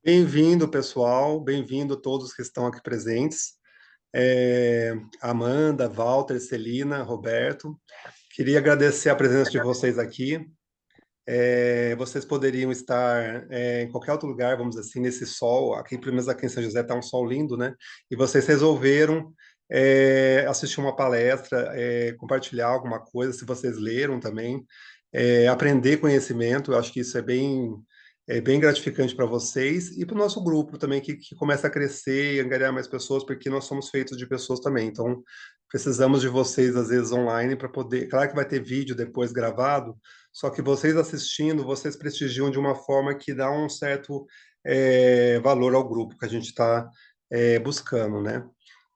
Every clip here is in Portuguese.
Bem-vindo, pessoal. Bem-vindo todos que estão aqui presentes. Amanda, Walter, Celina, Roberto. Queria agradecer a presença de vocês aqui. Vocês poderiam estar em qualquer outro lugar, vamos dizer assim, nesse sol. Aqui, pelo menos aqui em São José, está um sol lindo, né? E vocês resolveram assistir uma palestra, compartilhar alguma coisa, se vocês leram também, aprender conhecimento. Eu acho que isso é bem gratificante para vocês e para o nosso grupo também, que começa a crescer e angariar mais pessoas, porque nós somos feitos de pessoas também. Então, precisamos de vocês, às vezes, online, para poder. Claro que vai ter vídeo depois gravado, só que vocês assistindo, vocês prestigiam de uma forma que dá um certo valor ao grupo que a gente está buscando, né?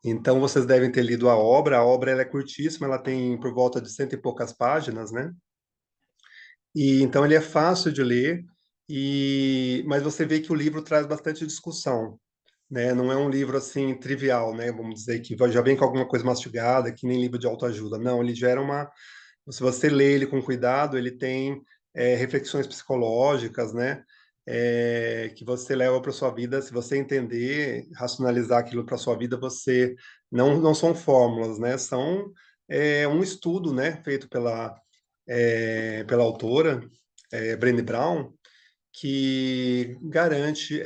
Então, vocês devem ter lido a obra ela é curtíssima, ela tem por volta de cento e poucas páginas, né? E então ele é fácil de ler, mas você vê que o livro traz bastante discussão, né? Não é um livro assim trivial, né? Vamos dizer que já vem com alguma coisa mastigada, que nem livro de autoajuda. Não, ele gera uma. Se você lê ele com cuidado, ele tem reflexões psicológicas, né? Que você leva para sua vida. Se você entender, racionalizar aquilo para sua vida, você não são fórmulas, né? São um estudo, né? Feito pela autora, Brené Brown, que garante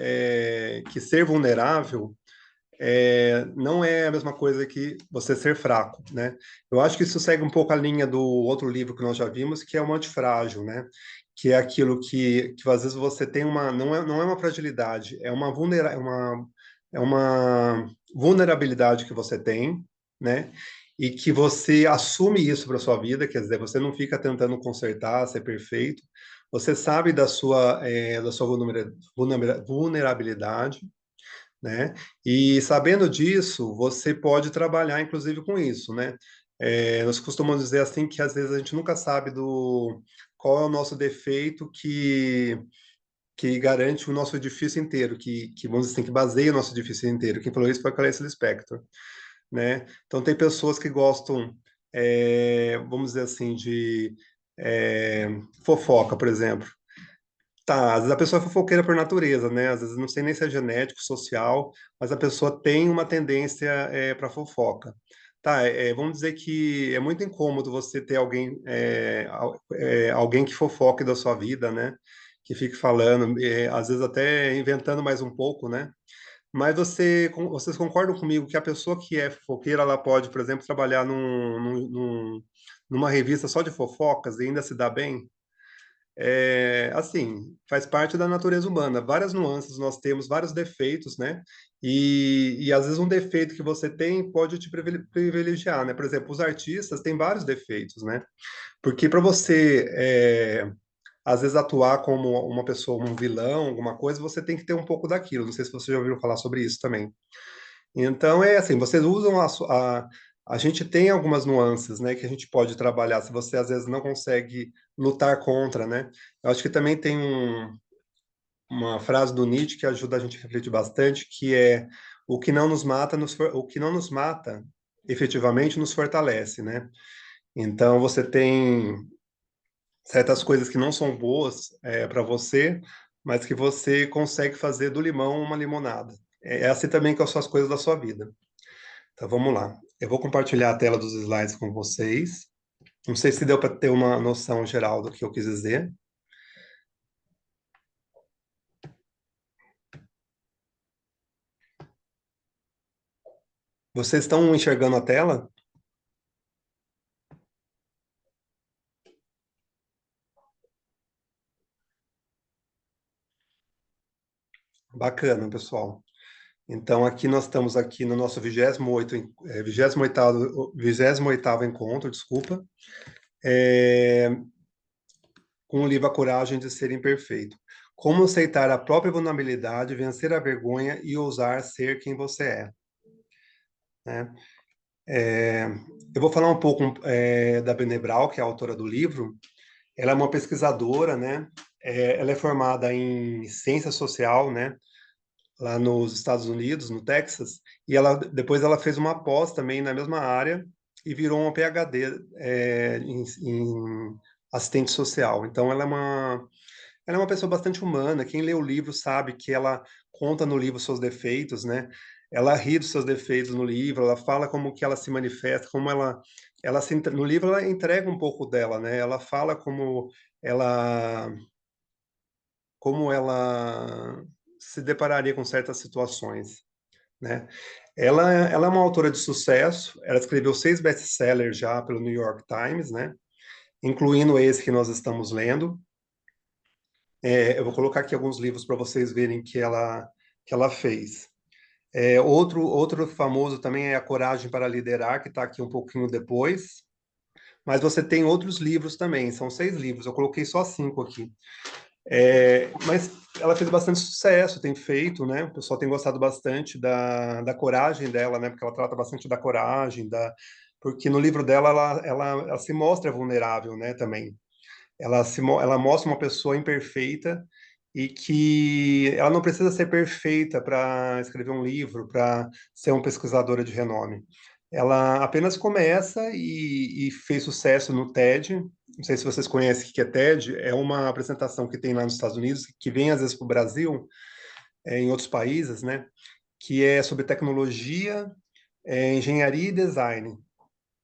que ser vulnerável não é a mesma coisa que você ser fraco, né? Eu acho que isso segue um pouco a linha do outro livro que nós já vimos, que é o Antifrágil, né? Que é aquilo que às vezes você tem uma, não é uma fragilidade, é uma vulnerabilidade que você tem, né? E que você assume isso para sua vida, quer dizer, você não fica tentando consertar, ser perfeito, você sabe da sua vulnerabilidade, né? E sabendo disso, você pode trabalhar, inclusive, com isso, né? Nós costumamos dizer assim que às vezes a gente nunca sabe qual é o nosso defeito que garante o nosso edifício inteiro, que vamos dizer assim, que baseia o nosso edifício inteiro. Quem falou isso foi a Clarice Lispector, né? Então tem pessoas que gostam, vamos dizer assim, de é, fofoca, por exemplo. Tá, às vezes a pessoa é fofoqueira por natureza, né? Às vezes não sei nem se é genético, social, mas a pessoa tem uma tendência para fofoca. Tá, vamos dizer que é muito incômodo você ter alguém que fofoque da sua vida, né? Que fique falando, às vezes até inventando mais um pouco, né? Mas vocês concordam comigo que a pessoa que é fofoqueira, ela pode, por exemplo, trabalhar numa revista só de fofocas e ainda se dá bem? Assim, faz parte da natureza humana. Várias nuances nós temos, vários defeitos, né? E às vezes um defeito que você tem pode te privilegiar, né? Por exemplo, os artistas têm vários defeitos, né? Porque para você, às vezes, atuar como uma pessoa, um vilão, alguma coisa, você tem que ter um pouco daquilo. Não sei se você já ouviu falar sobre isso também. Então, é assim, vocês usam a gente tem algumas nuances, né, que a gente pode trabalhar, se você às vezes não consegue lutar contra, né? Eu acho que também tem uma frase do Nietzsche que ajuda a gente a refletir bastante, que é o que não nos mata, o que não nos mata, efetivamente nos fortalece, né? Então, você tem certas coisas que não são boas para você, mas que você consegue fazer do limão uma limonada. É assim também com as suas coisas da sua vida. Então vamos lá. Eu vou compartilhar a tela dos slides com vocês. Não sei se deu para ter uma noção geral do que eu quis dizer. Vocês estão enxergando a tela? Bacana, pessoal. Então aqui nós estamos aqui no nosso 28º encontro, desculpa, é, com o livro A Coragem de Ser Imperfeito. Como aceitar a própria vulnerabilidade, vencer a vergonha e ousar ser quem você é, né? É, eu vou falar um pouco da Brené Brown, que é a autora do livro. Ela é uma pesquisadora, né? Ela é formada em ciência social, né? Lá nos Estados Unidos, no Texas, e depois ela fez uma pós também na mesma área e virou uma PhD em assistente social. Então, ela é ela é uma pessoa bastante humana. Quem lê o livro sabe que ela conta no livro seus defeitos, né? Ela ri dos seus defeitos no livro, ela fala como que ela se manifesta, como no livro ela entrega um pouco dela, né? Ela fala ela, como ela se depararia com certas situações, né? Ela é uma autora de sucesso. Ela escreveu 6 best-sellers já pelo New York Times, né? Incluindo esse que nós estamos lendo. Eu vou colocar aqui alguns livros para vocês verem que ela fez. Outro famoso também é A Coragem para Liderar, que está aqui um pouquinho depois. Mas você tem outros livros também, são 6 livros, eu coloquei só 5 aqui. Mas ela fez bastante sucesso, tem feito, né? O pessoal tem gostado bastante da coragem dela, né? Porque ela trata bastante da coragem, porque no livro dela ela se mostra vulnerável, né? Também. Ela mostra uma pessoa imperfeita e que ela não precisa ser perfeita para escrever um livro, para ser uma pesquisadora de renome. Ela apenas começa e fez sucesso no TED. Não sei se vocês conhecem o que é TED. É uma apresentação que tem lá nos Estados Unidos, que vem às vezes para o Brasil, em outros países, né? Que é sobre tecnologia, engenharia e design.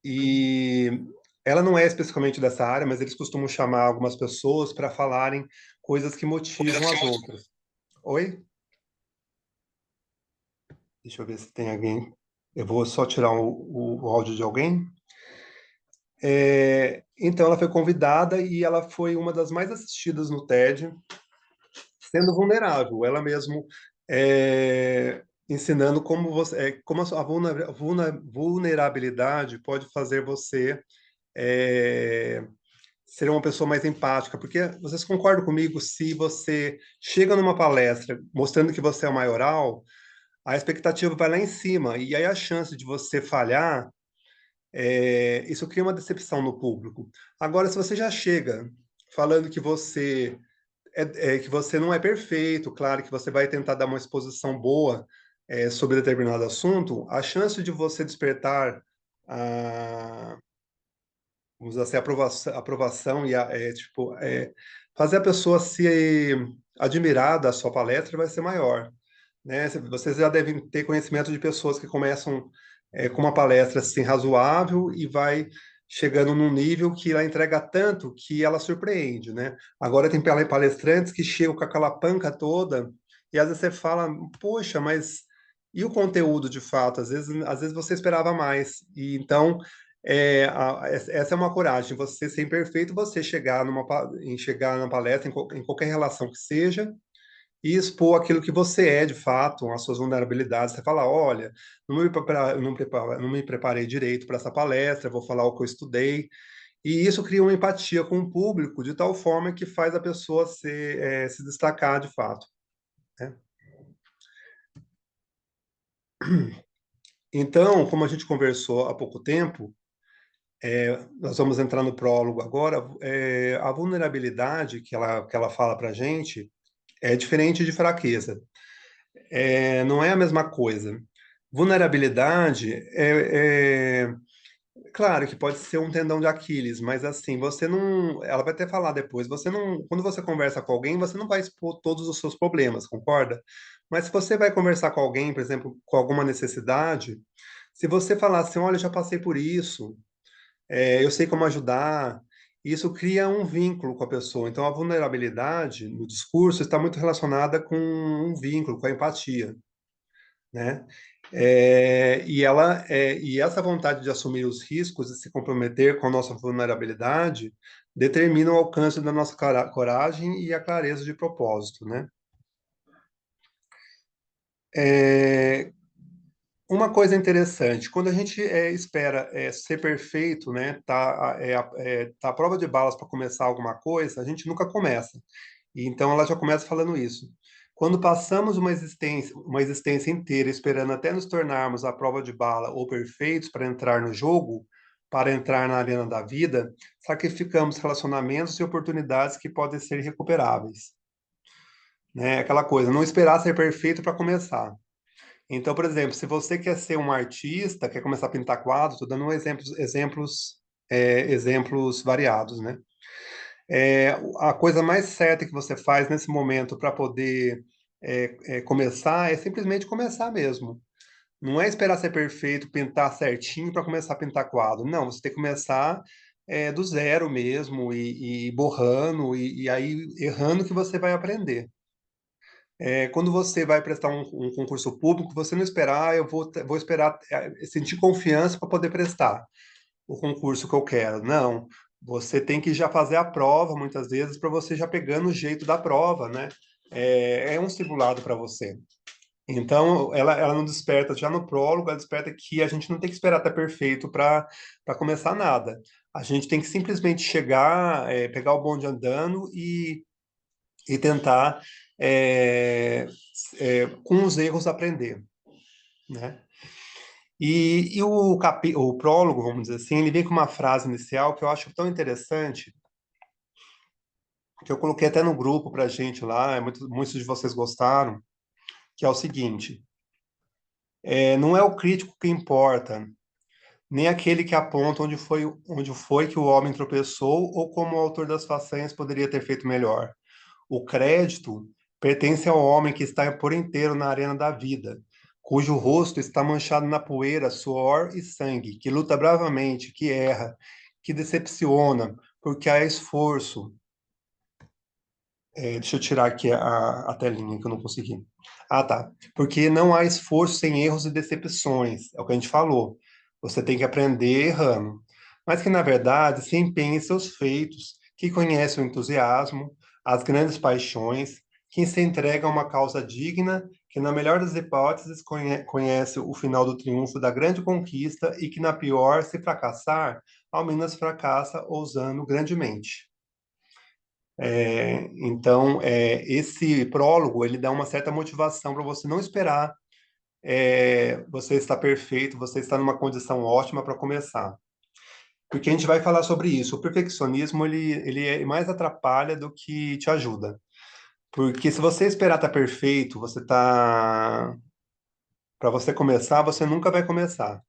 E ela não é especificamente dessa área, mas eles costumam chamar algumas pessoas para falarem coisas que motivam as outras. Oi? Deixa eu ver se tem alguém. Eu vou só tirar o áudio de alguém. Então, ela foi convidada e ela foi uma das mais assistidas no TED, sendo vulnerável. Ela mesmo ensinando como a vulnerabilidade pode fazer você é, ser uma pessoa mais empática, porque vocês concordam comigo, se você chega numa palestra mostrando que você é o maioral, a expectativa vai lá em cima, e aí a chance de você falhar, isso cria uma decepção no público. Agora, se você já chega falando que você não é perfeito, claro que você vai tentar dar uma exposição boa sobre determinado assunto, a chance de você despertar a, vamos dizer assim, aprovação e fazer a pessoa se admirar da sua palestra vai ser maior, né? Vocês já devem ter conhecimento de pessoas que começam com uma palestra assim razoável e vai chegando num nível que ela entrega tanto que ela surpreende, né? Agora tem palestrantes que chegam com aquela panca toda e às vezes você fala, poxa, mas e o conteúdo de fato? Às vezes você esperava mais. E então essa é uma coragem, você ser imperfeito, você chegar na palestra, em qualquer relação que seja, e expor aquilo que você é de fato, as suas vulnerabilidades. Você fala, olha, não me preparei direito para essa palestra, vou falar o que eu estudei. E isso cria uma empatia com o público de tal forma que faz a pessoa se destacar de fato, né? Então, como a gente conversou há pouco tempo, nós vamos entrar no prólogo agora. A vulnerabilidade que ela fala para a gente é diferente de fraqueza. Não é a mesma coisa. Vulnerabilidade claro que pode ser um tendão de Aquiles, mas assim, você não. Ela vai até falar depois. Você não. Quando você conversa com alguém, você não vai expor todos os seus problemas, concorda? Mas se você vai conversar com alguém, por exemplo, com alguma necessidade, se você falar assim, olha, eu já passei por isso, eu sei como ajudar. Isso cria um vínculo com a pessoa. Então, a vulnerabilidade no discurso está muito relacionada com um vínculo, com a empatia, né? E essa vontade de assumir os riscos e se comprometer com a nossa vulnerabilidade determina o alcance da nossa coragem e a clareza de propósito, né? É, Uma coisa interessante, quando a gente espera ser perfeito, né, tá à prova de balas para começar alguma coisa, a gente nunca começa. E então ela já começa falando isso. Quando passamos uma existência inteira esperando até nos tornarmos à prova de bala ou perfeitos para entrar no jogo, para entrar na arena da vida, sacrificamos relacionamentos e oportunidades que podem ser recuperáveis, né? Aquela coisa, não esperar ser perfeito para começar. Então, por exemplo, se você quer ser um artista, quer começar a pintar quadros, estou dando exemplos variados, né? A coisa mais certa que você faz nesse momento para poder começar é simplesmente começar mesmo. Não é esperar ser perfeito, pintar certinho para começar a pintar quadro. Não, você tem que começar do zero mesmo e borrando e aí errando que você vai aprender. Quando você vai prestar um concurso público, você não esperar, eu vou esperar sentir confiança para poder prestar o concurso que eu quero. Não, você tem que já fazer a prova muitas vezes para você já pegando o jeito da prova, né? É um simulado para você. Então, ela não desperta já no prólogo, ela desperta que a gente não tem que esperar estar perfeito para começar nada. A gente tem que simplesmente chegar, pegar o bonde andando e tentar, é, com os erros, aprender, né? E o prólogo, vamos dizer assim, ele vem com uma frase inicial que eu acho tão interessante, que eu coloquei até no grupo para a gente lá, muitos de vocês gostaram, que é o seguinte: não é o crítico que importa, nem aquele que aponta onde foi que o homem tropeçou ou como o autor das façanhas poderia ter feito melhor. O crédito pertence ao homem que está por inteiro na arena da vida, cujo rosto está manchado na poeira, suor e sangue, que luta bravamente, que erra, que decepciona, porque há esforço. Deixa eu tirar aqui a telinha que eu não consegui. Ah, tá. Porque não há esforço sem erros e decepções. É o que a gente falou. Você tem que aprender errando. Mas que, na verdade, se empenhe em seus feitos, que conhece o entusiasmo, as grandes paixões, que se entrega a uma causa digna, que, na melhor das hipóteses, conhece o final do triunfo da grande conquista e que, na pior, se fracassar, ao menos fracassa ousando grandemente. Então, esse prólogo, ele dá uma certa motivação para você não esperar você estar perfeito, você estar numa condição ótima para começar. Porque a gente vai falar sobre isso. O perfeccionismo, ele mais atrapalha do que te ajuda. Porque se você esperar estar perfeito, para você começar, você nunca vai começar.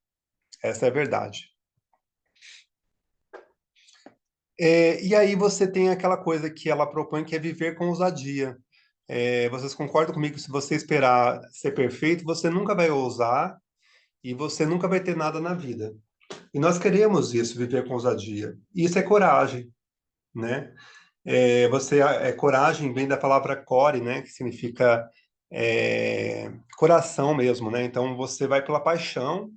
Essa é a verdade. E aí você tem aquela coisa que ela propõe, que é viver com ousadia. Vocês concordam comigo que se você esperar ser perfeito, você nunca vai ousar e você nunca vai ter nada na vida. E nós queremos isso, viver com ousadia. Isso é coragem, né? Coragem vem da palavra core, né? Que significa coração mesmo, né? Então você vai pela paixão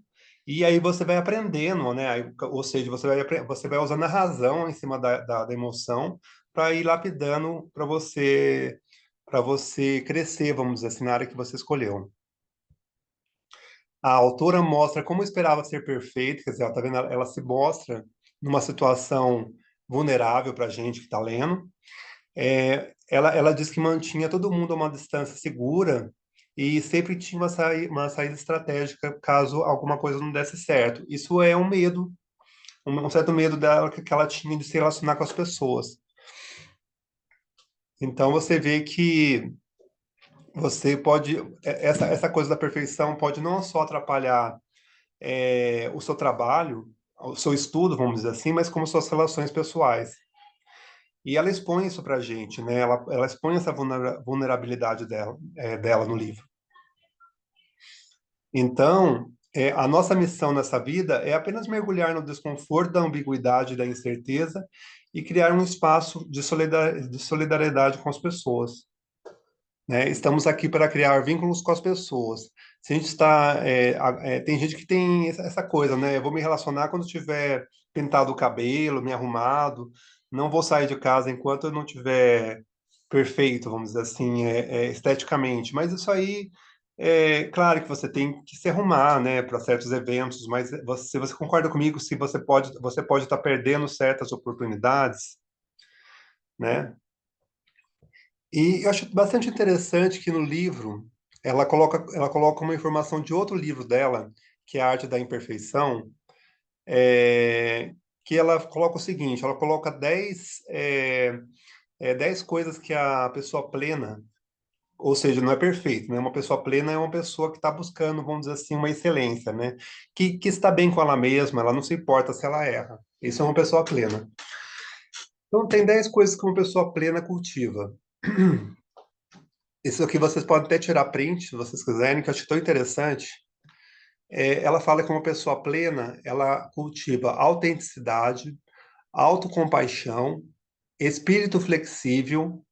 e aí você vai aprendendo, né? Ou seja, você vai usando a razão em cima da emoção para ir lapidando para você crescer, vamos dizer assim, na área que você escolheu. A autora mostra como esperava ser perfeita, quer dizer, ela, tá vendo, ela se mostra numa situação vulnerável para a gente que está lendo. Ela diz que mantinha todo mundo a uma distância segura e sempre tinha uma saída estratégica caso alguma coisa não desse certo. Isso é um medo, um certo medo dela que ela tinha de se relacionar com as pessoas. Então você vê que você pode, essa coisa da perfeição pode não só atrapalhar o seu trabalho, o seu estudo, vamos dizer assim, mas como suas relações pessoais. E ela expõe isso para a gente, né? Ela expõe essa vulnerabilidade dela no livro. Então, a nossa missão nessa vida é apenas mergulhar no desconforto da ambiguidade e da incerteza e criar um espaço de solidariedade com as pessoas, né? Estamos aqui para criar vínculos com as pessoas. Se a gente está, tem gente que tem essa coisa, né? Eu vou me relacionar quando tiver pintado o cabelo, me arrumado. Não vou sair de casa enquanto eu não tiver perfeito, vamos dizer assim, esteticamente. Mas isso aí, claro que você tem que se arrumar, né, para certos eventos. Mas você concorda comigo se você pode estar perdendo certas oportunidades, né? E eu acho bastante interessante que no livro ela coloca uma informação de outro livro dela, que é A Arte da Imperfeição, é, que ela coloca o seguinte, ela coloca 10 coisas que a pessoa plena, ou seja, não é perfeito, né? Uma pessoa plena é uma pessoa que está buscando, vamos dizer assim, uma excelência, né? Que está bem com ela mesma, ela não se importa se ela erra. Isso é uma pessoa plena. Então, tem 10 coisas que uma pessoa plena cultiva. Isso aqui vocês podem até tirar print, se vocês quiserem, que eu acho tão interessante. Ela fala que uma pessoa plena, ela cultiva autenticidade, autocompaixão, espírito flexível,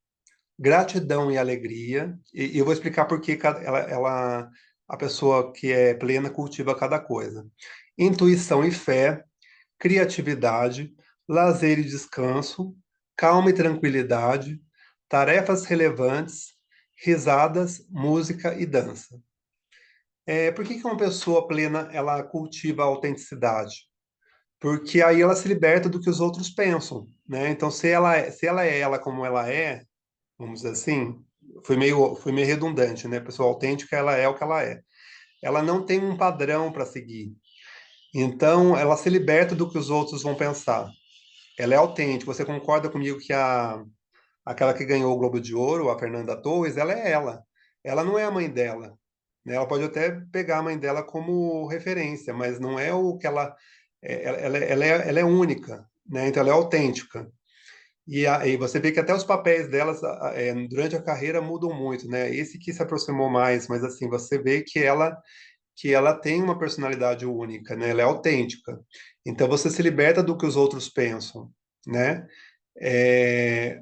gratidão e alegria. E eu vou explicar por que a pessoa que é plena cultiva cada coisa. Intuição e fé, criatividade, lazer e descanso, calma e tranquilidade, tarefas relevantes, risadas, música e dança. Por que que uma pessoa plena ela cultiva a autenticidade? Porque aí ela se liberta do que os outros pensam, né? Então, se ela é ela como ela é, vamos dizer assim, foi meio redundante, né? A pessoa autêntica, ela é o que ela é. Ela não tem um padrão para seguir. Então, ela se liberta do que os outros vão pensar. Ela é autêntica. Você concorda comigo que aquela que ganhou o Globo de Ouro, a Fernanda Torres, ela é ela. Ela não é a mãe dela, né? Ela pode até pegar a mãe dela como referência, mas não é o que ela é única, né? Então ela é autêntica. E você vê que até os papéis delas durante a carreira mudam muito, né? Esse que se aproximou mais, mas assim, você vê que ela tem uma personalidade única, né? Ela é autêntica. Então você se liberta do que os outros pensam, né?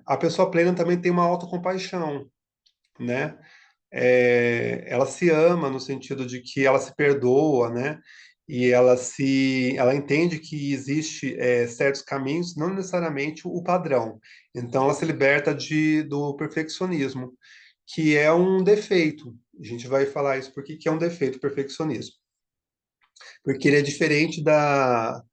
A pessoa plena também tem uma autocompaixão, né? Ela se ama no sentido de que ela se perdoa, né? E ela entende que existe certos caminhos, não necessariamente o padrão. Então ela se liberta do perfeccionismo, que é um defeito. A gente vai falar isso porque que é um defeito, o perfeccionismo, porque ele é diferente da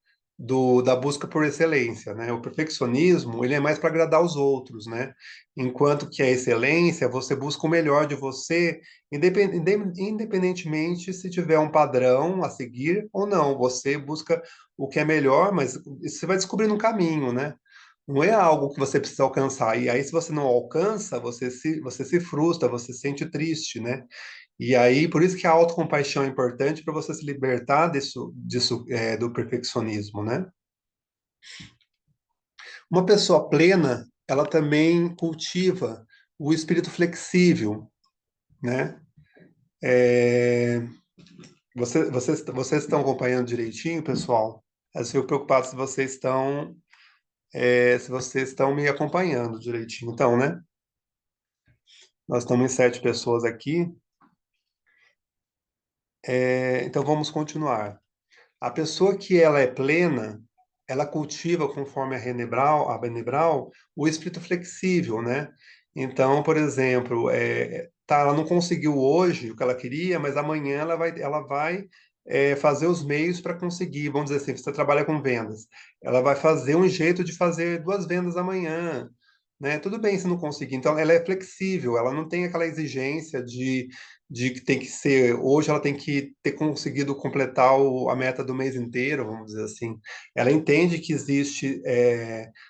busca por excelência, né? O perfeccionismo, ele é mais para agradar os outros, né? Enquanto que a excelência, você busca o melhor de você, independentemente se tiver um padrão a seguir ou não. Você busca o que é melhor, mas você vai descobrindo um caminho, né? Não é algo que você precisa alcançar. E aí, se você não alcança, você se frustra, você se sente triste, né? E aí, por isso que a autocompaixão é importante para você se libertar disso, do perfeccionismo, né? Uma pessoa plena, ela também cultiva o espírito flexível, né? É, vocês estão acompanhando direitinho, pessoal? Eu fico preocupado se vocês estão me acompanhando direitinho. Então, né? Nós estamos em 7 pessoas aqui, então vamos continuar. A pessoa que ela é plena, ela cultiva, conforme a Brené Brown, o espírito flexível, né? Então, por exemplo, ela não conseguiu hoje o que ela queria, mas amanhã ela vai fazer os meios para conseguir. Vamos dizer assim, você trabalha com vendas, ela vai fazer um jeito de fazer 2 vendas amanhã, né? Tudo bem se não conseguir. Então, ela é flexível, ela não tem aquela exigência de que tem que ser, hoje ela tem que ter conseguido completar a meta do mês inteiro, vamos dizer assim. Ela entende que existe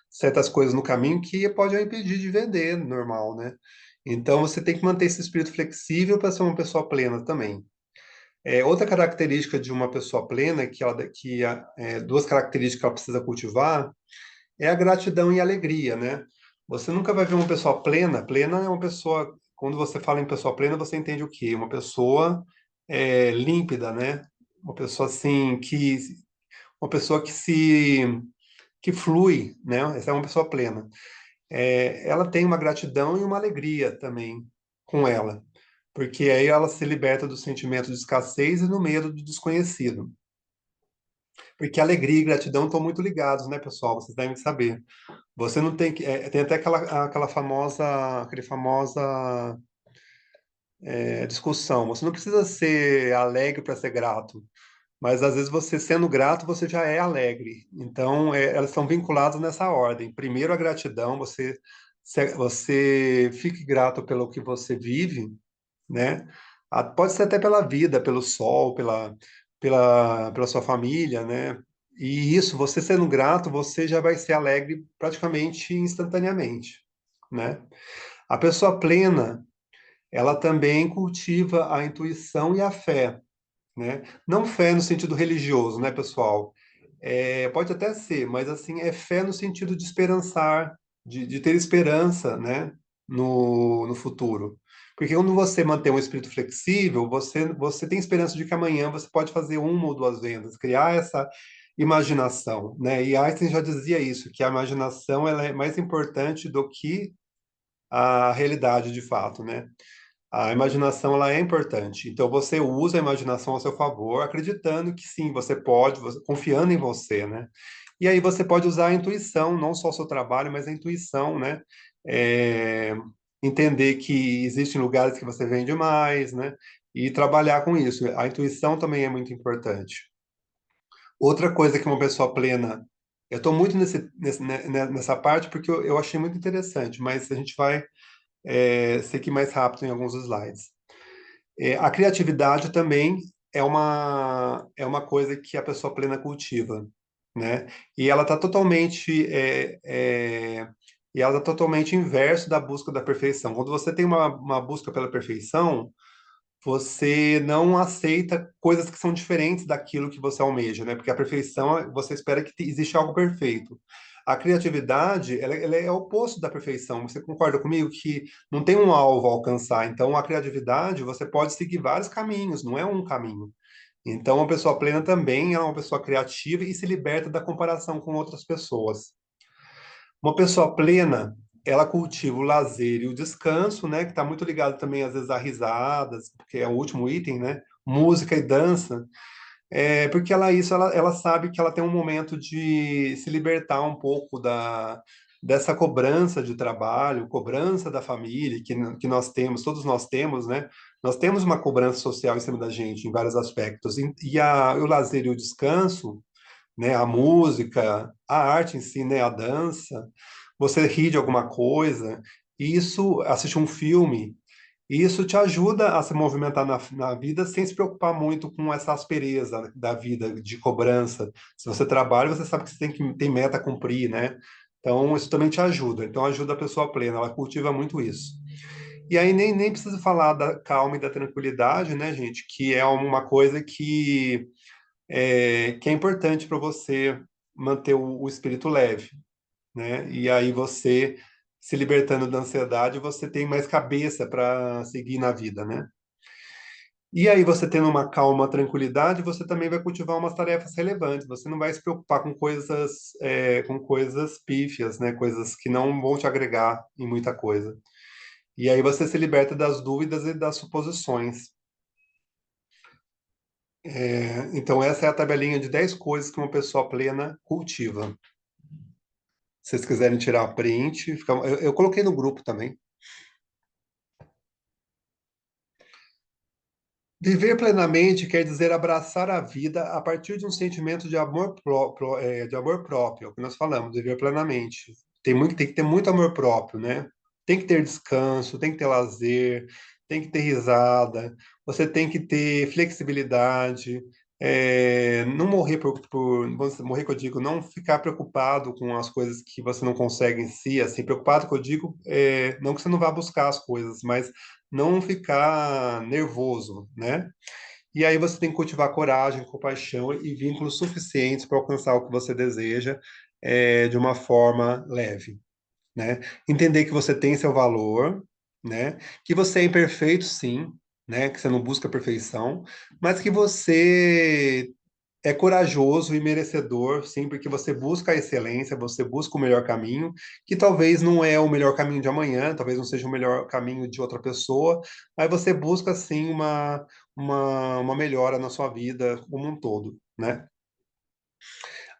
certas coisas no caminho que pode a impedir de vender, normal, né? Então você tem que manter esse espírito flexível para ser uma pessoa plena também. Outra característica de uma pessoa plena, duas características que ela precisa cultivar, é a gratidão e a alegria, né? Você nunca vai ver uma pessoa plena. Plena é uma pessoa. Quando você fala em pessoa plena, você entende o quê? Uma pessoa límpida, né? Uma pessoa assim uma pessoa que flui, né? Essa é uma pessoa plena. Ela tem uma gratidão e uma alegria também com ela, porque aí ela se liberta do sentimento de escassez e do medo do desconhecido. Porque alegria e gratidão estão muito ligados, né, pessoal? Vocês devem saber. Você não tem que. Tem até aquele famosa discussão. Você não precisa ser alegre para ser grato, mas às vezes você sendo grato, você já é alegre. Então, elas estão vinculadas nessa ordem. Primeiro, a gratidão, você fique grato pelo que você vive, né? Pode ser até pela vida, pelo sol, pela sua família, né? E isso, você sendo grato, você já vai ser alegre praticamente instantaneamente, né? A pessoa plena, ela também cultiva a intuição e a fé, né? Não fé no sentido religioso, né, pessoal? Pode até ser, mas assim, é fé no sentido de esperançar, de ter esperança, né, no futuro. Porque quando você mantém um espírito flexível, você tem esperança de que amanhã você pode fazer uma ou duas vendas, criar essa imaginação, né? E Einstein já dizia isso, que a imaginação ela é mais importante do que a realidade de fato, né? A imaginação ela é importante. Então você usa a imaginação a seu favor, acreditando que sim, você pode, confiando em você, né? E aí você pode usar a intuição, não só o seu trabalho, mas a intuição, né? É, entender que existem lugares que você vende mais, né? E trabalhar com isso. A intuição também é muito importante. Outra coisa que uma pessoa plena, eu estou muito nessa parte porque eu achei muito interessante, mas a gente vai seguir mais rápido em alguns slides. A criatividade também é uma coisa que a pessoa plena cultiva, né? E ela está totalmente inverso da busca da perfeição. Quando você tem uma busca pela perfeição, você não aceita coisas que são diferentes daquilo que você almeja, né? Porque a perfeição, você espera que existe algo perfeito. A criatividade, ela é o oposto da perfeição. Você concorda comigo que não tem um alvo a alcançar? Então, a criatividade, você pode seguir vários caminhos, não é um caminho. Então, uma pessoa plena também é uma pessoa criativa e se liberta da comparação com outras pessoas. Uma pessoa plena, ela cultiva o lazer e o descanso, né? Que está muito ligado também, às vezes, a risadas, porque é o último item, né? Música e dança. Porque ela sabe que ela tem um momento de se libertar um pouco dessa cobrança de trabalho, cobrança da família, que nós temos, todos nós temos, né? Nós temos uma cobrança social em cima da gente, em vários aspectos. O lazer e o descanso, né? A música, a arte em si, né? A dança, você ri de alguma coisa, e isso, assistir um filme, e isso te ajuda a se movimentar na vida sem se preocupar muito com essa aspereza da vida, de cobrança. Se você trabalha, você sabe que você tem meta a cumprir, né? Então, isso também te ajuda. Então, ajuda a pessoa plena, ela cultiva muito isso. E aí, nem precisa falar da calma e da tranquilidade, né, gente? Que é uma coisa que é importante para você manter o espírito leve, né? E aí você se libertando da ansiedade, você tem mais cabeça para seguir na vida, né? E aí você tendo uma calma, tranquilidade, você também vai cultivar umas tarefas relevantes. Você não vai se preocupar com coisas pífias, né? Coisas que não vão te agregar em muita coisa. E aí você se liberta das dúvidas e das suposições. Então essa é a tabelinha de 10 coisas que uma pessoa plena cultiva. Se vocês quiserem tirar print, eu coloquei no grupo também. Viver plenamente quer dizer abraçar a vida a partir de um sentimento de amor, de amor próprio, é o que nós falamos, viver plenamente. Tem que ter muito amor próprio, né? Tem que ter descanso, tem que ter lazer, tem que ter risada, você tem que ter flexibilidade, não morrer morrer que eu digo, não ficar preocupado com as coisas que você não consegue em si, assim, preocupado que eu digo, não que você não vá buscar as coisas, mas não ficar nervoso, né? E aí você tem que cultivar coragem, compaixão e vínculos suficientes para alcançar o que você deseja, de uma forma leve, né? Entender que você tem seu valor, né? Que você é imperfeito, sim, né? Que você não busca perfeição, mas que você é corajoso e merecedor, sim, porque você busca a excelência, você busca o melhor caminho, que talvez não é o melhor caminho de amanhã, talvez não seja o melhor caminho de outra pessoa, mas você busca, sim, uma melhora na sua vida como um todo, né?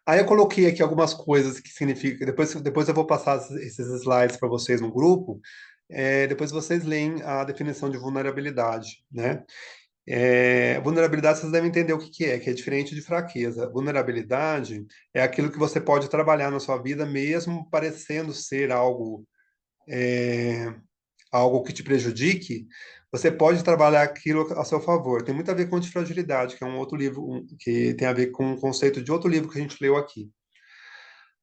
Aí eu coloquei aqui algumas coisas que significa, depois eu vou passar esses slides para vocês no grupo, depois vocês leem a definição de vulnerabilidade, né? Vulnerabilidade, vocês devem entender o que é diferente de fraqueza. Vulnerabilidade é aquilo que você pode trabalhar na sua vida, mesmo parecendo ser algo que te prejudique, você pode trabalhar aquilo a seu favor. Tem muito a ver com antifragilidade, que é um outro livro, que tem a ver com o conceito de outro livro que a gente leu aqui.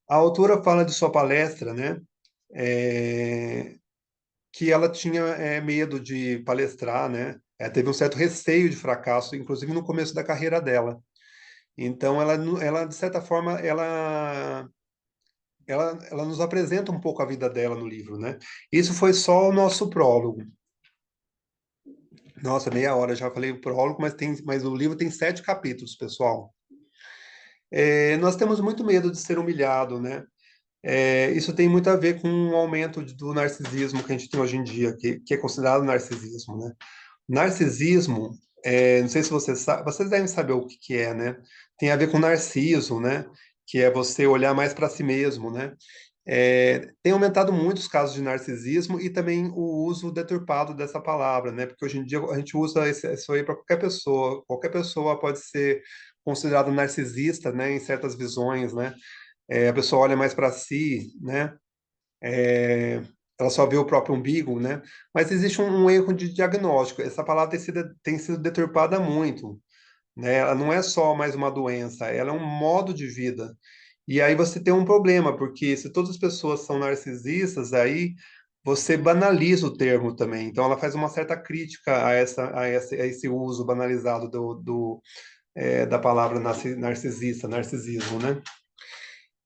A autora fala de sua palestra, né? é, que ela tinha medo de palestrar, né? Teve um certo receio de fracasso, inclusive no começo da carreira dela. Então, ela de certa forma, ela nos apresenta um pouco a vida dela no livro, né? Isso foi só o nosso prólogo. Nossa, meia hora já falei o prólogo, mas o livro tem 7 capítulos, pessoal. Nós temos muito medo de ser humilhado, né? Isso tem muito a ver com o aumento do narcisismo que a gente tem hoje em dia, que é considerado narcisismo, né? Narcisismo, não sei se vocês sabem, vocês devem saber o que que é, né? Tem a ver com narciso, né? Que é você olhar mais para si mesmo, né? Tem aumentado muito os casos de narcisismo e também o uso deturpado dessa palavra, né? Porque hoje em dia a gente usa isso aí para qualquer pessoa. Qualquer pessoa pode ser considerada narcisista, né? Em certas visões, né? A pessoa olha mais para si, né? É, ela só vê o próprio umbigo, né? Mas existe um erro de diagnóstico. Essa palavra tem sido deturpada muito, né? Ela não é só mais uma doença, ela é um modo de vida. E aí você tem um problema, porque se todas as pessoas são narcisistas, aí você banaliza o termo também. Então ela faz uma certa crítica a esse uso banalizado da palavra narcisista, narcisismo, né?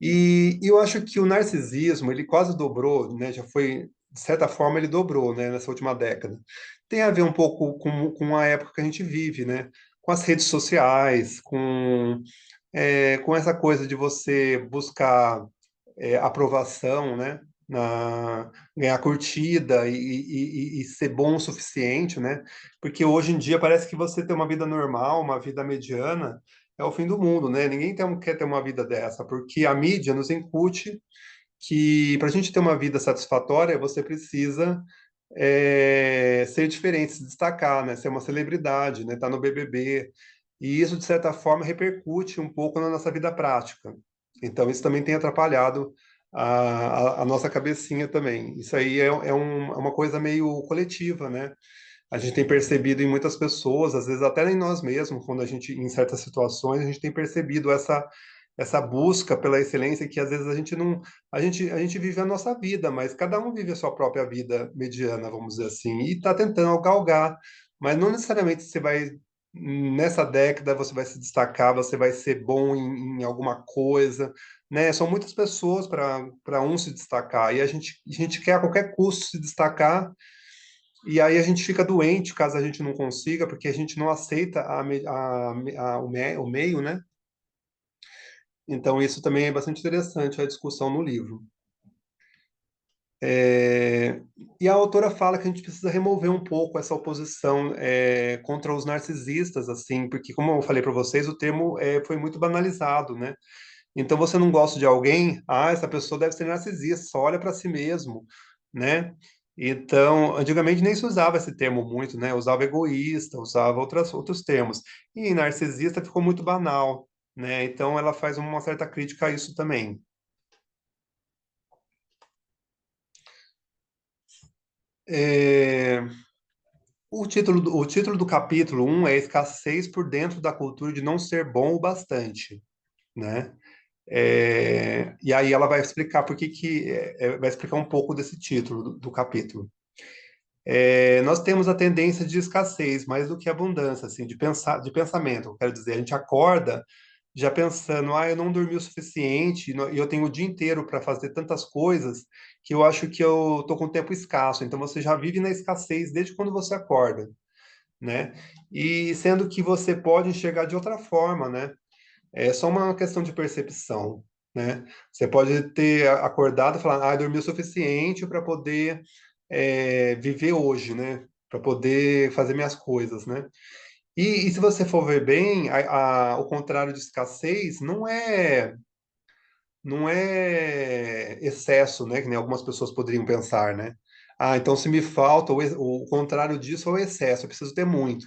E eu acho que o narcisismo, ele quase dobrou, né? Já foi, de certa forma, ele dobrou, né? Nessa última década. Tem a ver um pouco com a época que a gente vive, né? Com as redes sociais, com essa coisa de você buscar aprovação, né? Ganhar curtida e ser bom o suficiente, né? Porque hoje em dia parece que você ter uma vida normal, uma vida mediana, é o fim do mundo, né? Ninguém quer ter uma vida dessa, porque a mídia nos incute que para a gente ter uma vida satisfatória, você precisa ser diferente, se destacar, né? Ser uma celebridade, né? Estar no BBB. E isso, de certa forma, repercute um pouco na nossa vida prática. Então, isso também tem atrapalhado a nossa cabecinha também. Isso aí é uma coisa meio coletiva, né? A gente tem percebido em muitas pessoas, às vezes até em nós mesmos, quando a gente, em certas situações, a gente tem percebido essa busca pela excelência que às vezes a gente não, a gente vive a nossa vida, mas cada um vive a sua própria vida mediana, vamos dizer assim, e está tentando galgar, mas não necessariamente você vai nessa década você vai se destacar, você vai ser bom em alguma coisa, né? São muitas pessoas para um se destacar e a gente quer a qualquer custo se destacar e aí a gente fica doente caso a gente não consiga, porque a gente não aceita o meio, né? Então isso também é bastante interessante a discussão no livro. É, E a autora fala que a gente precisa remover um pouco essa oposição contra os narcisistas, assim, porque como eu falei para vocês, o termo foi muito banalizado, né? Então você não gosta de alguém, essa pessoa deve ser narcisista, só olha para si mesmo, né? Então, antigamente nem se usava esse termo muito, né? Usava egoísta, usava outros termos. E narcisista ficou muito banal, né? Então ela faz uma certa crítica a isso também. É, o título do capítulo 1 é Escassez por dentro da cultura de não ser bom o bastante, né? E aí ela vai explicar por que vai explicar um pouco desse título do capítulo. Nós temos a tendência de escassez mais do que abundância, assim, de pensamento. Quero dizer, a gente acorda já pensando, eu não dormi o suficiente e eu tenho o dia inteiro para fazer tantas coisas que eu acho que eu tô com tempo escasso. Então você já vive na escassez desde quando você acorda, né? E sendo que você pode enxergar de outra forma, né? É só uma questão de percepção, né? Você pode ter acordado e falar, dormi o suficiente para poder viver hoje, né? Para poder fazer minhas coisas, né? E se você for ver bem, o contrário de escassez não é excesso, né? Que nem algumas pessoas poderiam pensar, né? Então se me falta, o contrário disso é o excesso, eu preciso ter muito.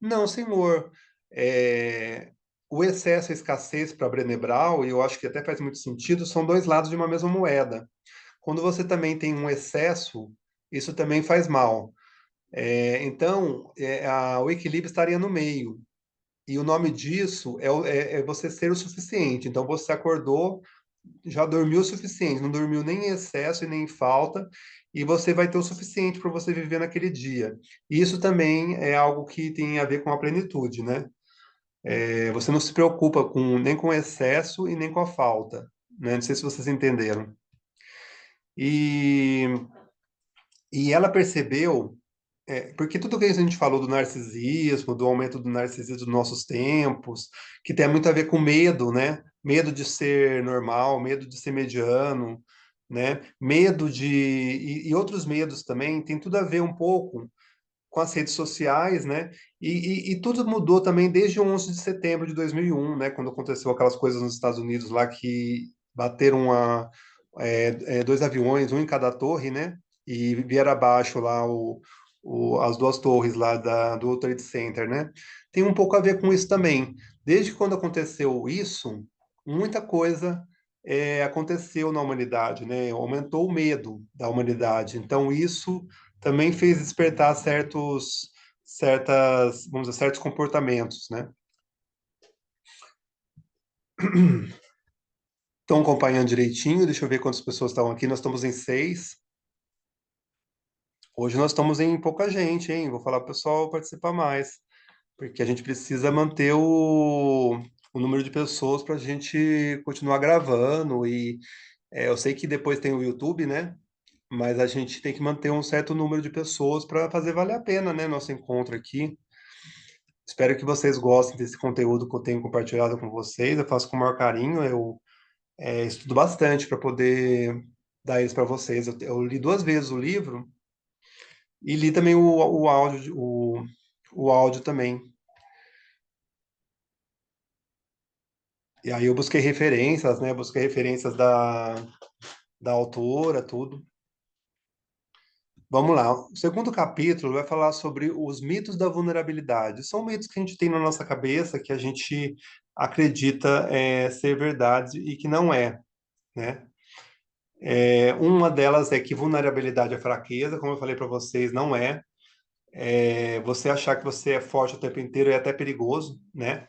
Não, senhor. É, o excesso e a escassez para Brené Brown, e eu acho que até faz muito sentido, são dois lados de uma mesma moeda. Quando você também tem um excesso, isso também faz mal. Então, o equilíbrio estaria no meio. E o nome disso é você ser o suficiente. Então, você acordou, já dormiu o suficiente, não dormiu nem em excesso e nem em falta, e você vai ter o suficiente para você viver naquele dia. E isso também é algo que tem a ver com a plenitude, né? Você não se preocupa nem com o excesso e nem com a falta, né? Não sei se vocês entenderam. E, e ela percebeu, porque tudo que a gente falou do narcisismo, do aumento do narcisismo dos nossos tempos, que tem muito a ver com medo, né? Medo de ser normal, medo de ser mediano, né? Medo de... E outros medos também, tem tudo a ver um pouco com as redes sociais, né? E tudo mudou também desde o 11 de setembro de 2001, né? Quando aconteceu aquelas coisas nos Estados Unidos lá que bateram dois aviões, um em cada torre, né? E vieram abaixo lá as duas torres lá do World Trade Center, né? Tem um pouco a ver com isso também. Desde quando aconteceu isso, muita coisa aconteceu na humanidade, né? Aumentou o medo da humanidade. Então, isso também fez despertar vamos dizer, certos comportamentos, né? Estão acompanhando direitinho, deixa eu ver quantas pessoas estão aqui. Nós estamos em 6. Hoje nós estamos em pouca gente, hein? Vou falar para o pessoal participar mais, porque a gente precisa manter o número de pessoas para a gente continuar gravando. E eu sei que depois tem o YouTube, né? Mas a gente tem que manter um certo número de pessoas para fazer valer a pena, né? Nosso encontro aqui. Espero que vocês gostem desse conteúdo que eu tenho compartilhado com vocês. Eu faço com o maior carinho. Eu estudo bastante para poder dar isso para vocês. Eu li 2 vezes o livro e li também o áudio, o áudio também. E aí eu busquei referências, né? Busquei referências da autora, tudo. Vamos lá. O segundo capítulo vai falar sobre os mitos da vulnerabilidade. São mitos que a gente tem na nossa cabeça que a gente acredita ser verdade e que não é, né? Uma delas é que vulnerabilidade é fraqueza, como eu falei para vocês, não é. Você achar que você é forte o tempo inteiro é até perigoso, né?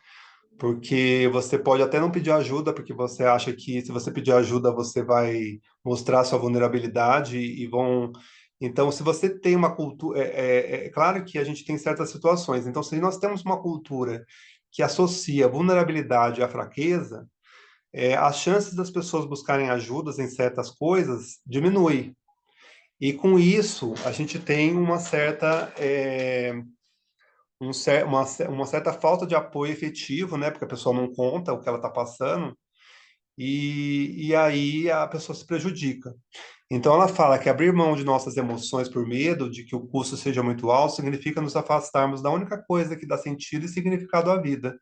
Porque você pode até não pedir ajuda, porque você acha que se você pedir ajuda, você vai mostrar sua vulnerabilidade e vão. Então, se você tem uma cultura. É claro que a gente tem certas situações. Então, se nós temos uma cultura que associa vulnerabilidade à fraqueza, as chances das pessoas buscarem ajudas em certas coisas diminui. E com isso, a gente tem uma certa falta de apoio efetivo, né? Porque a pessoa não conta o que ela está passando, e aí a pessoa se prejudica. Então, ela fala que abrir mão de nossas emoções por medo de que o custo seja muito alto significa nos afastarmos da única coisa que dá sentido e significado à vida.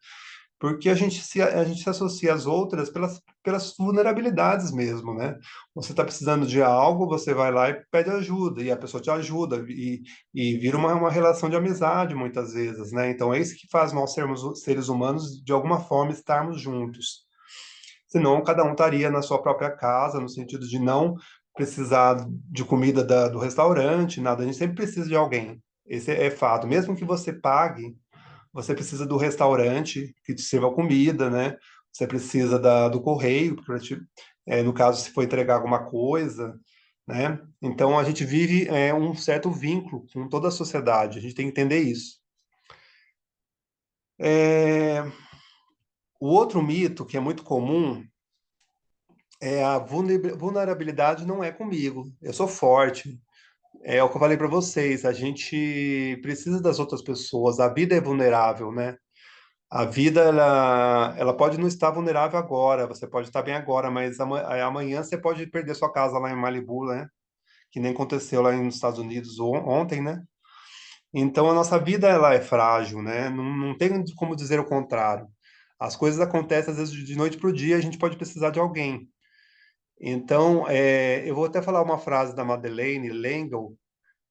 Porque a gente se associa às outras pelas vulnerabilidades mesmo, né? Você está precisando de algo, você vai lá e pede ajuda, e a pessoa te ajuda, e vira uma relação de amizade muitas vezes, né? Então é isso que faz nós sermos seres humanos, de alguma forma, estarmos juntos. Senão, cada um estaria na sua própria casa, no sentido de não precisar de comida do restaurante, nada. A gente sempre precisa de alguém. Esse é fato. Mesmo que você pague, você precisa do restaurante que te sirva comida, né? Você precisa do correio, no caso, se for entregar alguma coisa, né? Então, a gente vive um certo vínculo com toda a sociedade, a gente tem que entender isso. É, o outro mito que é muito comum é a vulnerabilidade não é comigo, eu sou forte. É o que eu falei para vocês, a gente precisa das outras pessoas, a vida é vulnerável, né? A vida, ela pode não estar vulnerável agora, você pode estar bem agora, mas amanhã você pode perder sua casa lá em Malibu, né? Que nem aconteceu lá nos Estados Unidos ontem, né? Então, a nossa vida, ela é frágil, né? Não tem como dizer o contrário. As coisas acontecem, às vezes, de noite para o dia, a gente pode precisar de alguém. Então, eu vou até falar uma frase da Madeleine L'Engle,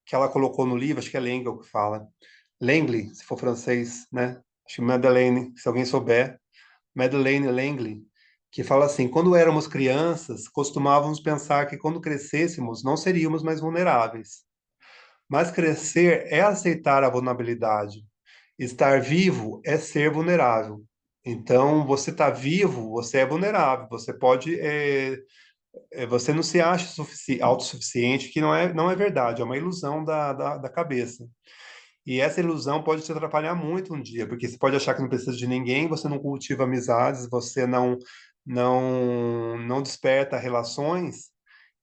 que ela colocou no livro, acho que é L'Engle que fala. Langley, se for francês, né? Acho que Madeleine, se alguém souber. Madeleine Langley, que fala assim: quando éramos crianças, costumávamos pensar que quando crescêssemos não seríamos mais vulneráveis. Mas crescer é aceitar a vulnerabilidade. Estar vivo é ser vulnerável. Então, você está vivo, você é vulnerável. Você pode, você não se acha autossuficiente, que não é verdade, é uma ilusão da cabeça. E essa ilusão pode te atrapalhar muito um dia, porque você pode achar que não precisa de ninguém, você não cultiva amizades, você não desperta relações,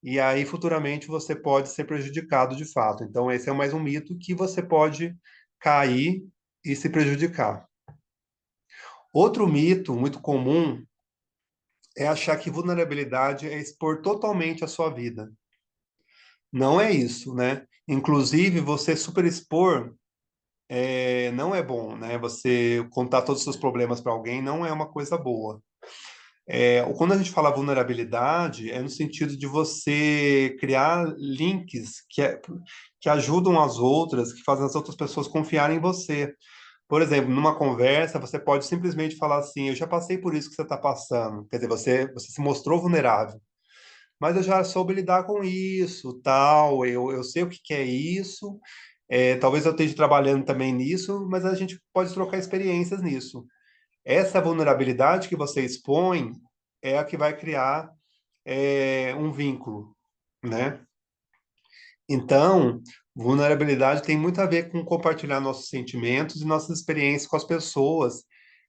e aí futuramente você pode ser prejudicado de fato. Então, esse é mais um mito que você pode cair e se prejudicar. Outro mito muito comum é achar que vulnerabilidade é expor totalmente a sua vida. Não é isso, né? Inclusive, você superexpor não é bom, né? Você contar todos os seus problemas para alguém não é uma coisa boa. Quando a gente fala vulnerabilidade, é no sentido de você criar links que ajudam as outras, que fazem as outras pessoas confiarem em você. Por exemplo, numa conversa, você pode simplesmente falar assim: Eu já passei por isso que você está passando. Quer dizer, você se mostrou vulnerável. Mas eu já soube lidar com isso, tal. Eu sei o que que é isso. Talvez eu esteja trabalhando também nisso, mas a gente pode trocar experiências nisso. Essa vulnerabilidade que você expõe é a que vai criar um vínculo, né? Então, vulnerabilidade tem muito a ver com compartilhar nossos sentimentos e nossas experiências com as pessoas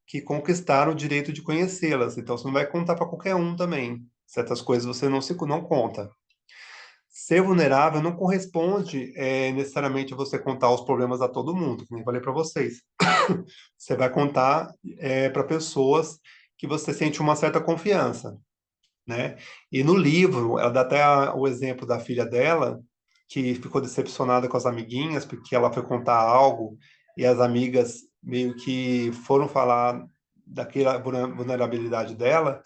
que conquistaram o direito de conhecê-las. Então, você não vai contar para qualquer um também. Certas coisas você não conta. Ser vulnerável não corresponde necessariamente a você contar os problemas a todo mundo, como eu falei para vocês. Você vai contar para pessoas que você sente uma certa confiança, né? E no livro, ela dá até o exemplo da filha dela, que ficou decepcionada com as amiguinhas, porque ela foi contar algo e as amigas meio que foram falar daquela vulnerabilidade dela.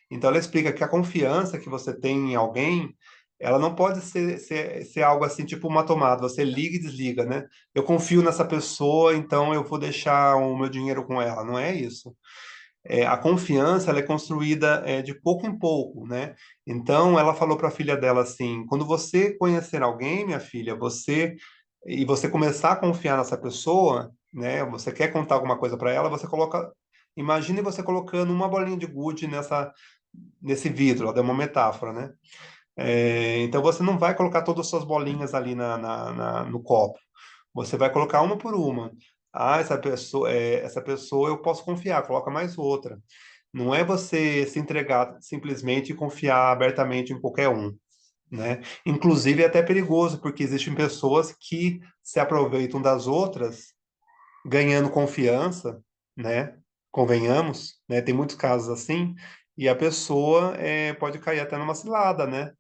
Então, ela explica que a confiança que você tem em alguém, ela não pode ser algo assim, tipo uma tomada, você liga e desliga, né? Eu confio nessa pessoa, então eu vou deixar o meu dinheiro com ela. Não é isso. A confiança ela é construída de pouco em pouco, né? Então ela falou para a filha dela assim: quando você conhecer alguém, minha filha, você começar a confiar nessa pessoa, né? Você quer contar alguma coisa para ela, você coloca, imagine você colocando uma bolinha de gude nesse vidro, ela deu uma metáfora, né? Então você não vai colocar todas as suas bolinhas ali no copo. Você vai colocar uma por uma. Ah, essa pessoa eu posso confiar, coloca mais outra. Não é você se entregar simplesmente e confiar abertamente em qualquer um, né? Inclusive é até perigoso, porque existem pessoas que se aproveitam das outras, ganhando confiança, né? Convenhamos, né? Tem muitos casos assim, e a pessoa pode cair até numa cilada, né?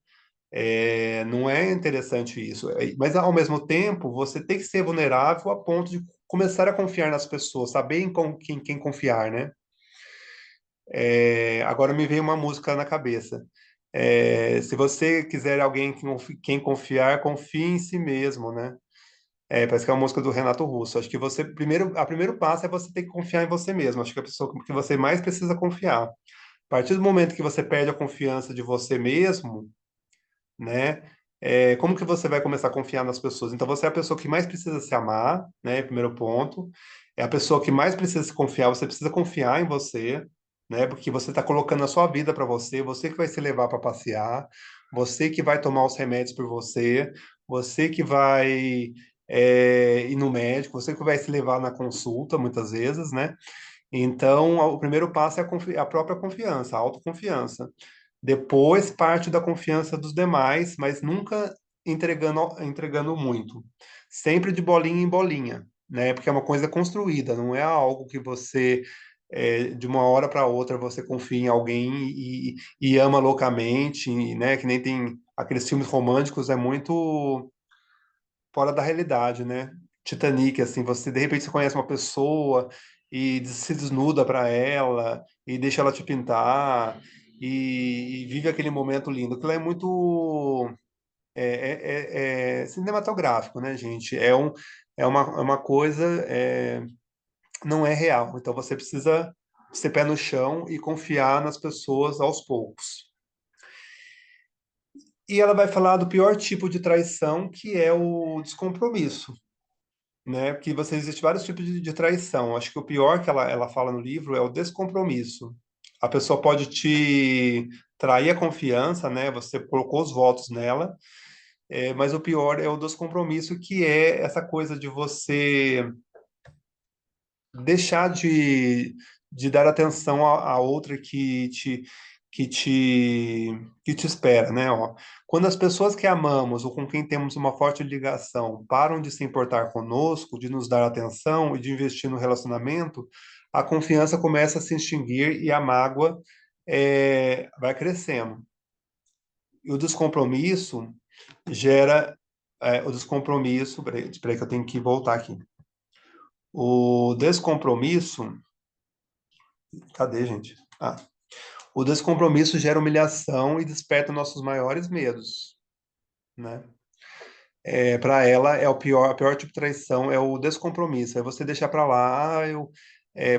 Não é interessante isso. Mas, ao mesmo tempo, você tem que ser vulnerável a ponto de começar a confiar nas pessoas, saber quem confiar, né? Agora me veio uma música na cabeça. Se você quiser alguém quem confiar, confie em si mesmo, né? Parece que é uma música do Renato Russo. Acho que a primeiro passo é você ter que confiar em você mesmo. Acho que é a pessoa que você mais precisa confiar. A partir do momento que você perde a confiança de você mesmo, né? Como que você vai começar a confiar nas pessoas? Então, você é a pessoa que mais precisa se amar, né? Primeiro ponto. É a pessoa que mais precisa se confiar. Você precisa confiar em você, né? Porque você está colocando a sua vida para você que vai se levar para passear, você que vai tomar os remédios por você que vai ir no médico, você que vai se levar na consulta, muitas vezes, né? Então, o primeiro passo é a própria confiança, a autoconfiança. Depois parte da confiança dos demais, mas nunca entregando muito. Sempre de bolinha em bolinha, né? Porque é uma coisa construída, não é algo que você, de uma hora para outra, você confia em alguém e ama loucamente, né? Que nem tem aqueles filmes românticos, é muito fora da realidade, né? Titanic, assim, você de repente você conhece uma pessoa e se desnuda para ela e deixa ela te pintar e vive aquele momento lindo. Aquilo é muito cinematográfico, né, gente? É uma coisa, não é real. Então você precisa ser pé no chão e confiar nas pessoas aos poucos. E ela vai falar do pior tipo de traição, que é o descompromisso, né? Porque existem vários tipos de traição. Acho que o pior que ela fala no livro é o descompromisso. A pessoa pode te trair a confiança, né? Você colocou os votos nela, Mas o pior é o descompromisso, que é essa coisa de você deixar de dar atenção à outra que te, que te espera, né? Ó, quando as pessoas que amamos ou com quem temos uma forte ligação param de se importar conosco, de nos dar atenção e de investir no relacionamento, a confiança começa a se extinguir e a mágoa vai crescendo. E o descompromisso gera o descompromisso. Peraí que eu tenho que voltar aqui. O descompromisso. Cadê, gente? O descompromisso gera humilhação e desperta nossos maiores medos, né? Para ela, a pior tipo de traição é o descompromisso. É você deixar para lá,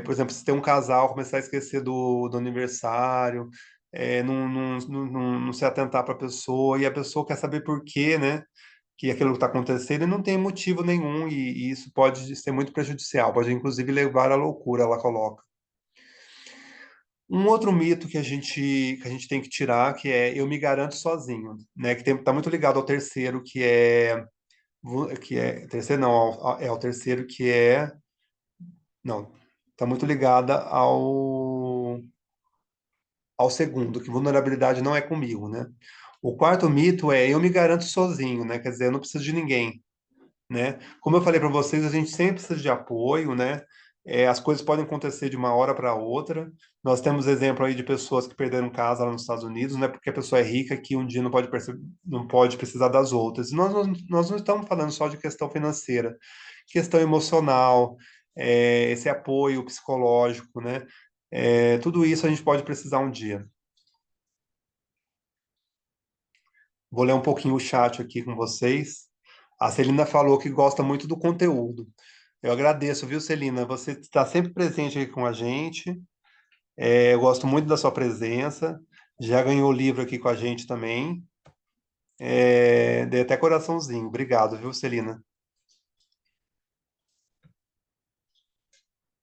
por exemplo, se tem um casal, começar a esquecer do aniversário, não se atentar para a pessoa, e a pessoa quer saber por quê, né? Que aquilo está acontecendo e não tem motivo nenhum, e isso pode ser muito prejudicial, pode inclusive levar à loucura, ela coloca. Um outro mito que a gente tem que tirar, que é eu me garanto sozinho, né? Tá muito ligado ao terceiro, terceiro não, ao terceiro que é, não, tá muito ligada ao segundo, que vulnerabilidade não é comigo, né? O quarto mito é eu me garanto sozinho, né? Quer dizer, eu não preciso de ninguém, né? Como eu falei para vocês, a gente sempre precisa de apoio, né? As coisas podem acontecer de uma hora para outra. Nós temos exemplo aí de pessoas que perderam casa lá nos Estados Unidos, não é porque a pessoa é rica que um dia não pode precisar das outras. Nós não estamos falando só de questão financeira, questão emocional, esse apoio psicológico, né? Tudo isso a gente pode precisar um dia. Vou ler um pouquinho o chat aqui com vocês. A Celina falou que gosta muito do conteúdo. Eu agradeço, viu, Celina? Você está sempre presente aqui com a gente. Eu gosto muito da sua presença. Já ganhou o livro aqui com a gente também. Dei até coraçãozinho. Obrigado, viu, Celina?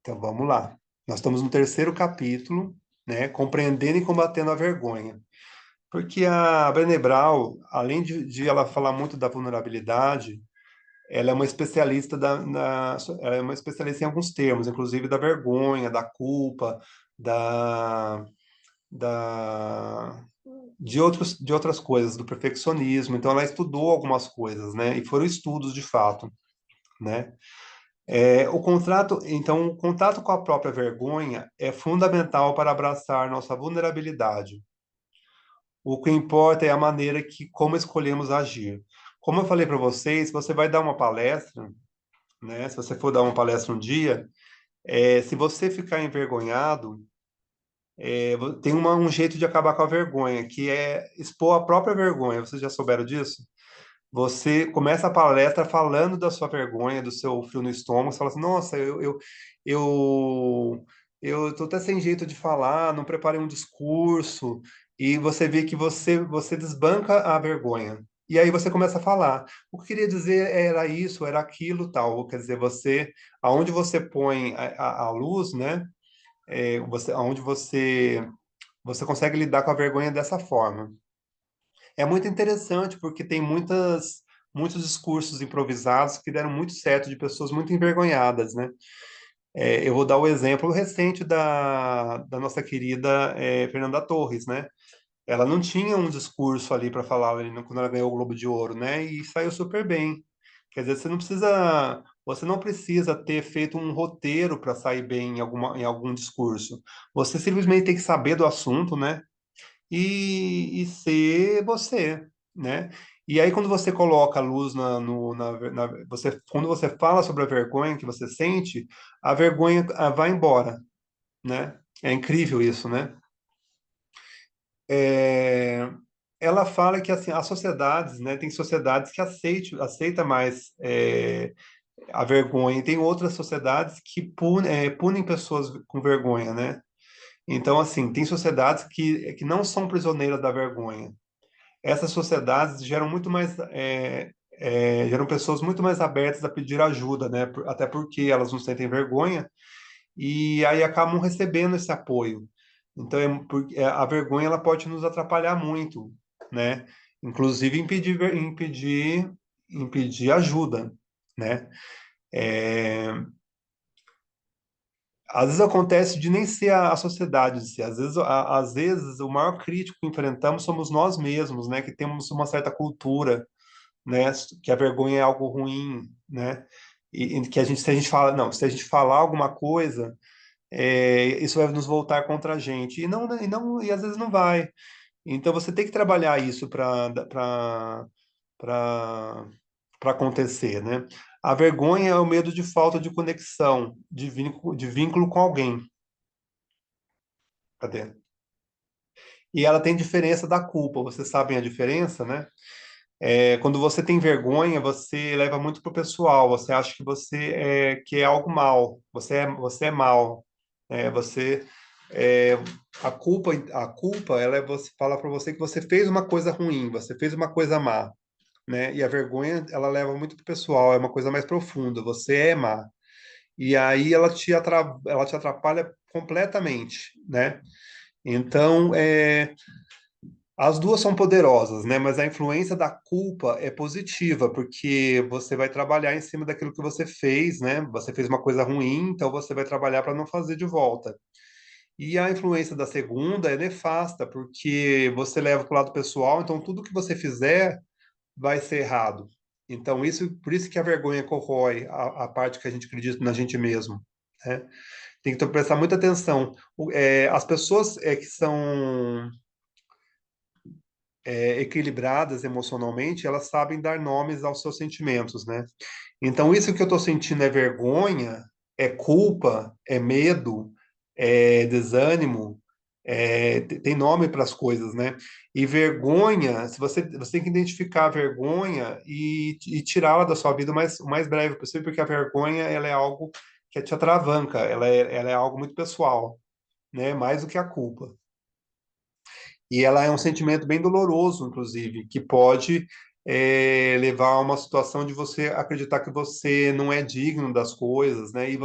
Então vamos lá. Nós estamos no terceiro capítulo, né? Compreendendo e combatendo a vergonha. Porque a Brené Brown, além de ela falar muito da vulnerabilidade, ela é uma especialista ela é uma especialista em alguns termos, inclusive da vergonha, da culpa, da, da de outras coisas, do perfeccionismo. Então, ela estudou algumas coisas, né? E foram estudos de fato, né? O contato com a própria vergonha é fundamental para abraçar nossa vulnerabilidade. O que importa é a maneira como escolhemos agir. Como eu falei para vocês, você vai dar uma palestra, né? Se você for dar uma palestra um dia, se você ficar envergonhado, tem um jeito de acabar com a vergonha, que é expor a própria vergonha. Vocês já souberam disso? Você começa a palestra falando da sua vergonha, do seu frio no estômago, você fala assim, nossa, eu, eu tô até sem jeito de falar, não preparei um discurso, e você vê que você desbanca a vergonha. E aí você começa a falar. O que eu queria dizer era isso, era aquilo, tal. Quer dizer, aonde você põe a luz, né? Aonde você consegue lidar com a vergonha dessa forma. É muito interessante porque tem muitos discursos improvisados que deram muito certo de pessoas muito envergonhadas, né? Eu vou dar o exemplo recente da nossa querida Fernanda Torres, né? Ela não tinha um discurso ali para falar ali quando ela ganhou o Globo de Ouro, né? E saiu super bem. Quer dizer, você não precisa ter feito um roteiro para sair bem em algum discurso. Você simplesmente tem que saber do assunto, né? E ser você, né? E aí, quando você coloca a luz quando você fala sobre a vergonha que você sente, a vergonha vai embora, né? É incrível isso, né? É, ela fala que assim, as sociedades, né? Tem sociedades que aceita mais a vergonha, e tem outras sociedades que punem pessoas com vergonha, né? Então, assim, tem sociedades que não são prisioneiras da vergonha. Essas sociedades geram muito mais geram pessoas muito mais abertas a pedir ajuda, né? Até porque elas não sentem vergonha e aí acabam recebendo esse apoio. Então a vergonha ela pode nos atrapalhar muito, né? inclusive impedir ajuda, né? É, às vezes acontece de nem ser a sociedade em si. Às vezes o maior crítico que enfrentamos somos nós mesmos, né? Que temos uma certa cultura, né? Que a vergonha é algo ruim, né? E que a gente, se a gente fala, não, se a gente falar alguma coisa, isso vai nos voltar contra a gente. E às vezes não vai. Então você tem que trabalhar isso para para acontecer, né? A vergonha é o medo de falta de conexão, de vínculo com alguém. Cadê? E ela tem diferença da culpa. Vocês sabem a diferença, né? Quando você tem vergonha, você leva muito pro pessoal. Você acha que que é algo mal. Você é mal. Você é, a culpa, ela é você fala para você que você fez uma coisa ruim, você fez uma coisa má, né? E a vergonha, ela leva muito pro pessoal. É uma coisa mais profunda. Você é má. E aí ela te atrapalha completamente, né? Então, as duas são poderosas, né? Mas a influência da culpa é positiva, porque você vai trabalhar em cima daquilo que você fez, né? Você fez uma coisa ruim, então você vai trabalhar para não fazer de volta. E a influência da segunda é nefasta, porque você leva para o lado pessoal, então tudo que você fizer vai ser errado. Então, por isso que a vergonha corrói a parte que a gente acredita na gente mesmo, né? Tem que prestar muita atenção. As pessoas que são equilibradas emocionalmente, elas sabem dar nomes aos seus sentimentos, né? Então, isso que eu estou sentindo é vergonha, é culpa, é medo, é desânimo, tem nome para as coisas, né? E vergonha, se você tem que identificar a vergonha e tirá-la da sua vida o mais breve possível, porque a vergonha ela é algo que te atravanca, ela é algo muito pessoal, né? Mais do que a culpa. E ela é um sentimento bem doloroso, inclusive, que pode levar a uma situação de você acreditar que você não é digno das coisas, né? E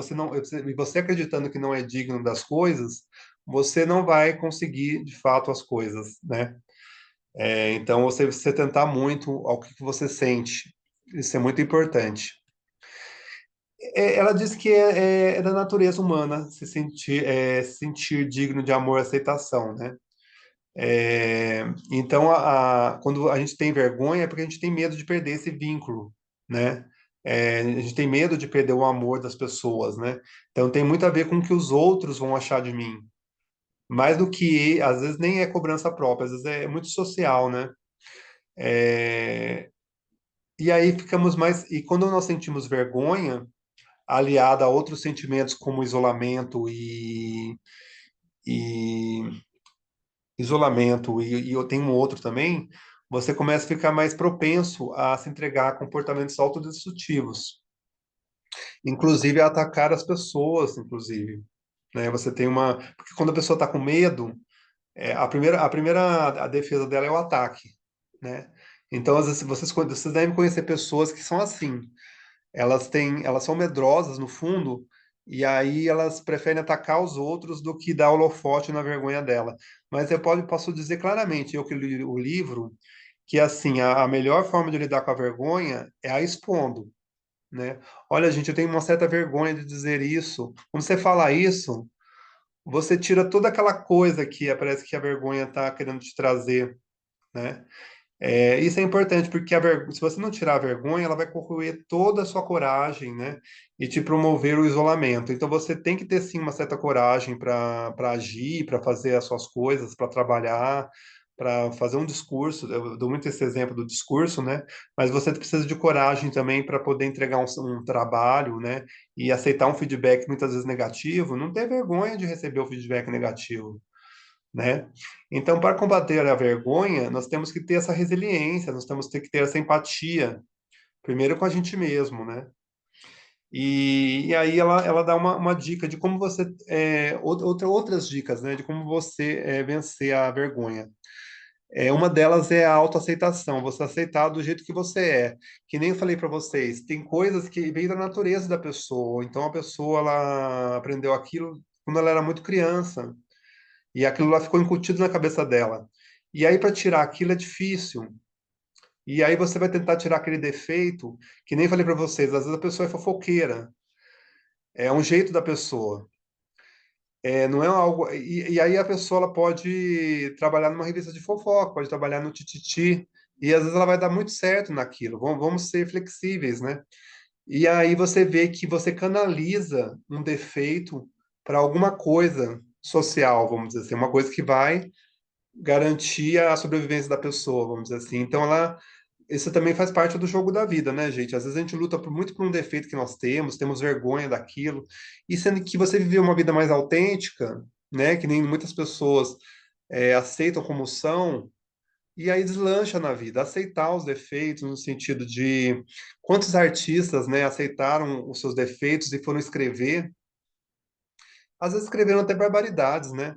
você acreditando que não é digno das coisas, você não vai conseguir de fato as coisas, né? Então você tentar muito ao que você sente, isso é muito importante. Ela diz que é da natureza humana se sentir digno de amor e aceitação, né? Então, quando a gente tem vergonha, é porque a gente tem medo de perder esse vínculo, né? A gente tem medo de perder o amor das pessoas, né? Então, tem muito a ver com o que os outros vão achar de mim. Mais do que, às vezes, nem é cobrança própria, às vezes é muito social, né? É, e aí ficamos mais. E quando nós sentimos vergonha, aliada a outros sentimentos como e e eu tenho um outro também, você começa a ficar mais propenso a se entregar a comportamentos autodestrutivos, inclusive a atacar as pessoas, inclusive, né? Você tem uma, porque quando a pessoa está com medo, a defesa dela é o ataque, né? Então, às vezes, vocês devem conhecer pessoas que são assim. Elas são medrosas no fundo, e aí elas preferem atacar os outros do que dar holofote na vergonha dela. Mas posso dizer claramente, eu que li o livro, que assim, a melhor forma de lidar com a vergonha é a expondo, né? Olha, gente, eu tenho uma certa vergonha de dizer isso. Quando você fala isso, você tira toda aquela coisa que parece que a vergonha está querendo te trazer, né? Isso é importante, porque se você não tirar a vergonha, ela vai corroer toda a sua coragem, né? E te promover o isolamento. Então você tem que ter sim uma certa coragem para agir, para fazer as suas coisas, para trabalhar, para fazer um discurso. Eu dou muito esse exemplo do discurso, né? Mas você precisa de coragem também para poder entregar um trabalho, né? E aceitar um feedback muitas vezes negativo. Não ter vergonha de receber o feedback negativo, né? Então, para combater a vergonha, nós temos que ter essa resiliência, nós temos que ter essa empatia, primeiro com a gente mesmo, né? E aí ela dá uma dica de como outras dicas, né? De como você vencer a vergonha. Uma delas é a autoaceitação, você aceitar do jeito que você é. Que nem eu falei para vocês, tem coisas que vêm da natureza da pessoa. Então, a pessoa, ela aprendeu aquilo quando ela era muito criança. E aquilo lá ficou incutido na cabeça dela. E aí, para tirar aquilo é difícil. E aí você vai tentar tirar aquele defeito, que nem falei para vocês, às vezes a pessoa é fofoqueira, é um jeito da pessoa. Não é algo. E aí a pessoa ela pode trabalhar numa revista de fofoca, pode trabalhar no Tititi, e às vezes ela vai dar muito certo naquilo. Vamos ser flexíveis, né? E aí você vê que você canaliza um defeito para alguma coisa social, vamos dizer assim, uma coisa que vai garantir a sobrevivência da pessoa, vamos dizer assim. Então ela isso também faz parte do jogo da vida, né, gente? Às vezes a gente luta muito por um defeito que nós temos vergonha daquilo, e sendo que você viver uma vida mais autêntica, né, que nem muitas pessoas aceitam como são, e aí deslancha na vida, aceitar os defeitos no sentido de quantos artistas, né, aceitaram os seus defeitos e foram escrever, às vezes escreveram até barbaridades, né?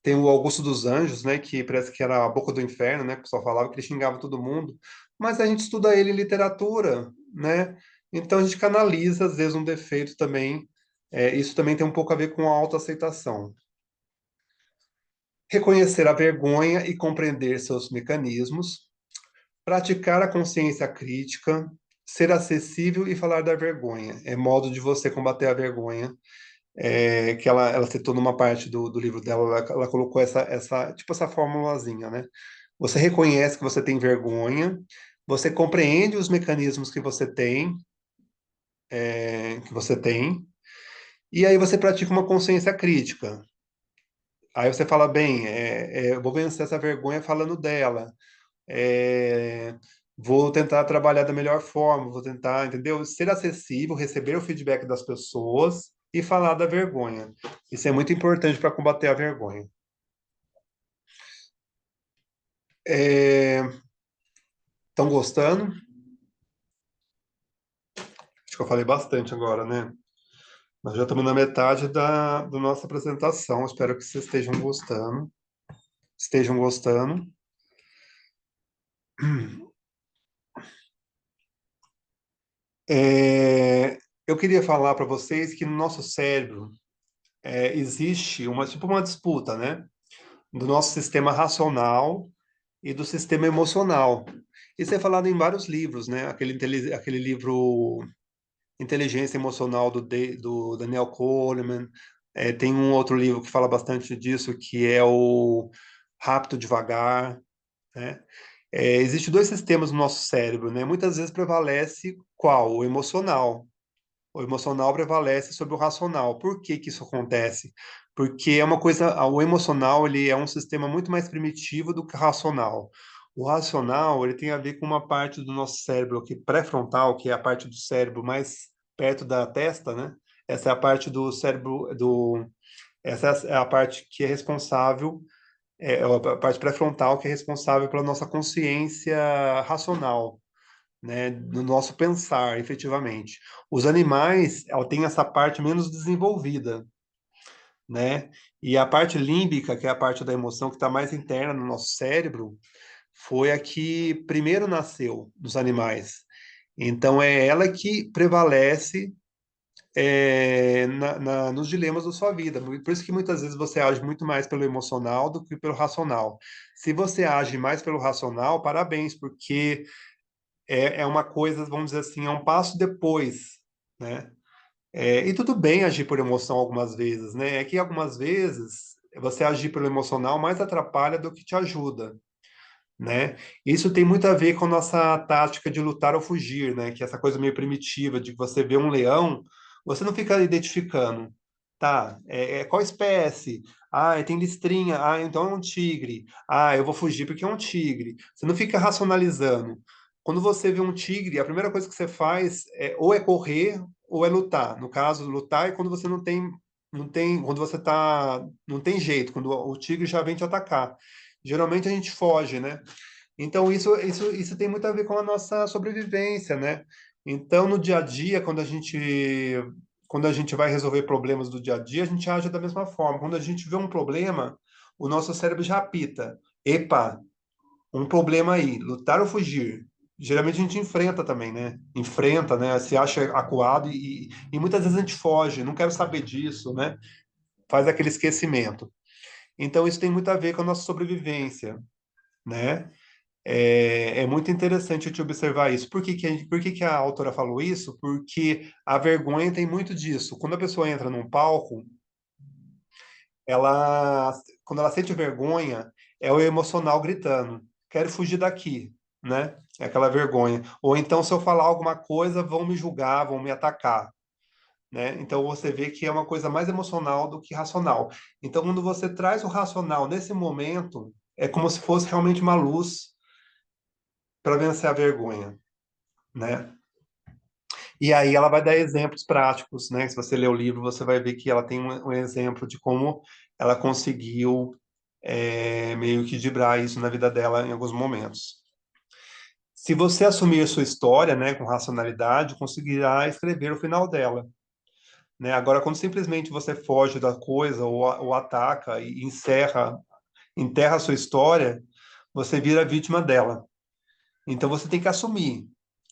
Tem o Augusto dos Anjos, né, que parece que era a boca do inferno, né, que o pessoal falava que ele xingava todo mundo, mas a gente estuda ele em literatura, né? Então a gente canaliza às vezes um defeito também. Isso também tem um pouco a ver com a autoaceitação. Reconhecer a vergonha e compreender seus mecanismos, praticar a consciência crítica, ser acessível e falar da vergonha. É modo de você combater a vergonha. Que ela citou numa parte do livro dela, ela colocou tipo essa formulazinha, né? Você reconhece que você tem vergonha, você compreende os mecanismos que você tem, e aí você pratica uma consciência crítica. Aí você fala, bem, eu vou vencer essa vergonha falando dela. É, vou tentar trabalhar da melhor forma, vou tentar, entendeu? Ser acessível, receber o feedback das pessoas e falar da vergonha. Isso é muito importante para combater a vergonha. Estão gostando? Acho que eu falei bastante agora, né? Nós já estamos na metade da nossa apresentação. Espero que vocês estejam gostando. Estejam gostando. Eu queria falar para vocês que no nosso cérebro existe tipo uma disputa, né? Do nosso sistema racional e do sistema emocional. Isso é falado em vários livros, né? Aquele livro Inteligência Emocional do Daniel Goleman. Tem um outro livro que fala bastante disso, que é o Rápido Devagar, né? Existem dois sistemas no nosso cérebro, né? Muitas vezes prevalece qual? O emocional. O emocional prevalece sobre o racional. Por que que isso acontece? Porque é uma coisa, o emocional ele é um sistema muito mais primitivo do que o racional. O racional ele tem a ver com uma parte do nosso cérebro aqui pré-frontal, que é a parte do cérebro mais perto da testa, né? Essa é a parte do cérebro essa é a parte que é responsável, a parte pré-frontal que é responsável pela nossa consciência racional, né, no nosso pensar, efetivamente. Os animais, ela tem essa parte menos desenvolvida, né? E a parte límbica, que é a parte da emoção que está mais interna no nosso cérebro, foi a que primeiro nasceu dos animais. Então é ela que prevalece nos dilemas da sua vida. Por isso que muitas vezes você age muito mais pelo emocional do que pelo racional. Se você age mais pelo racional, parabéns, porque é uma coisa, vamos dizer assim, é um passo depois, né? E tudo bem agir por emoção algumas vezes, né? É que algumas vezes você agir pelo emocional mais atrapalha do que te ajuda, né? Isso tem muito a ver com a nossa tática de lutar ou fugir, né? Que é essa coisa meio primitiva de você ver um leão, você não fica identificando, tá? Qual espécie? Ah, tem listrinha. Ah, então é um tigre. Ah, eu vou fugir porque é um tigre. Você não fica racionalizando. Quando você vê um tigre, a primeira coisa que você faz ou é correr ou é lutar. No caso, lutar é quando você quando você tá, não tem jeito, quando o tigre já vem te atacar. Geralmente a gente foge, né? Então, isso tem muito a ver com a nossa sobrevivência, né? Então, no dia a dia, quando a gente vai resolver problemas do dia a dia, a gente age da mesma forma. Quando a gente vê um problema, o nosso cérebro já apita. Epa, um problema aí, lutar ou fugir. Geralmente a gente enfrenta também, né? Enfrenta, né? Se acha acuado e muitas vezes a gente foge, não quero saber disso, né? Faz aquele esquecimento. Então, isso tem muito a ver com a nossa sobrevivência, né? É muito interessante te observar isso. Por que que a autora falou isso? Porque a vergonha tem muito disso. Quando a pessoa entra num palco, ela, quando ela sente vergonha, é o emocional gritando: quero fugir daqui, né? É aquela vergonha. Ou então, se eu falar alguma coisa, vão me julgar, vão me atacar, né? Então, você vê que é uma coisa mais emocional do que racional. Então, quando você traz o racional nesse momento, é como se fosse realmente uma luz para vencer a vergonha, né? E aí ela vai dar exemplos práticos, né? Se você ler o livro, você vai ver que ela tem um exemplo de como ela conseguiu meio que driblar isso na vida dela em alguns momentos. Se você assumir a sua história, né, com racionalidade, conseguirá escrever o final dela, né? Agora, quando simplesmente você foge da coisa ou ataca e enterra a sua história, você vira vítima dela. Então você tem que assumir,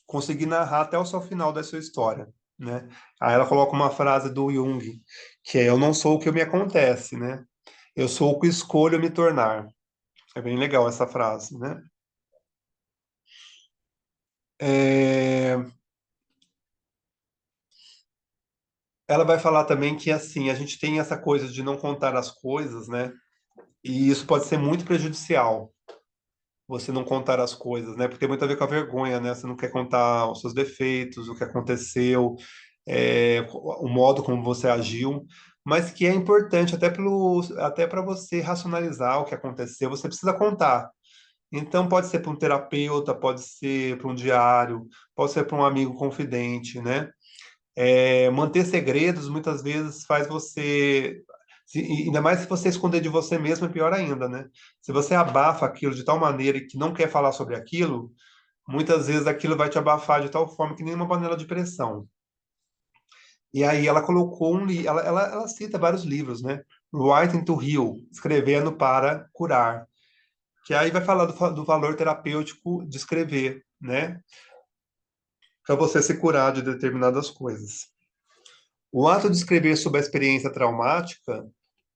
conseguir narrar até o seu final da sua história, né? Aí ela coloca uma frase do Jung, que é: eu não sou o que me acontece, né? Eu sou o que escolho me tornar. É bem legal essa frase, né? É, ela vai falar também que assim, a gente tem essa coisa de não contar as coisas, né? E isso pode ser muito prejudicial. Você não contar as coisas, né? Porque tem muito a ver com a vergonha, né? Você não quer contar os seus defeitos, o que aconteceu, o modo como você agiu, mas que é importante até para você racionalizar o que aconteceu, você precisa contar. Então, pode ser para um terapeuta, pode ser para um diário, pode ser para um amigo confidente, né? Manter segredos muitas vezes faz você. Ainda mais se você esconder de você mesmo, é pior ainda, né? Se você abafa aquilo de tal maneira que não quer falar sobre aquilo, muitas vezes aquilo vai te abafar de tal forma que nem uma panela de pressão. E aí ela colocou ela cita vários livros, né? Writing to Heal, escrevendo para curar, que aí vai falar do valor terapêutico de escrever, né? Para você se curar de determinadas coisas. O ato de escrever sobre a experiência traumática,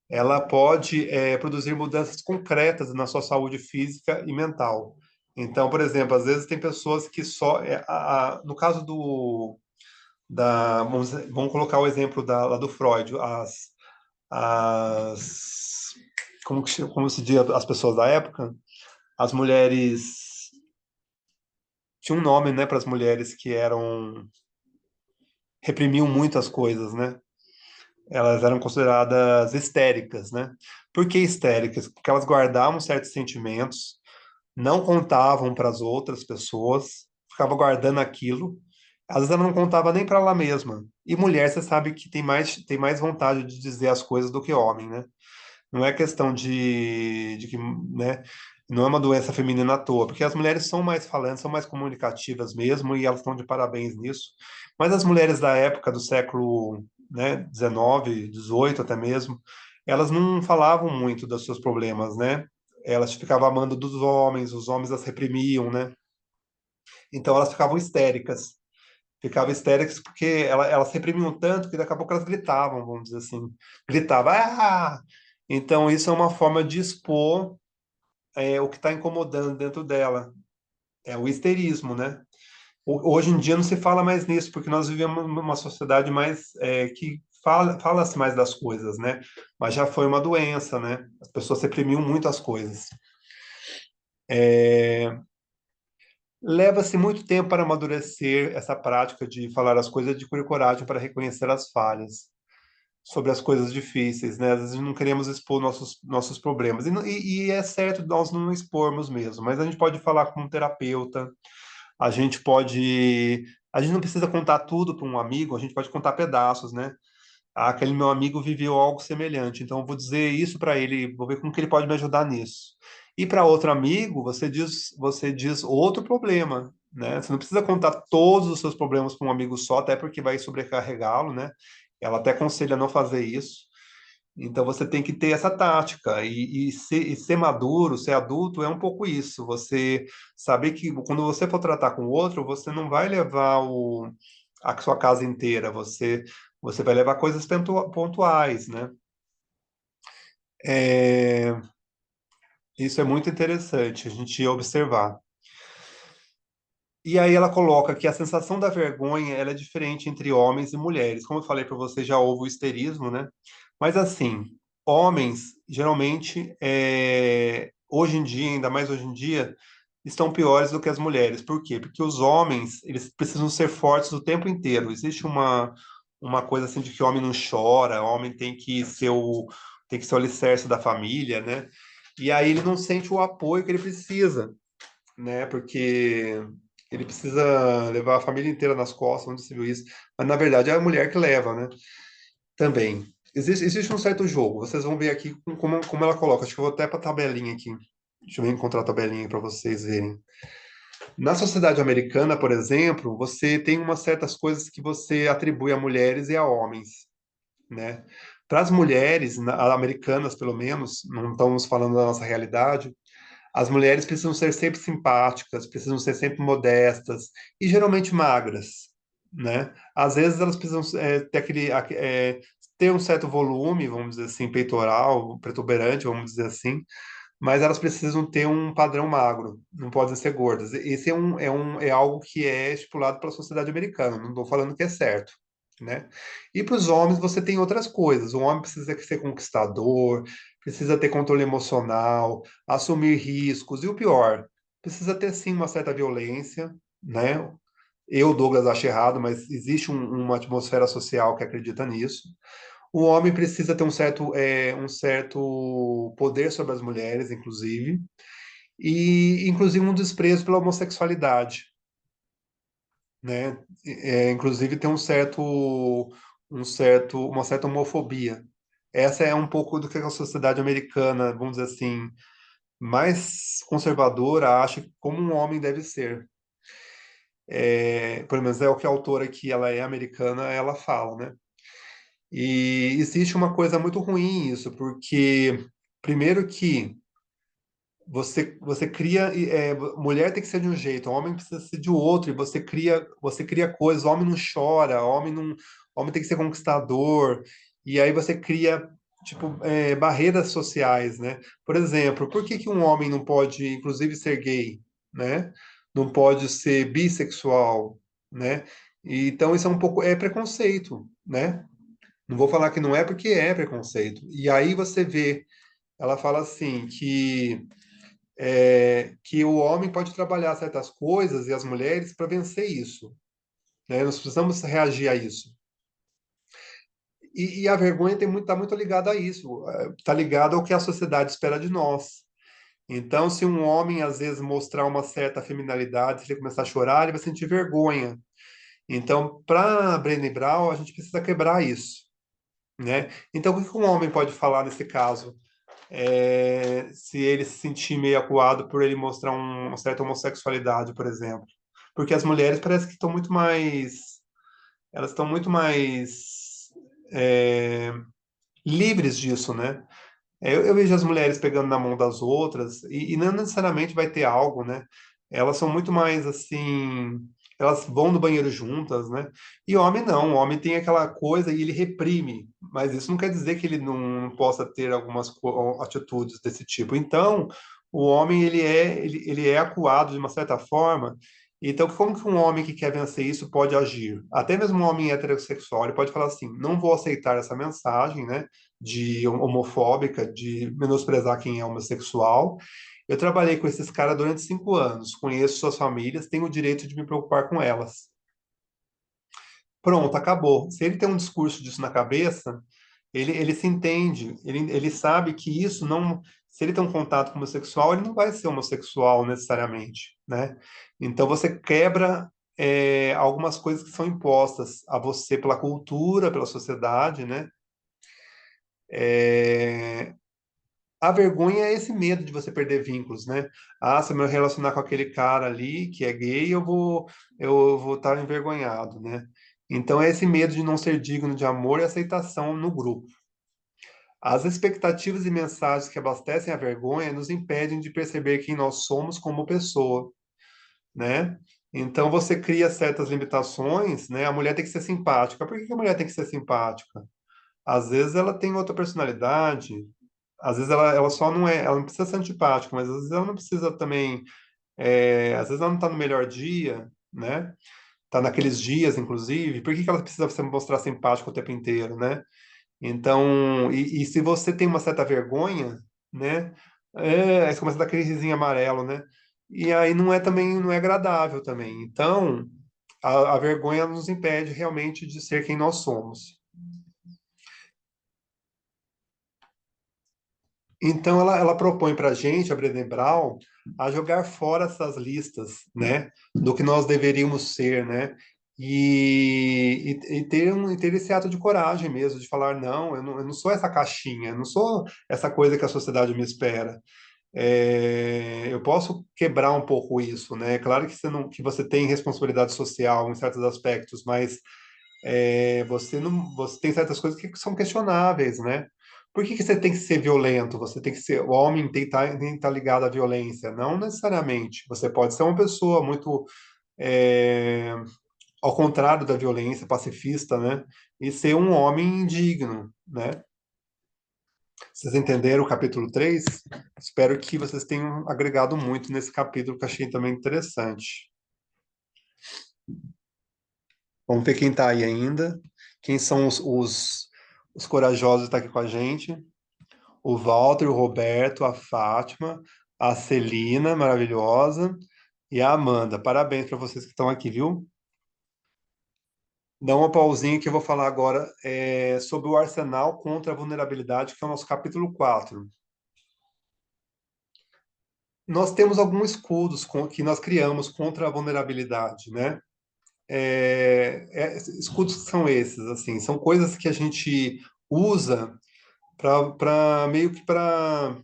ela pode produzir mudanças concretas na sua saúde física e mental. Então, por exemplo, às vezes tem pessoas que só, no caso vamos colocar o exemplo lá do Freud, as como se diz as pessoas da época, as mulheres, tinha um nome, né, para as mulheres que reprimiam muito as coisas, né? Elas eram consideradas histéricas, né? Por que histéricas? Porque elas guardavam certos sentimentos, não contavam para as outras pessoas, ficava guardando aquilo. Às vezes ela não contava nem para ela mesma. E mulher, você sabe que tem mais vontade de dizer as coisas do que homem, né? Não é questão de que, né? Não é uma doença feminina à toa, porque as mulheres são mais falantes, são mais comunicativas mesmo, e elas estão de parabéns nisso. Mas as mulheres da época do século, né, 19, 18 até mesmo, elas não falavam muito dos seus problemas, né? Elas ficavam amando dos homens, os homens as reprimiam, né? Então elas ficavam histéricas porque elas reprimiam tanto que daqui a pouco elas gritavam, vamos dizer assim, gritavam, ah! Então isso é uma forma de expor o que está incomodando dentro dela, é o histerismo, né? Hoje em dia não se fala mais nisso porque nós vivemos numa sociedade mais que fala-se mais das coisas, né? Mas já foi uma doença, né? As pessoas reprimiam muito as coisas. Leva-se muito tempo para amadurecer essa prática de falar as coisas, de ter coragem para reconhecer as falhas sobre as coisas difíceis, né? Às vezes não queremos expor nossos problemas. E é certo nós não expormos mesmo, mas a gente pode falar com um terapeuta, a gente pode. A gente não precisa contar tudo para um amigo, a gente pode contar pedaços, né? Ah, aquele meu amigo viveu algo semelhante, então eu vou dizer isso para ele, vou ver como que ele pode me ajudar nisso. E para outro amigo, você diz outro problema, né? Você não precisa contar todos os seus problemas para um amigo só, até porque vai sobrecarregá-lo, né? Ela até aconselha não fazer isso. Então você tem que ter essa tática e ser maduro, ser adulto é um pouco isso. Você saber que quando você for tratar com o outro, você não vai levar a sua casa inteira. Você vai levar coisas pontuais, né? É, Isso é muito interessante a gente observar. E aí ela coloca que a sensação da vergonha ela é diferente entre homens e mulheres. Como eu falei para você, já houve o histerismo, né? Mas assim, homens geralmente, hoje em dia, ainda mais hoje em dia, estão piores do que as mulheres. Por quê? Porque os homens, eles precisam ser fortes o tempo inteiro. Existe uma coisa assim de que homem não chora, homem tem que ser o alicerce da família, né? E aí ele não sente o apoio que ele precisa, né? Porque ele precisa levar a família inteira nas costas, onde se viu isso. Mas na verdade é a mulher que leva, né? Também. Existe um certo jogo. Vocês vão ver aqui como ela coloca. Acho que eu vou até para a tabelinha aqui. Deixa eu ver encontrar a tabelinha para vocês verem. Na sociedade americana, por exemplo, você tem umas certas coisas que você atribui a mulheres e a homens, né? Para as mulheres, americanas pelo menos, não estamos falando da nossa realidade, as mulheres precisam ser sempre simpáticas, precisam ser sempre modestas e geralmente magras, né? Às vezes elas precisam ter um certo volume, vamos dizer assim, peitoral, protuberante, vamos dizer assim, mas elas precisam ter um padrão magro, não podem ser gordas. Esse é algo que é estipulado pela sociedade americana, não estou falando que é certo, né? E para os homens você tem outras coisas. O homem precisa ser conquistador, precisa ter controle emocional, assumir riscos, e o pior, precisa ter sim uma certa violência, né? Eu, Douglas, acho errado, mas existe uma atmosfera social que acredita nisso. O homem precisa ter um certo poder sobre as mulheres, inclusive, e inclusive um desprezo pela homossexualidade, né? Inclusive tem uma certa homofobia. Essa é um pouco do que a sociedade americana, vamos dizer assim, mais conservadora acha que como um homem deve ser. Pelo menos é o que a autora que ela é americana, ela fala, né? E existe uma coisa muito ruim nisso, porque primeiro que você cria, mulher tem que ser de um jeito, homem precisa ser de outro, e você cria coisas, homem não chora, homem tem que ser conquistador, e aí você cria tipo barreiras sociais, né? Por exemplo, por que que um homem não pode, inclusive, ser gay, né? Não pode ser bissexual, né? E, então isso é um pouco preconceito, né? Não vou falar que não é porque é preconceito. E aí você vê, ela fala assim que o homem pode trabalhar certas coisas e as mulheres para vencer isso, né? Nós precisamos reagir a isso. E a vergonha está muito ligada a isso, está ligado ao que a sociedade espera de nós. Então, se um homem às vezes mostrar uma certa feminilidade, se ele começar a chorar, ele vai sentir vergonha. Então, para Brené Brown, a gente precisa quebrar isso, né? Então, o que um homem pode falar nesse caso? Se ele se sentir meio acuado por ele mostrar uma certa homossexualidade, por exemplo. Porque as mulheres parece que elas estão muito mais é, livres disso, né? Eu vejo as mulheres pegando na mão das outras e não necessariamente vai ter algo, né? Elas são muito mais assim, elas vão no banheiro juntas, né? E homem não, o homem tem aquela coisa e ele reprime, mas isso não quer dizer que ele não possa ter algumas atitudes desse tipo. Então, o homem ele é acuado de uma certa forma. Então, como que um homem que quer vencer isso pode agir? Até mesmo um homem heterossexual, ele pode falar assim: não vou aceitar essa mensagem, né? De homofóbica, de menosprezar quem é homossexual. Eu trabalhei com esses caras durante 5 anos, conheço suas famílias, tenho o direito de me preocupar com elas. Pronto, acabou. Se ele tem um discurso disso na cabeça, ele se entende, ele sabe que isso não. Se ele tem um contato com homossexual, ele não vai ser homossexual necessariamente, né? Então você quebra algumas coisas que são impostas a você pela cultura, pela sociedade, né? É, A vergonha é esse medo de você perder vínculos, né? Ah, se eu me relacionar com aquele cara ali que é gay, eu vou estar envergonhado, né? Então é esse medo de não ser digno de amor e aceitação no grupo. As expectativas e mensagens que abastecem a vergonha nos impedem de perceber quem nós somos como pessoa, né? Então você cria certas limitações, né? A mulher tem que ser simpática. Por que que a mulher tem que ser simpática? Às vezes ela tem outra personalidade, Às vezes ela só não é, ela não precisa ser antipática, mas às vezes ela não precisa também, às vezes ela não está no melhor dia, né? Tá naqueles dias, inclusive, por que que ela precisa se mostrar simpática o tempo inteiro, né? Então, e se você tem uma certa vergonha, né? Aí você começa a dar aquele risinho amarelo, né? E aí não é também, não é agradável também. Então, a vergonha nos impede realmente de ser quem nós somos. Então, ela propõe para a gente, a Brené Brown, a jogar fora essas listas, né, do que nós deveríamos ser, né, e ter esse ato de coragem mesmo, de falar, não, eu não sou essa caixinha, eu não sou essa coisa que a sociedade me espera. Eu posso quebrar um pouco isso, né? Claro que você não, que você tem responsabilidade social em certos aspectos, mas você não, você tem certas coisas que são questionáveis, né? Por que que você tem que ser violento? Você tem que ser, o homem tem que estar ligado à violência? Não necessariamente. Você pode ser uma pessoa muito, é, ao contrário da violência, pacifista, né? E ser um homem digno, né? Vocês entenderam o capítulo 3? Espero que vocês tenham agregado muito nesse capítulo, que eu achei também interessante. Vamos ver quem está aí ainda. Quem são os corajosos que estão aqui com a gente? O Walter, o Roberto, a Fátima, a Celina, maravilhosa, e a Amanda. Parabéns para vocês que estão aqui, viu? Dá uma pausinha que eu vou falar agora sobre o arsenal contra a vulnerabilidade, que é o nosso capítulo 4. Nós temos alguns escudos que nós criamos contra a vulnerabilidade, né? Escudos que são esses, assim, são coisas que a gente usa para meio que para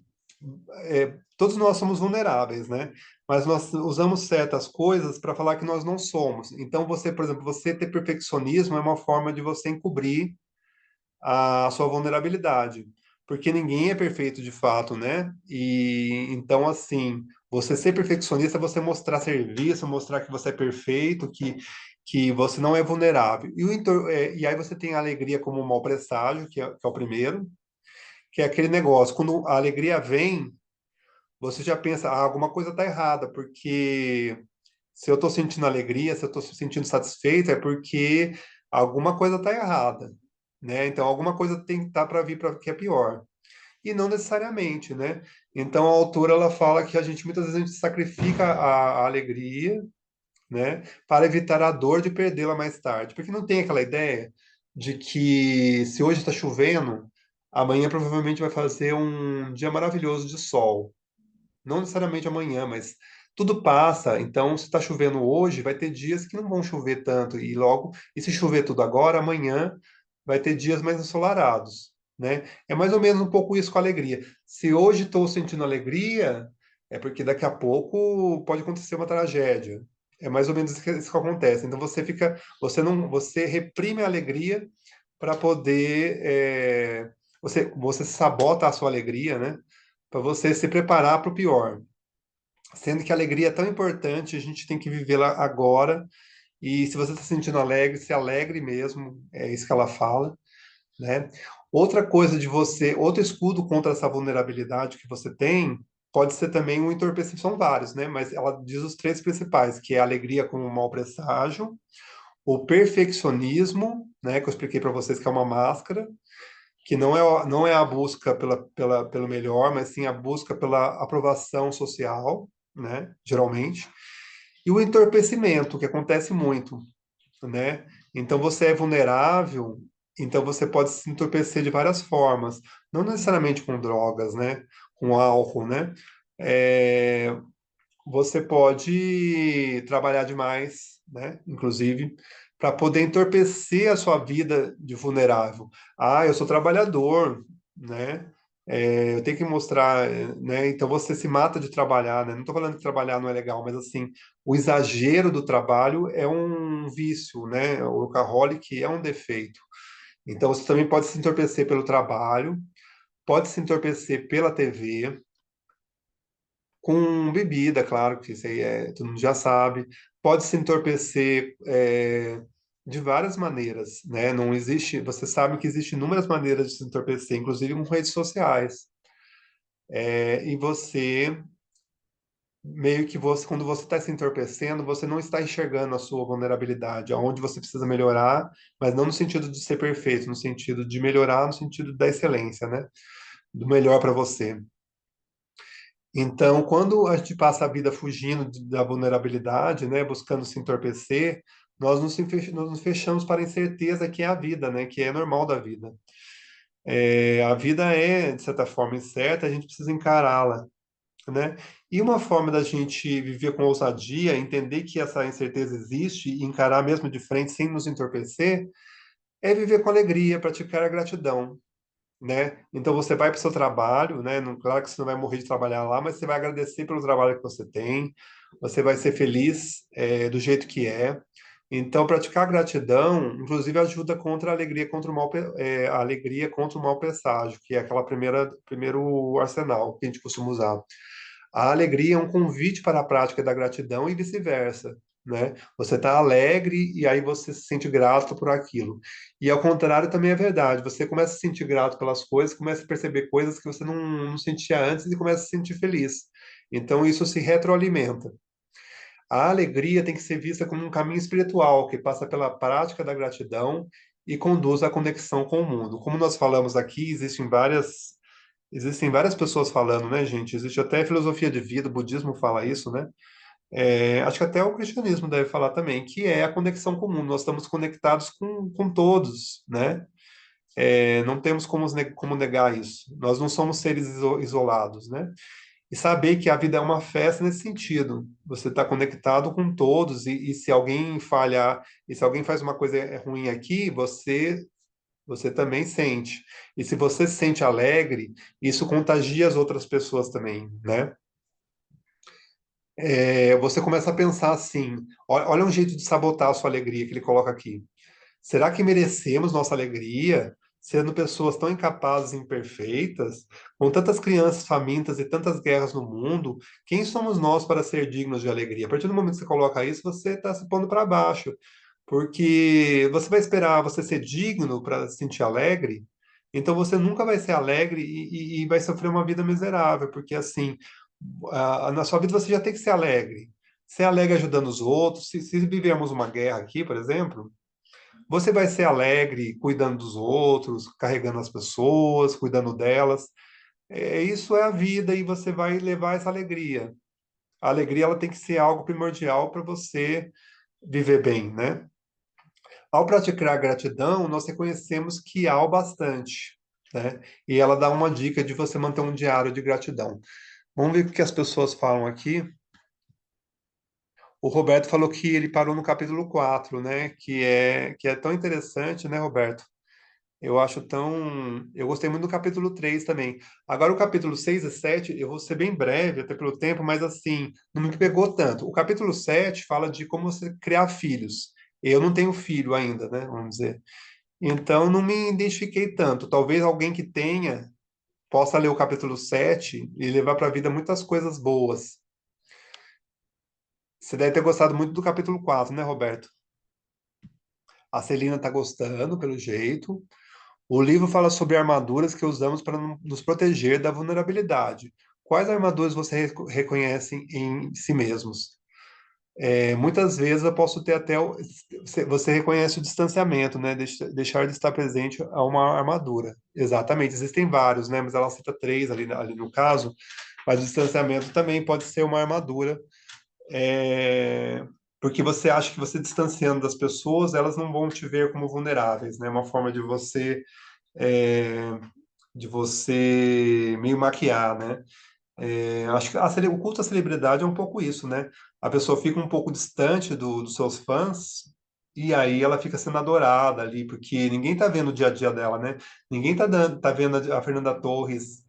todos nós somos vulneráveis, né? Mas nós usamos certas coisas para falar que nós não somos. Então, você, por exemplo, você ter perfeccionismo é uma forma de você encobrir a sua vulnerabilidade, porque ninguém é perfeito de fato, né? E então, assim, você ser perfeccionista é você mostrar serviço, mostrar que você é perfeito, que você não é vulnerável. E aí você tem a alegria como um mau presságio, que é o primeiro, que é aquele negócio, quando a alegria vem, você já pensa, alguma coisa está errada, porque se eu estou sentindo alegria, se eu estou me sentindo satisfeito, é porque alguma coisa está errada, né? Então, alguma coisa tem que estar para vir para que é pior. E não necessariamente, né? Então, a autora, ela fala que a gente, muitas vezes, a gente sacrifica a alegria, né? Para evitar a dor de perdê-la mais tarde. Porque não tem aquela ideia de que se hoje está chovendo, amanhã provavelmente vai fazer um dia maravilhoso de sol. Não necessariamente amanhã, mas tudo passa. Então, se está chovendo hoje, vai ter dias que não vão chover tanto. E se chover tudo agora, amanhã vai ter dias mais ensolarados, né? É mais ou menos um pouco isso com a alegria. Se hoje estou sentindo alegria, é porque daqui a pouco pode acontecer uma tragédia. É mais ou menos isso que acontece. Então você reprime a alegria para poder, você sabota a sua alegria, né? Para você se preparar para o pior. Sendo que a alegria é tão importante, a gente tem que vivê-la agora. E se você está se sentindo alegre, se alegre mesmo, é isso que ela fala, né? Outra coisa de você, outro escudo contra essa vulnerabilidade que você tem, pode ser também um entorpecimento, são vários, né? Mas ela diz os três principais, que é a alegria como um mau presságio, o perfeccionismo, né? Que eu expliquei para vocês que é uma máscara, que não é a busca pelo melhor, mas sim a busca pela aprovação social, né, geralmente, e o entorpecimento, que acontece muito, né? Então você é vulnerável, então você pode se entorpecer de várias formas, não necessariamente com drogas, né, com álcool, né? É, você pode trabalhar demais, né? Inclusive, para poder entorpecer a sua vida de vulnerável. Eu sou trabalhador, né? Eu tenho que mostrar, né? Então você se mata de trabalhar, né? Não estou falando que trabalhar não é legal, mas assim, o exagero do trabalho é um vício, né? O workaholic é um defeito. Então você também pode se entorpecer pelo trabalho, pode se entorpecer pela TV, com bebida, claro, que isso aí todo mundo já sabe. Pode se entorpecer de várias maneiras, né? Não existe, você sabe que existe inúmeras maneiras de se entorpecer, inclusive com redes sociais. E você, meio que você, quando você está se entorpecendo, você não está enxergando a sua vulnerabilidade, aonde você precisa melhorar, mas não no sentido de ser perfeito, no sentido de melhorar, no sentido da excelência, né? Do melhor para você. Então, quando a gente passa a vida fugindo da vulnerabilidade, né, buscando se entorpecer, nós nos fechamos para a incerteza que é a vida, né, que é normal da vida. A vida é, de certa forma, incerta, a gente precisa encará-la, né? E uma forma da gente viver com ousadia, entender que essa incerteza existe e encarar mesmo de frente sem nos entorpecer, é viver com alegria, praticar a gratidão, né? Então você vai para o seu trabalho, né? Claro que você não vai morrer de trabalhar lá, mas você vai agradecer pelo trabalho que você tem, você vai ser feliz do jeito que é. Então, praticar gratidão, inclusive, ajuda contra a alegria, contra o mal, a alegria contra o mau presságio, que é aquela primeiro arsenal que a gente costuma usar. A alegria é um convite para a prática da gratidão e vice-versa, né? Você está alegre e aí você se sente grato por aquilo. E ao contrário também é verdade. Você começa a se sentir grato pelas coisas, começa a perceber coisas que você não sentia antes e começa a se sentir feliz. Então isso se retroalimenta. A alegria tem que ser vista como um caminho espiritual que passa pela prática da gratidão e conduz à conexão com o mundo. Como nós falamos aqui, existem várias pessoas falando, né, gente? Existe até filosofia de vida, o budismo fala isso, né? Acho que até o cristianismo deve falar também, que é a conexão comum. Nós estamos conectados com todos, né? Não temos como negar isso. Nós não somos seres isolados, né? E saber que a vida é uma festa nesse sentido. Você está conectado com todos e se alguém falhar, e se alguém faz uma coisa ruim aqui, você também sente. E se você se sente alegre, isso contagia as outras pessoas também, né? Você começa a pensar assim: olha um jeito de sabotar a sua alegria que ele coloca aqui. Será que merecemos nossa alegria, sendo pessoas tão incapazes e imperfeitas, com tantas crianças famintas e tantas guerras no mundo? Quem somos nós para ser dignos de alegria? A partir do momento que você coloca isso, você está se pondo para baixo, porque você vai esperar você ser digno para se sentir alegre, então você nunca vai ser alegre e vai sofrer uma vida miserável, porque assim, na sua vida você já tem que ser alegre. Ser alegre ajudando os outros. Se vivermos uma guerra aqui, por exemplo, você vai ser alegre cuidando dos outros, carregando as pessoas, cuidando delas. Isso é a vida e você vai levar essa alegria. A alegria ela tem que ser algo primordial para você viver bem, né? Ao praticar a gratidão, nós reconhecemos que há o bastante, né? E ela dá uma dica de você manter um diário de gratidão. Vamos ver o que as pessoas falam aqui. O Roberto falou que ele parou no capítulo 4, né? Que é tão interessante, né, Roberto? Eu acho tão. Eu gostei muito do capítulo 3 também. Agora, o capítulo 6 e 7, eu vou ser bem breve, até pelo tempo, mas assim, não me pegou tanto. O capítulo 7 fala de como você criar filhos. Eu não tenho filho ainda, né? Vamos dizer. Então, não me identifiquei tanto. Talvez alguém que tenha possa ler o capítulo 7 e levar para a vida muitas coisas boas. Você deve ter gostado muito do capítulo 4, né, Roberto? A Celina está gostando, pelo jeito. O livro fala sobre armaduras que usamos para nos proteger da vulnerabilidade. Quais armaduras você reconhece em si mesmos? Muitas vezes eu posso ter até. Você reconhece o distanciamento, né? Deixar de estar presente a uma armadura. Exatamente, existem vários, né? Mas ela cita três ali no caso. Mas o distanciamento também pode ser uma armadura, porque você acha que você distanciando das pessoas, elas não vão te ver como vulneráveis, né? Uma forma é, de você meio maquiar, né? Acho que o culto à celebridade é um pouco isso, né? A pessoa fica um pouco distante dos seus fãs e aí ela fica sendo adorada ali, porque ninguém tá vendo o dia a dia dela, né? Ninguém tá vendo a Fernanda Torres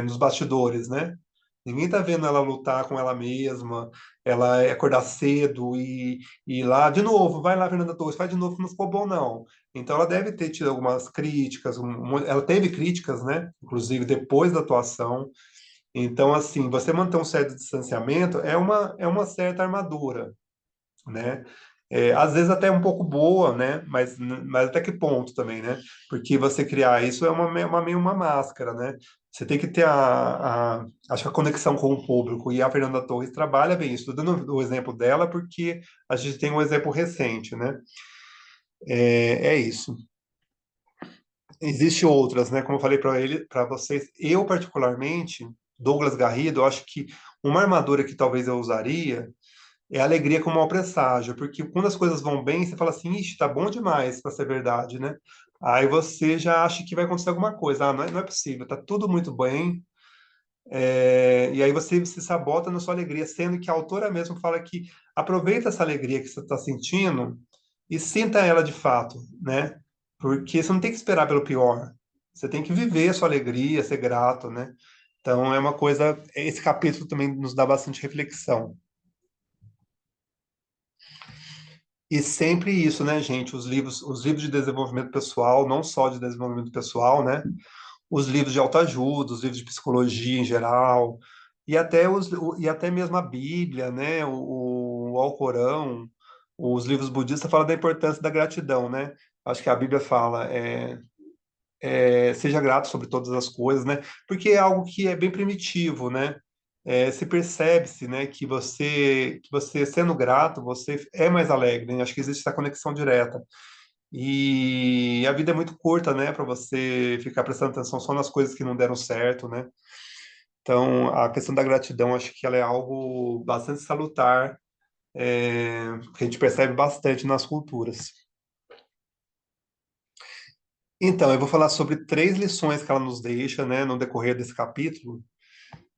nos bastidores, né? Ninguém tá vendo ela lutar com ela mesma, ela acordar cedo e ir lá, de novo, vai lá, Fernanda Torres, faz de novo que não ficou bom, não. Então ela deve ter tido algumas críticas, ela teve críticas, né? Inclusive depois da atuação. Então, assim, você manter um certo distanciamento é uma certa armadura, né? Às vezes até um pouco boa, né? Mas até que ponto também, né? Porque você criar isso é meio uma máscara, né? Você tem que ter acho que a conexão com o público, e a Fernanda Torres trabalha bem isso. Estou dando o exemplo dela porque a gente tem um exemplo recente, né? É isso. Existem outras, né? Como eu falei para vocês, eu particularmente, Douglas Garrido, eu acho que uma armadura que talvez eu usaria é a alegria como mau presságio, porque quando as coisas vão bem, você fala assim, ixi, tá bom demais para ser verdade, né? Aí você já acha que vai acontecer alguma coisa. Ah, não é possível, tá tudo muito bem. E aí você se sabota na sua alegria, sendo que a autora mesmo fala que aproveita essa alegria que você está sentindo e sinta ela de fato, né? Porque você não tem que esperar pelo pior. Você tem que viver a sua alegria, ser grato, né? Então é uma coisa. Esse capítulo também nos dá bastante reflexão. E sempre isso, né, gente? Os livros de desenvolvimento pessoal, não só de desenvolvimento pessoal, né? Os livros de autoajuda, os livros de psicologia em geral, e até mesmo a Bíblia, né? O Alcorão, os livros budistas falam da importância da gratidão, né? Acho que a Bíblia fala, seja grato sobre todas as coisas, né? Porque é algo que é bem primitivo, né? Se percebe-se, né, que você sendo grato, você é mais alegre, né? Acho que existe essa conexão direta. E a vida é muito curta, né, para você ficar prestando atenção só nas coisas que não deram certo, né? Então, a questão da gratidão, acho que ela é algo bastante salutar, que a gente percebe bastante nas culturas. Então, eu vou falar sobre três lições que ela nos deixa, né, no decorrer desse capítulo,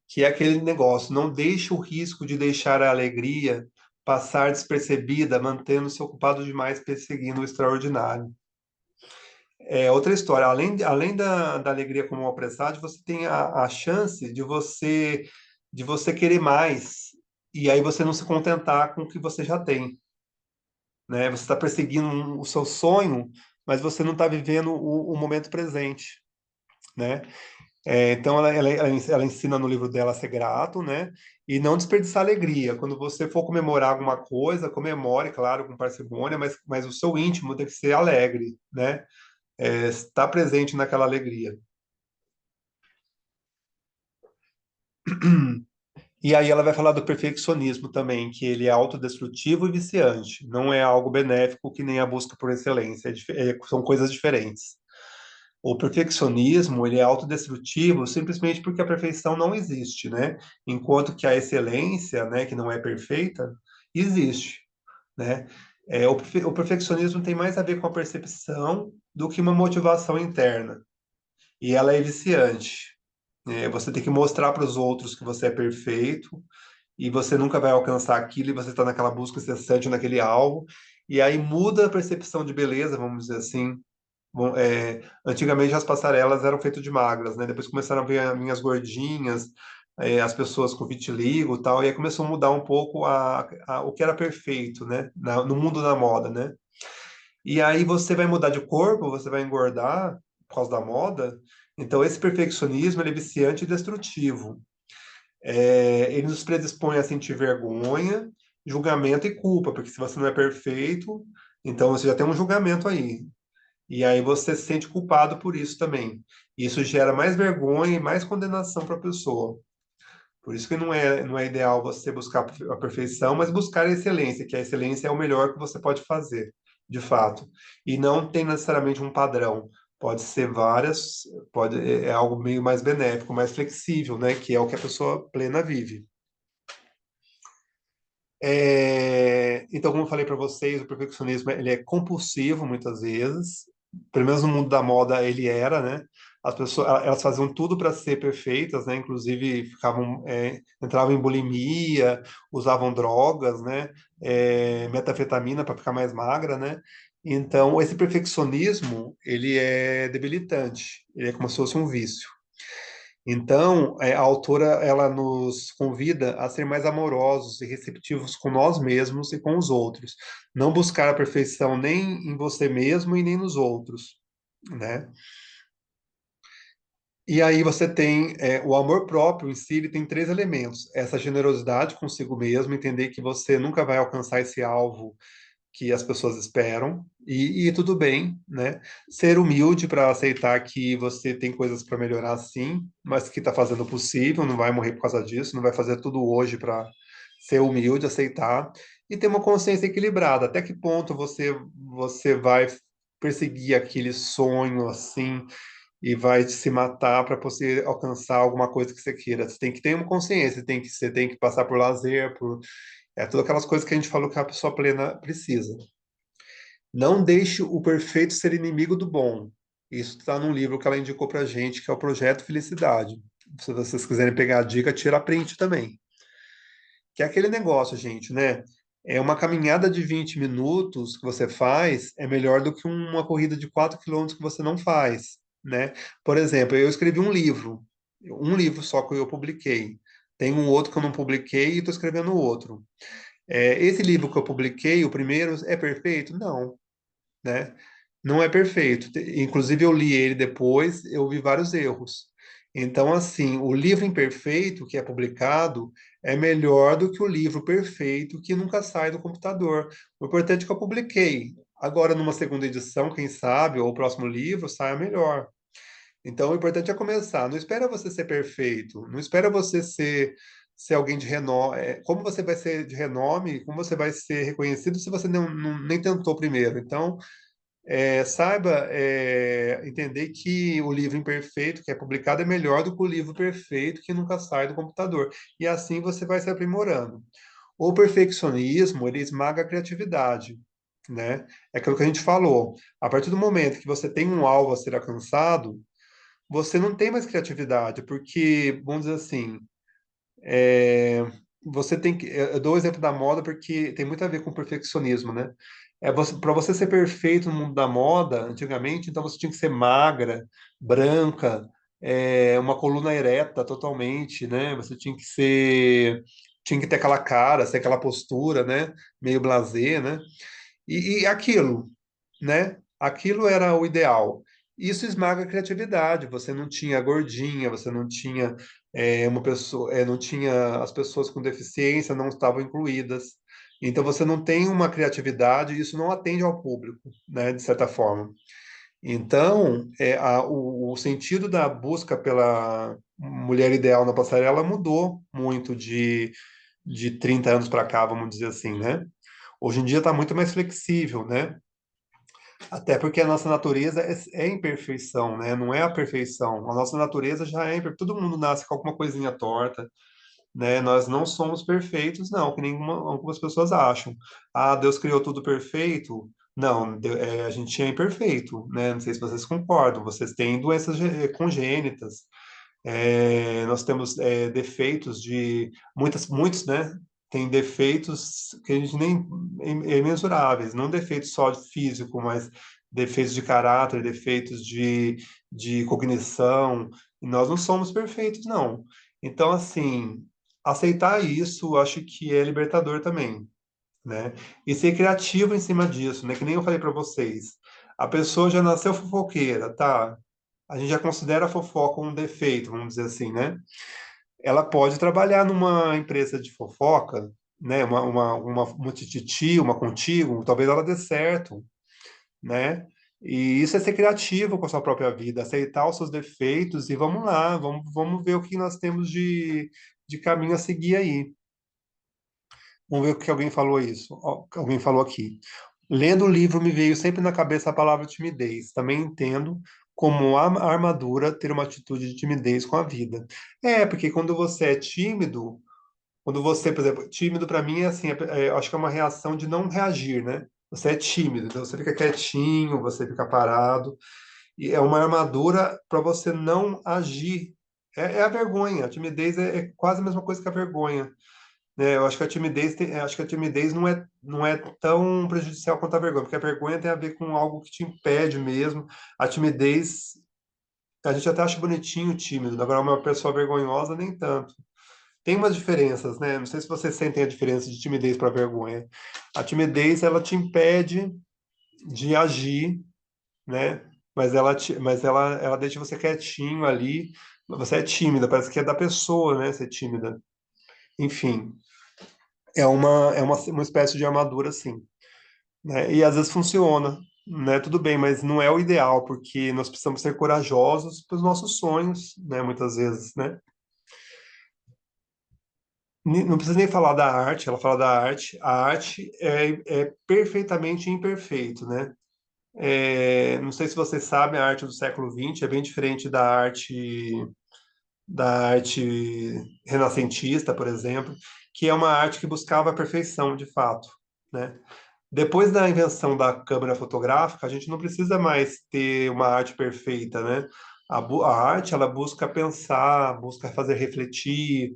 que é aquele negócio, não deixe o risco de deixar a alegria passar despercebida, mantendo-se ocupado demais perseguindo o extraordinário. É outra história. Além da alegria como uma presságio, você tem a chance de você querer mais, e aí você não se contentar com o que você já tem, né? Você está perseguindo o seu sonho, mas você não está vivendo o momento presente, né? Então, ela ensina no livro dela a ser grato, né? E não desperdiçar alegria. Quando você for comemorar alguma coisa, comemore, claro, com parcimônia, mas o seu íntimo tem que ser alegre, né? Estar presente naquela alegria. E aí ela vai falar do perfeccionismo também, que ele é autodestrutivo e viciante. Não é algo benéfico que nem a busca por excelência. São coisas diferentes. O perfeccionismo, ele é autodestrutivo simplesmente porque a perfeição não existe, né? Enquanto que a excelência, né, que não é perfeita, existe, né? O perfeccionismo tem mais a ver com a percepção do que uma motivação interna. E ela é viciante. Você tem que mostrar para os outros que você é perfeito e você nunca vai alcançar aquilo e você está naquela busca incessante naquele alvo. E aí muda a percepção de beleza, vamos dizer assim. Bom, antigamente as passarelas eram feitas de magras, né? Depois começaram a vir as minhas gordinhas, as pessoas com vitiligo e tal, e aí começou a mudar um pouco o que era perfeito, né? No mundo da moda, né? E aí você vai mudar de corpo, você vai engordar por causa da moda. Então esse perfeccionismo ele é viciante e destrutivo. Ele nos predispõe a sentir vergonha, julgamento e culpa, porque se você não é perfeito, então você já tem um julgamento aí. E aí você se sente culpado por isso também. Isso gera mais vergonha e mais condenação para a pessoa. Por isso que não é ideal você buscar a perfeição, mas buscar a excelência, que a excelência é o melhor que você pode fazer, de fato. E não tem necessariamente um padrão. Pode ser várias, é algo meio mais benéfico, mais flexível, né? Que é o que a pessoa plena vive. Então, como eu falei para vocês, o perfeccionismo ele é compulsivo muitas vezes. Pelo menos no mundo da moda ele era, né? As pessoas elas faziam tudo para ser perfeitas, né? Inclusive entravam em bulimia, usavam drogas, né? Metanfetamina para ficar mais magra, né? Então, esse perfeccionismo ele é debilitante. Ele é como se fosse um vício. Então, a autora ela nos convida a ser mais amorosos e receptivos com nós mesmos e com os outros, não buscar a perfeição nem em você mesmo e nem nos outros, né? E aí você tem o amor próprio em si, ele tem três elementos: essa generosidade consigo mesmo, entender que você nunca vai alcançar esse alvo que as pessoas esperam, e tudo bem, né? Ser humilde para aceitar que você tem coisas para melhorar, sim, mas que está fazendo o possível, não vai morrer por causa disso, não vai fazer tudo hoje para ser humilde, aceitar, e ter uma consciência equilibrada. Até que ponto você vai perseguir aquele sonho assim e vai se matar para você alcançar alguma coisa que você queira? Você tem que ter uma consciência, você tem que passar por lazer, por todas aquelas coisas que a gente falou que a pessoa plena precisa. Não deixe o perfeito ser inimigo do bom. Isso está num livro que ela indicou para gente, que é o Projeto Felicidade. Se vocês quiserem pegar a dica, tira print também. Que é aquele negócio, gente, né? É uma caminhada de 20 minutos que você faz é melhor do que uma corrida de 4 quilômetros que você não faz, né? Por exemplo, eu escrevi um livro só que eu publiquei. Tem um outro que eu não publiquei e estou escrevendo outro. Esse livro que eu publiquei, o primeiro, é perfeito? Não, né? Não é perfeito. Inclusive, eu li ele depois, eu vi vários erros. Então, assim, o livro imperfeito que é publicado é melhor do que o livro perfeito que nunca sai do computador. O importante é que eu publiquei. Agora, numa segunda edição, quem sabe, ou o próximo livro, saia melhor. Então, o importante é começar. Não espera você ser perfeito. Não espera você ser alguém de renome. Como você vai ser de renome? Como você vai ser reconhecido se você nem tentou primeiro? Então, saiba entender que o livro imperfeito que é publicado é melhor do que o livro perfeito que nunca sai do computador. E assim você vai se aprimorando. O perfeccionismo, ele esmaga a criatividade, né? É aquilo que a gente falou. A partir do momento que você tem um alvo a ser alcançado, você não tem mais criatividade, porque, vamos dizer assim, é, você tem que. Eu dou o exemplo da moda porque tem muito a ver com perfeccionismo, né? Para você ser perfeito no mundo da moda, antigamente, então você tinha que ser magra, branca, uma coluna ereta totalmente, né? Você tinha que ser. Tinha que ter aquela cara, ser aquela postura, né? Meio blasé, né? E aquilo, né? Aquilo era o ideal. Isso esmaga a criatividade. Você não tinha gordinha, você não tinha uma pessoa, não tinha as pessoas com deficiência não estavam incluídas. Então você não tem uma criatividade e isso não atende ao público, né? De certa forma. Então, o sentido da busca pela mulher ideal na passarela mudou muito de 30 anos para cá, vamos dizer assim, né? Hoje em dia está muito mais flexível, né? Até porque a nossa natureza é imperfeição, né? Não é a perfeição. A nossa natureza já é imperfeita. Todo mundo nasce com alguma coisinha torta, né? Nós não somos perfeitos, não, que algumas pessoas acham. Ah, Deus criou tudo perfeito. Não, a gente é imperfeito, né? Não sei se vocês concordam. Vocês têm doenças congênitas. Nós temos defeitos de muitos, né? Tem defeitos que a gente nem imensuráveis, não defeitos só de físico, mas defeitos de caráter, defeitos de cognição. E nós não somos perfeitos, não. Então, assim, aceitar isso, eu acho que é libertador também, né? E ser criativo em cima disso, né? Que nem eu falei para vocês. A pessoa já nasceu fofoqueira, tá? A gente já considera a fofoca um defeito, vamos dizer assim, né? Ela pode trabalhar numa empresa de fofoca, né? Uma tititi, uma contigo, talvez ela dê certo, né? E isso é ser criativo com a sua própria vida, aceitar os seus defeitos e vamos lá, vamos ver o que nós temos de caminho a seguir aí. Vamos ver o que alguém falou isso. Ó, que alguém falou aqui. Lendo o livro me veio sempre na cabeça a palavra timidez. Também entendo como a armadura ter uma atitude de timidez com a vida. Porque quando você é tímido, quando você, por exemplo, tímido para mim é assim, eu acho que é uma reação de não reagir, né? Você é tímido, então você fica quietinho, você fica parado, e é uma armadura para você não agir. É a vergonha. A timidez é quase a mesma coisa que a vergonha, né? Eu acho que a timidez acho que a timidez não é tão prejudicial quanto a vergonha, porque a vergonha tem a ver com algo que te impede mesmo. A timidez, a gente até acha bonitinho o tímido, agora uma pessoa vergonhosa nem tanto. Tem umas diferenças, né? Não sei se vocês sentem a diferença de timidez para vergonha. A timidez, ela te impede de agir, né? Mas ela deixa você quietinho ali. Você é tímida, parece que é da pessoa, né? Ser tímida. Enfim, é uma espécie de armadura, sim. né? E às vezes funciona, né? Tudo bem, mas não é o ideal, porque nós precisamos ser corajosos para os nossos sonhos, né? Muitas vezes, né? Não precisa nem falar da arte, ela fala da arte. A arte é perfeitamente imperfeito, né? Não sei se vocês sabem, a arte do século XX é bem diferente da arte renascentista, por exemplo, que é uma arte que buscava a perfeição, de fato, né? Depois da invenção da câmera fotográfica, a gente não precisa mais ter uma arte perfeita, né? A arte, ela busca pensar, busca fazer refletir,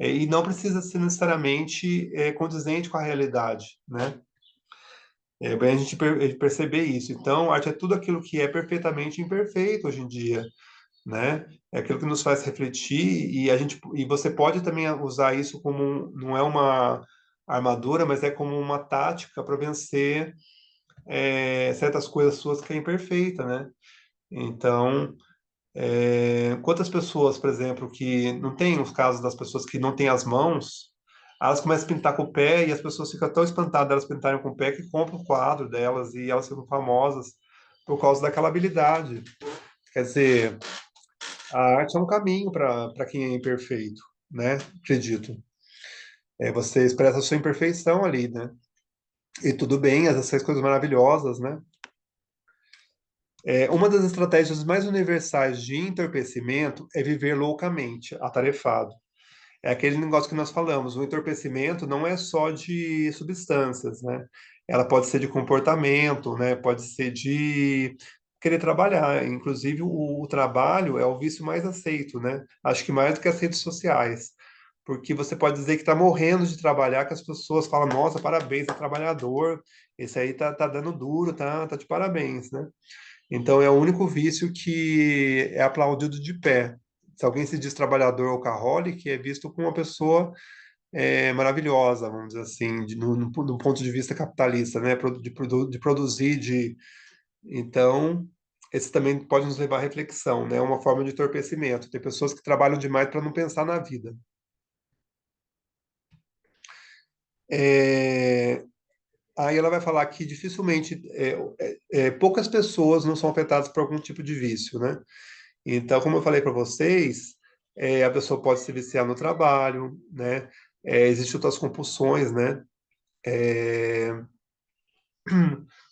e não precisa ser necessariamente condizente com a realidade, né? É bem a gente perceber isso. Então, arte é tudo aquilo que é perfeitamente imperfeito hoje em dia, né? É aquilo que nos faz refletir e você pode também usar isso como não é uma armadura, mas é como uma tática para vencer certas coisas suas que é imperfeita, né? Então, quantas pessoas, por exemplo, que não tem os casos das pessoas que não têm as mãos, elas começam a pintar com o pé e as pessoas ficam tão espantadas delas pintarem com o pé que compram o quadro delas e elas ficam famosas por causa daquela habilidade. Quer dizer, a arte é um caminho para quem é imperfeito, né? Acredito. Você expressa a sua imperfeição ali, né? E tudo bem, essas coisas maravilhosas, né? Uma das estratégias mais universais de entorpecimento é viver loucamente, atarefado. É aquele negócio que nós falamos, o entorpecimento não é só de substâncias, né? Ela pode ser de comportamento, né? Pode ser de querer trabalhar. Inclusive, o trabalho é o vício mais aceito, né? Acho que mais do que as redes sociais. Porque você pode dizer que está morrendo de trabalhar, que as pessoas falam, nossa, parabéns, é trabalhador, esse aí tá dando duro, tá de parabéns, né? Então, é o único vício que é aplaudido de pé. Se alguém se diz trabalhador ou workaholic, é visto como uma pessoa maravilhosa, vamos dizer assim, no ponto de vista capitalista, né? De produzir, de... Então, esse também pode nos levar à reflexão, né? É uma forma de entorpecimento. Tem pessoas que trabalham demais para não pensar na vida. É, Aí ela vai falar que dificilmente, poucas pessoas não são afetadas por algum tipo de vício, né? Então, como eu falei para vocês, a pessoa pode se viciar no trabalho, né? Existem outras compulsões, né? É,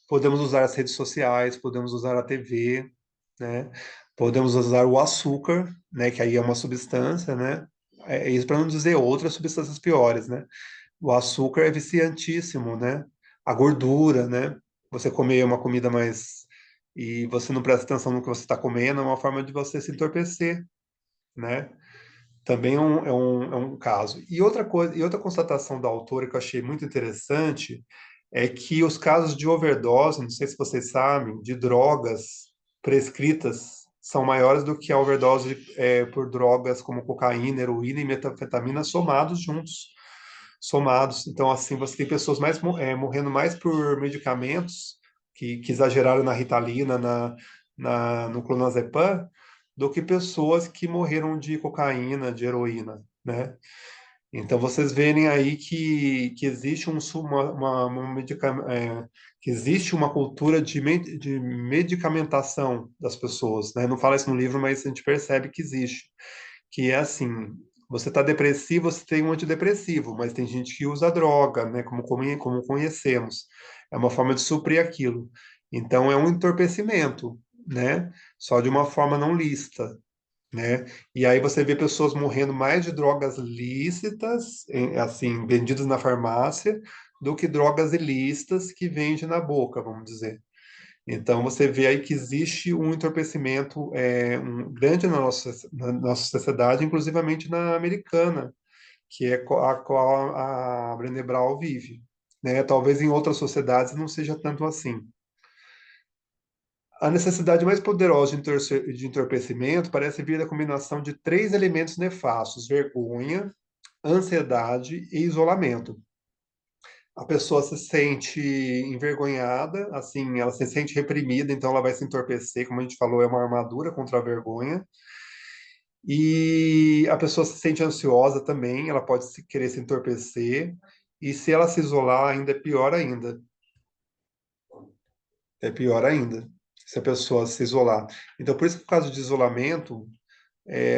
Podemos usar as redes sociais, podemos usar a TV, né? Podemos usar o açúcar, né? Que aí é uma substância, né? Isso para não dizer outras substâncias piores, né? O açúcar é viciantíssimo, né? A gordura, né? Você comer uma comida mais e você não presta atenção no que você está comendo, é uma forma de você se entorpecer, né? Também é um caso. E outra coisa, e outra constatação da autora que eu achei muito interessante é que os casos de overdose, não sei se vocês sabem, de drogas prescritas são maiores do que a overdose por drogas como cocaína, heroína e metanfetamina somados juntos, somados. Então, assim, você tem pessoas morrendo mais por medicamentos que exageraram na Ritalina, no clonazepam, do que pessoas que morreram de cocaína, de heroína, né? Então vocês verem aí que existe que existe uma cultura de medicamentação das pessoas, né? Não fala isso no livro, mas a gente percebe que existe, que é assim, você está depressivo, você tem um antidepressivo, mas tem gente que usa droga, né? Como conhecemos, é uma forma de suprir aquilo. Então é um entorpecimento, né? Só de uma forma não lícita, né? E aí você vê pessoas morrendo mais de drogas lícitas, assim, vendidas na farmácia, do que drogas ilícitas que vende na boca, vamos dizer. Então você vê aí que existe um entorpecimento grande na nossa sociedade, inclusivamente na americana, que é a qual a Brené Brown vive, né? Talvez em outras sociedades não seja tanto assim. A necessidade mais poderosa de entorpecimento parece vir da combinação de três elementos nefastos: vergonha, ansiedade e isolamento. A pessoa se sente envergonhada, assim, ela se sente reprimida, então ela vai se entorpecer, como a gente falou, é uma armadura contra a vergonha. E a pessoa se sente ansiosa também, ela pode querer se entorpecer. E se ela se isolar, ainda é pior ainda. É pior ainda, se a pessoa se isolar. Então, por isso que, por causa de isolamento,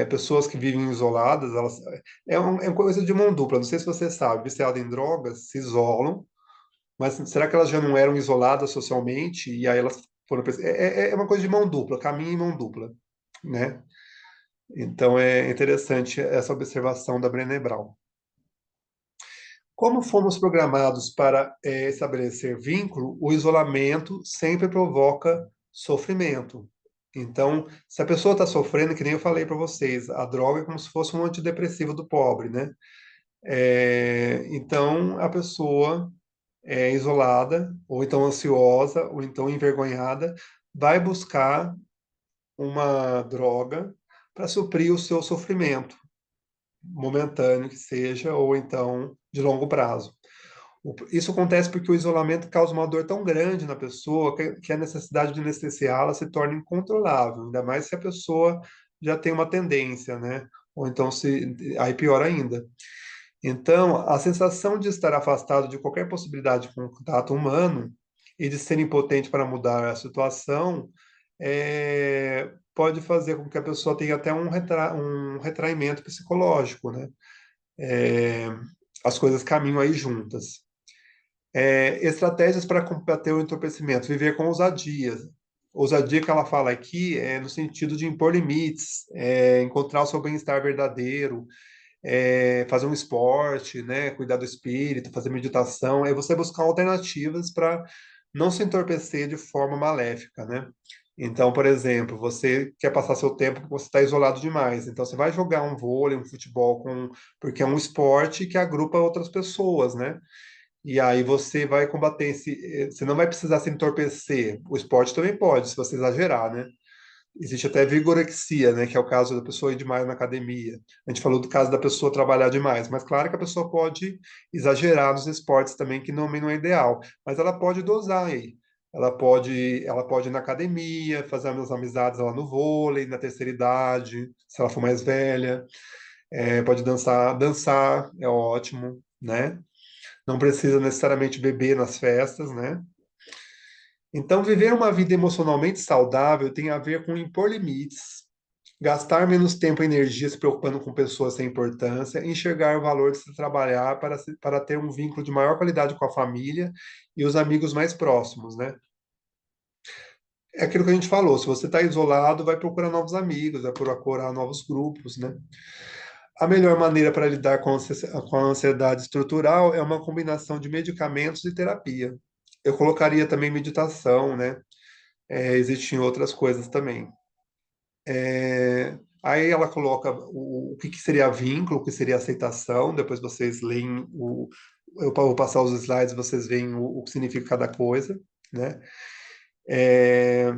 pessoas que vivem isoladas, elas é uma coisa de mão dupla. Não sei se você sabe, viciadas em drogas se isolam, mas será que elas já não eram isoladas socialmente e aí elas foram é uma coisa de mão dupla, caminho em mão dupla, né? Então é interessante essa observação da Brené Brown. Como fomos programados para estabelecer vínculo, o isolamento sempre provoca sofrimento. Então, se a pessoa está sofrendo, que nem eu falei para vocês, a droga é como se fosse um antidepressivo do pobre, né? Então, a pessoa é isolada, ou então ansiosa, ou então envergonhada, vai buscar uma droga para suprir o seu sofrimento, momentâneo que seja, ou então de longo prazo. Isso acontece porque o isolamento causa uma dor tão grande na pessoa que a necessidade de anestesiá-la se torna incontrolável, ainda mais se a pessoa já tem uma tendência, né? Ou então se aí pior ainda. Então, a sensação de estar afastado de qualquer possibilidade de contato humano e de ser impotente para mudar a situação pode fazer com que a pessoa tenha até um retraimento psicológico, né? É, as coisas caminham aí juntas. Estratégias para combater o entorpecimento, viver com ousadia. Ousadia que ela fala aqui é no sentido de impor limites, encontrar o seu bem-estar verdadeiro, fazer um esporte, né, cuidar do espírito, fazer meditação, é você buscar alternativas para não se entorpecer de forma maléfica, né? Então, por exemplo, você quer passar seu tempo porque você está isolado demais, então você vai jogar um vôlei, um futebol porque é um esporte que agrupa outras pessoas, né? E aí você vai combater você não vai precisar se entorpecer. O esporte também pode, se você exagerar, né? Existe até vigorexia, né, que é o caso da pessoa ir demais na academia. A gente falou do caso da pessoa trabalhar demais, mas claro que a pessoa pode exagerar nos esportes também, que não é ideal, mas ela pode dosar aí. Ela pode ir na academia, fazer as amizades lá no vôlei, na terceira idade, se ela for mais velha, pode dançar, dançar é ótimo, né? Não precisa necessariamente beber nas festas, né? Então, viver uma vida emocionalmente saudável tem a ver com impor limites, gastar menos tempo e energia se preocupando com pessoas sem importância, enxergar o valor de se trabalhar para ter um vínculo de maior qualidade com a família e os amigos mais próximos, né? É aquilo que a gente falou, se você está isolado, vai procurar novos amigos, vai procurar novos grupos, né? A melhor maneira para lidar com a ansiedade estrutural é uma combinação de medicamentos e terapia. Eu colocaria também meditação, né? Existem outras coisas também. Aí ela coloca o que seria vínculo, o que seria aceitação. Depois vocês leem eu vou passar os slides, vocês veem o que significa cada coisa, né? É,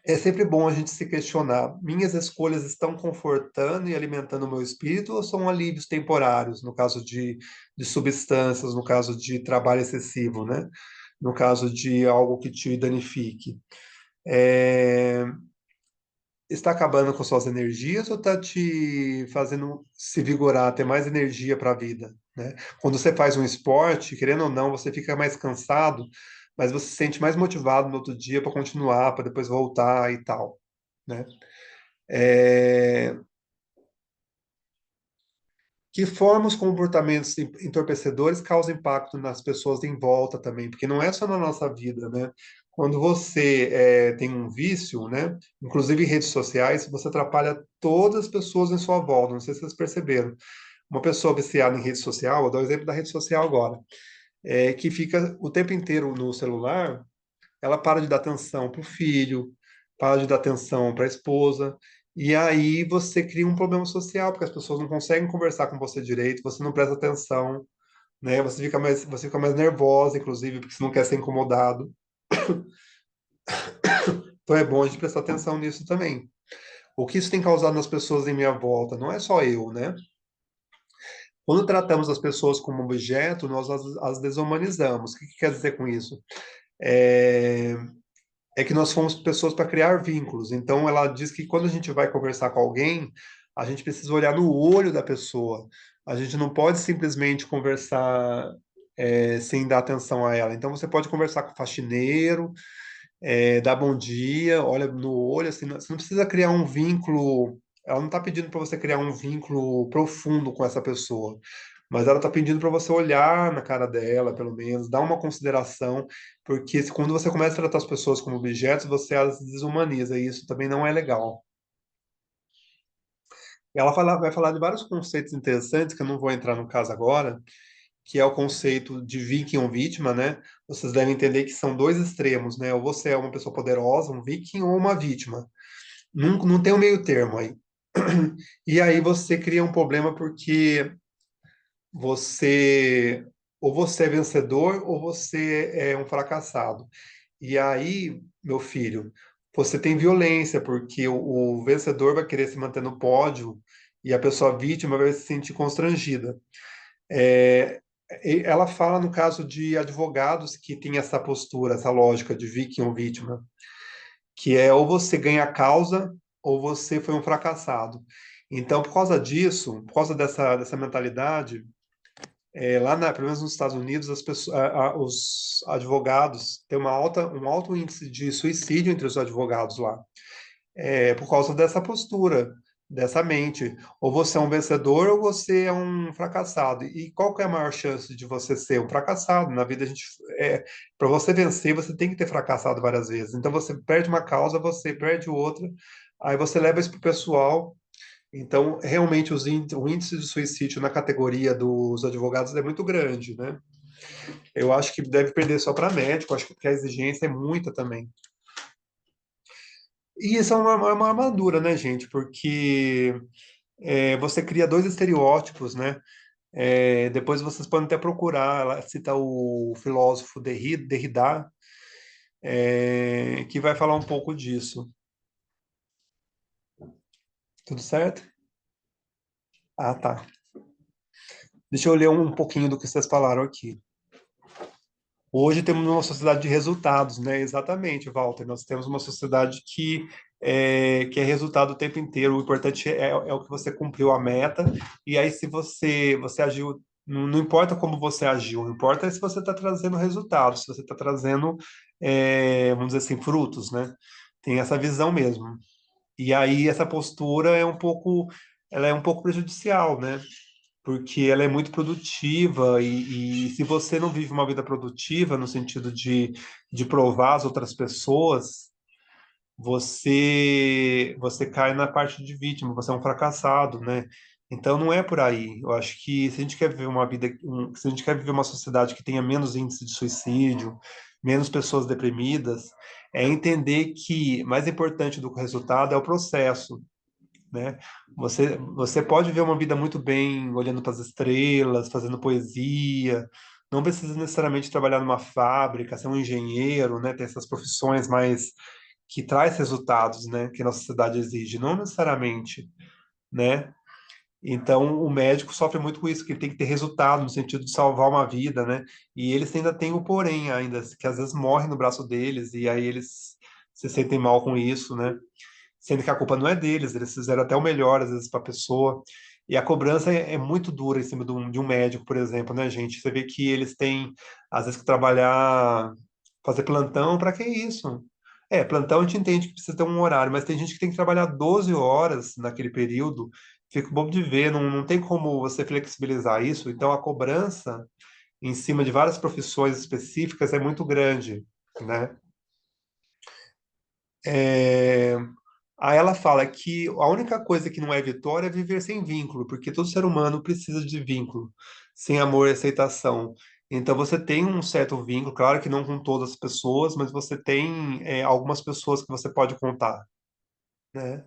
é sempre bom a gente se questionar: minhas escolhas estão confortando e alimentando o meu espírito ou são alívios temporários, no caso de substâncias, no caso de trabalho excessivo, né? No caso de algo que te danifique. É, está acabando com suas energias ou está te fazendo se vigorar, ter mais energia para a vida, né? Quando você faz um esporte, querendo ou não, você fica mais cansado, mas você se sente mais motivado no outro dia para continuar, para depois voltar e tal, né? É, Que forma os comportamentos entorpecedores causam impacto nas pessoas em volta também, porque não é só na nossa vida, né? Quando você tem um vício, né? Inclusive em redes sociais, você atrapalha todas as pessoas em sua volta. Não sei se vocês perceberam. Uma pessoa viciada em rede social, vou dar o exemplo da rede social agora, que fica o tempo inteiro no celular, ela para de dar atenção para o filho, para de dar atenção para a esposa, e aí você cria um problema social, porque as pessoas não conseguem conversar com você direito, você não presta atenção, né? Você fica mais nervosa, inclusive, porque você não quer ser incomodado. Então é bom a gente prestar atenção nisso também. O que isso tem causado nas pessoas em minha volta? Não é só eu, né? Quando tratamos as pessoas como objeto, nós as desumanizamos. O que quer dizer com isso? É, é que nós fomos pessoas para criar vínculos. Então, ela diz que quando a gente vai conversar com alguém, a gente precisa olhar no olho da pessoa. A gente não pode simplesmente conversar. sem dar atenção a ela. Então você pode conversar com o faxineiro, dar bom dia, olha no olho, assim, você não precisa criar um vínculo. Ela não está pedindo para você criar um vínculo profundo com essa pessoa, mas ela está pedindo para você olhar na cara dela, pelo menos, dar uma consideração, porque quando você começa a tratar as pessoas como objetos, você as desumaniza, e isso também não é legal. Vai falar de vários conceitos interessantes, que eu não vou entrar no caso agora, que é o conceito de viking ou vítima, né? Vocês devem entender que são dois extremos, né? Ou você é uma pessoa poderosa, um viking, ou uma vítima. Não tem um meio termo aí. E aí você cria um problema porque você ou você é vencedor ou você é um fracassado. E aí, meu filho, você tem violência, porque o vencedor vai querer se manter no pódio e a pessoa vítima vai se sentir constrangida. É, ela fala no caso de advogados que têm essa postura, essa lógica de viking ou vítima, que é ou você ganha a causa ou você foi um fracassado. Então, por causa disso, por causa dessa mentalidade, pelo menos nos Estados Unidos, os advogados têm um alto índice de suicídio entre os advogados lá, por causa dessa postura, dessa mente. Ou você é um vencedor ou você é um fracassado. E qual que é a maior chance de você ser um fracassado? Na vida, para você vencer, você tem que ter fracassado várias vezes. Então, você perde uma causa, você perde outra, aí você leva isso para o pessoal. Então, realmente, o índice de suicídio na categoria dos advogados é muito grande, né? Eu acho que deve perder só para médico, acho que porque a exigência é muita também. E isso é uma armadura, né, gente? Porque você cria dois estereótipos, né? Depois vocês podem até procurar, ela cita o filósofo Derrida, que vai falar um pouco disso. Tudo certo? Ah, tá. Deixa eu ler um pouquinho do que vocês falaram aqui. Hoje temos uma sociedade de resultados, né? Exatamente, Walter. Nós temos uma sociedade que é resultado o tempo inteiro. O importante é o que você cumpriu a meta. E aí, se você agiu, não importa como você agiu, não importa se você está trazendo resultados, se você está trazendo, vamos dizer assim, frutos, né? Tem essa visão mesmo. E aí, essa postura ela é um pouco prejudicial, né? Porque ela é muito produtiva e se você não vive uma vida produtiva no sentido de provar às outras pessoas, você cai na parte de vítima, você é um fracassado, né? Então não é por aí. Eu acho que se a gente quer viver uma vida, se a gente quer viver uma sociedade que tenha menos índice de suicídio, menos pessoas deprimidas, é entender que mais importante do que o resultado é o processo, né? Você pode ver uma vida muito bem olhando para as estrelas, fazendo poesia, não precisa necessariamente trabalhar numa fábrica, ser um engenheiro, né? Ter essas profissões mais que traz resultados, né? Que a nossa sociedade exige, não necessariamente, né? Então, o médico sofre muito com isso, que ele tem que ter resultado no sentido de salvar uma vida, né? E eles ainda têm o porém ainda, que às vezes morre no braço deles e aí eles se sentem mal com isso, né? Sendo que a culpa não é deles, eles fizeram até o melhor, às vezes, para a pessoa. E a cobrança é muito dura em cima de um médico, por exemplo, né, gente? Você vê que eles têm, às vezes, que trabalhar, fazer plantão, para que isso? Plantão a gente entende que precisa ter um horário, mas tem gente que tem que trabalhar 12 horas naquele período, fica bobo de ver, não tem como você flexibilizar isso. Então, a cobrança em cima de várias profissões específicas é muito grande, né? É, Aí ela fala que a única coisa que não é vitória é viver sem vínculo, porque todo ser humano precisa de vínculo, sem amor e aceitação. Então você tem um certo vínculo, claro que não com todas as pessoas, mas você tem algumas pessoas que você pode contar, né?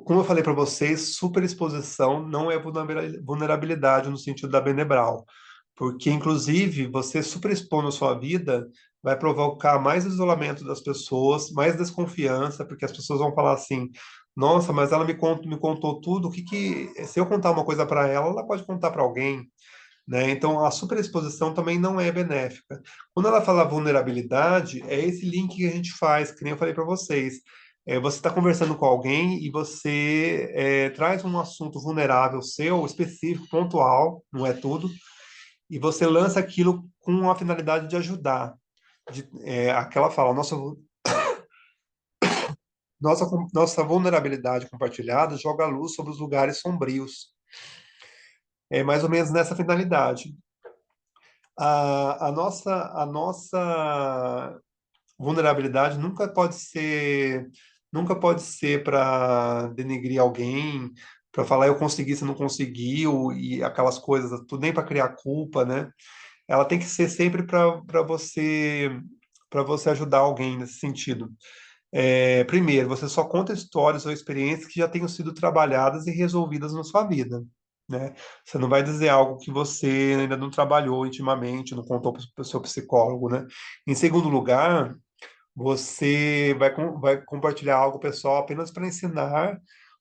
Como eu falei para vocês, superexposição não é vulnerabilidade no sentido da Benebral, porque inclusive você superexpondo a sua vida vai provocar mais isolamento das pessoas, mais desconfiança, porque as pessoas vão falar assim: nossa, mas ela me contou tudo, se eu contar uma coisa para ela, ela pode contar para alguém, né? Então a superexposição também não é benéfica. Quando ela fala vulnerabilidade, é esse link que a gente faz, que nem eu falei para vocês. Você está conversando com alguém e você traz um assunto vulnerável seu, específico, pontual, não é tudo, e você lança aquilo com a finalidade de ajudar. Aquela fala, nossa vulnerabilidade compartilhada joga luz sobre os lugares sombrios. É mais ou menos nessa finalidade. A nossa vulnerabilidade nunca pode ser para denegrir alguém, para falar eu consegui, você não conseguiu, e aquelas coisas, tudo nem para criar culpa, né? Ela tem que ser sempre para você ajudar alguém nesse sentido. Primeiro, você só conta histórias ou experiências que já tenham sido trabalhadas e resolvidas na sua vida, né? Você não vai dizer algo que você ainda não trabalhou intimamente, não contou para o seu psicólogo, né? Em segundo lugar, você vai compartilhar algo pessoal apenas para ensinar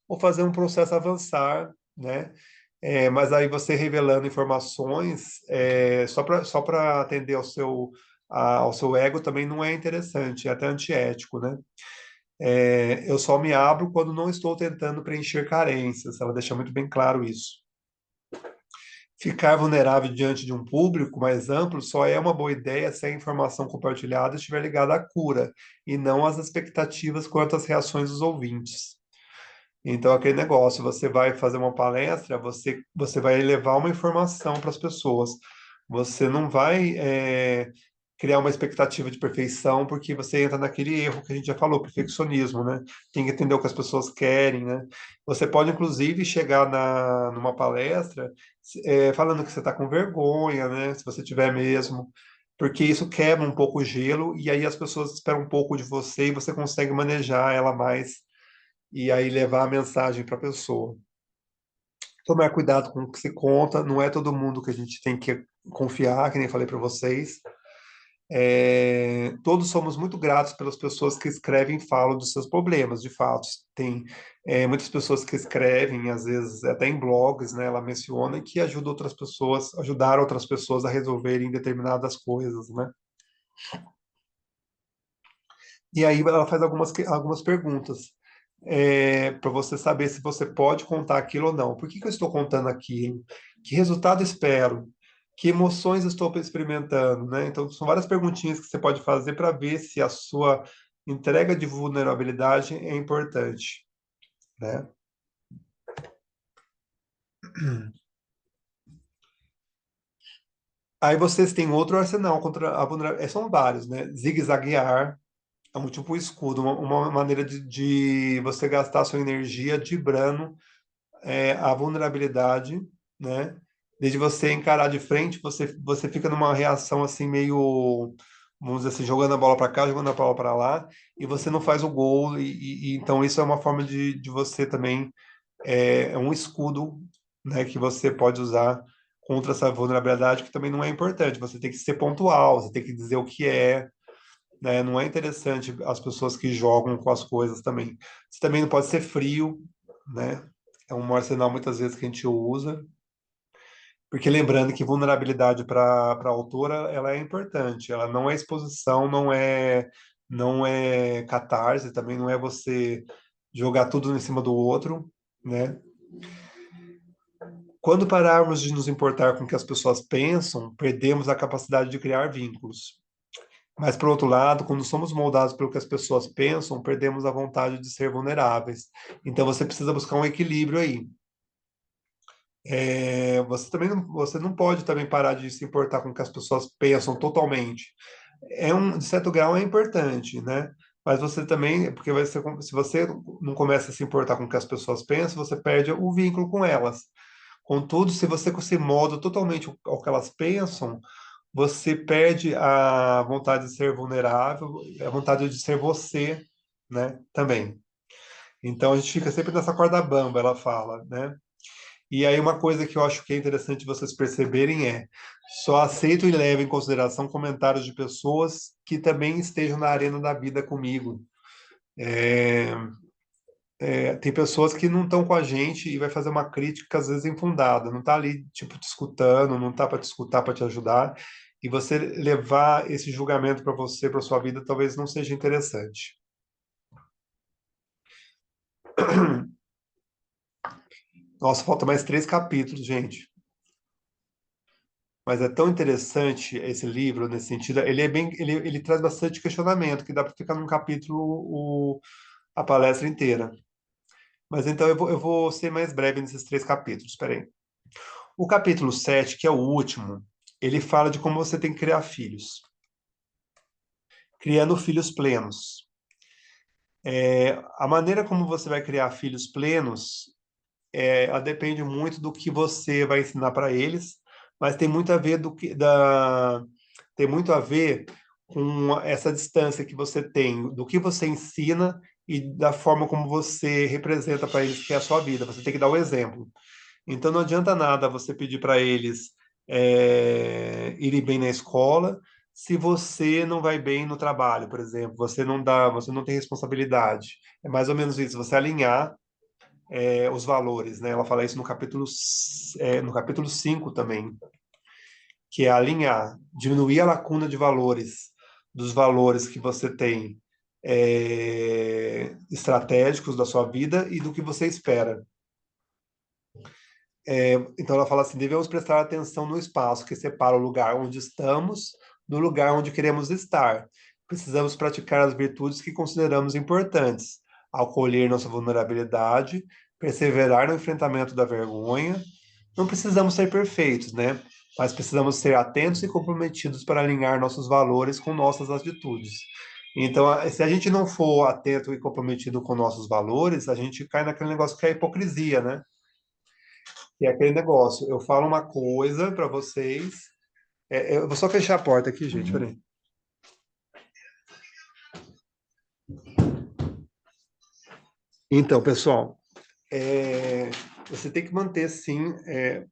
ou fazer um processo avançar, né? Mas aí você revelando informações só para atender ao seu ego também não é interessante, é até antiético, né? Eu só me abro quando não estou tentando preencher carências. Ela deixa muito bem claro isso. Ficar vulnerável diante de um público mais amplo só é uma boa ideia se a informação compartilhada estiver ligada à cura e não às expectativas quanto às reações dos ouvintes. Então, aquele negócio, você vai fazer uma palestra, você vai levar uma informação para as pessoas. Você não vai criar uma expectativa de perfeição, porque você entra naquele erro que a gente já falou, perfeccionismo, né? Tem que entender o que as pessoas querem, né? Você pode, inclusive, chegar numa palestra falando que você está com vergonha, né? Se você tiver mesmo, porque isso quebra um pouco o gelo, e aí as pessoas esperam um pouco de você e você consegue manejar ela mais e aí levar a mensagem para a pessoa. Tomar cuidado com o que se conta, não é todo mundo que a gente tem que confiar, que nem falei para vocês. Todos somos muito gratos pelas pessoas que escrevem e falam dos seus problemas, de fato. Tem muitas pessoas que escrevem, às vezes até em blogs, né, ela menciona que ajuda outras pessoas, ajudar outras pessoas a resolverem determinadas coisas, né? E aí ela faz algumas perguntas para você saber se você pode contar aquilo ou não. Por que que eu estou contando aquilo? Que resultado espero? Que emoções estou experimentando, né? Então, são várias perguntinhas que você pode fazer para ver se a sua entrega de vulnerabilidade é importante, né? Aí vocês têm outro arsenal contra a vulnerabilidade. São vários, né? Zigue-zaguear é um tipo um escudo, uma maneira de você gastar a sua energia dibrando a vulnerabilidade, né? Desde você encarar de frente, você fica numa reação assim meio, vamos dizer assim, jogando a bola para cá, jogando a bola para lá, e você não faz o gol, então isso é uma forma de você também, é um escudo, né, que você pode usar contra essa vulnerabilidade, que também não é importante. Você tem que ser pontual, você tem que dizer o que é, né? Não é interessante as pessoas que jogam com as coisas também. Você também não pode ser frio, né? É um arsenal muitas vezes que a gente usa, porque lembrando que vulnerabilidade para a autora ela é importante. Ela não é exposição, não é catarse, também não é você jogar tudo em cima do outro, né? Quando pararmos de nos importar com o que as pessoas pensam, perdemos a capacidade de criar vínculos. Mas, por outro lado, quando somos moldados pelo que as pessoas pensam, perdemos a vontade de ser vulneráveis. Então, você precisa buscar um equilíbrio aí. Você não pode também parar de se importar com o que as pessoas pensam totalmente. De certo grau, é importante, né? Mas você também, porque se você não começa a se importar com o que as pessoas pensam, você perde o vínculo com elas. Contudo, se você se molda totalmente ao que elas pensam, você perde a vontade de ser vulnerável, a vontade de ser você, né? Também. Então a gente fica sempre nessa corda bamba, ela fala, né? E aí uma coisa que eu acho que é interessante vocês perceberem só aceito e levo em consideração comentários de pessoas que também estejam na arena da vida comigo. É, tem pessoas que não estão com a gente e vai fazer uma crítica às vezes infundada, não está ali tipo te escutando, não está para te escutar, para te ajudar, e você levar esse julgamento para você, para sua vida, talvez não seja interessante. Nossa, falta mais 3 capítulos, gente. Mas é tão interessante esse livro nesse sentido. Ele traz bastante questionamento, que dá para ficar num capítulo a palestra inteira. Mas então eu vou ser mais breve nesses 3 capítulos. Espera aí. O capítulo 7, que é o último, ele fala de como você tem que criar filhos. Criando filhos plenos. A maneira como você vai criar filhos plenos, ela depende muito do que você vai ensinar para eles, mas tem muito a ver tem muito a ver com essa distância que você tem do que você ensina e da forma como você representa para eles que é a sua vida. Você tem que dar o exemplo. Então não adianta nada você pedir para eles irem bem na escola se você não vai bem no trabalho, por exemplo. Você não tem responsabilidade. É mais ou menos isso. Você alinhar os valores, né? Ela fala isso no capítulo 5 também, que é alinhar, diminuir a lacuna de valores, dos valores que você tem estratégicos da sua vida e do que você espera. Então ela fala assim, devemos prestar atenção no espaço que separa o lugar onde estamos do lugar onde queremos estar. Precisamos praticar as virtudes que consideramos importantes, acolher nossa vulnerabilidade, perseverar no enfrentamento da vergonha. Não precisamos ser perfeitos, né? Mas precisamos ser atentos e comprometidos para alinhar nossos valores com nossas atitudes. Então, se a gente não for atento e comprometido com nossos valores, a gente cai naquele negócio que é a hipocrisia, né? Que é aquele negócio. Eu falo uma coisa para vocês. Eu vou só fechar a porta aqui, gente. Peraí. Então, pessoal, você tem que manter, sim,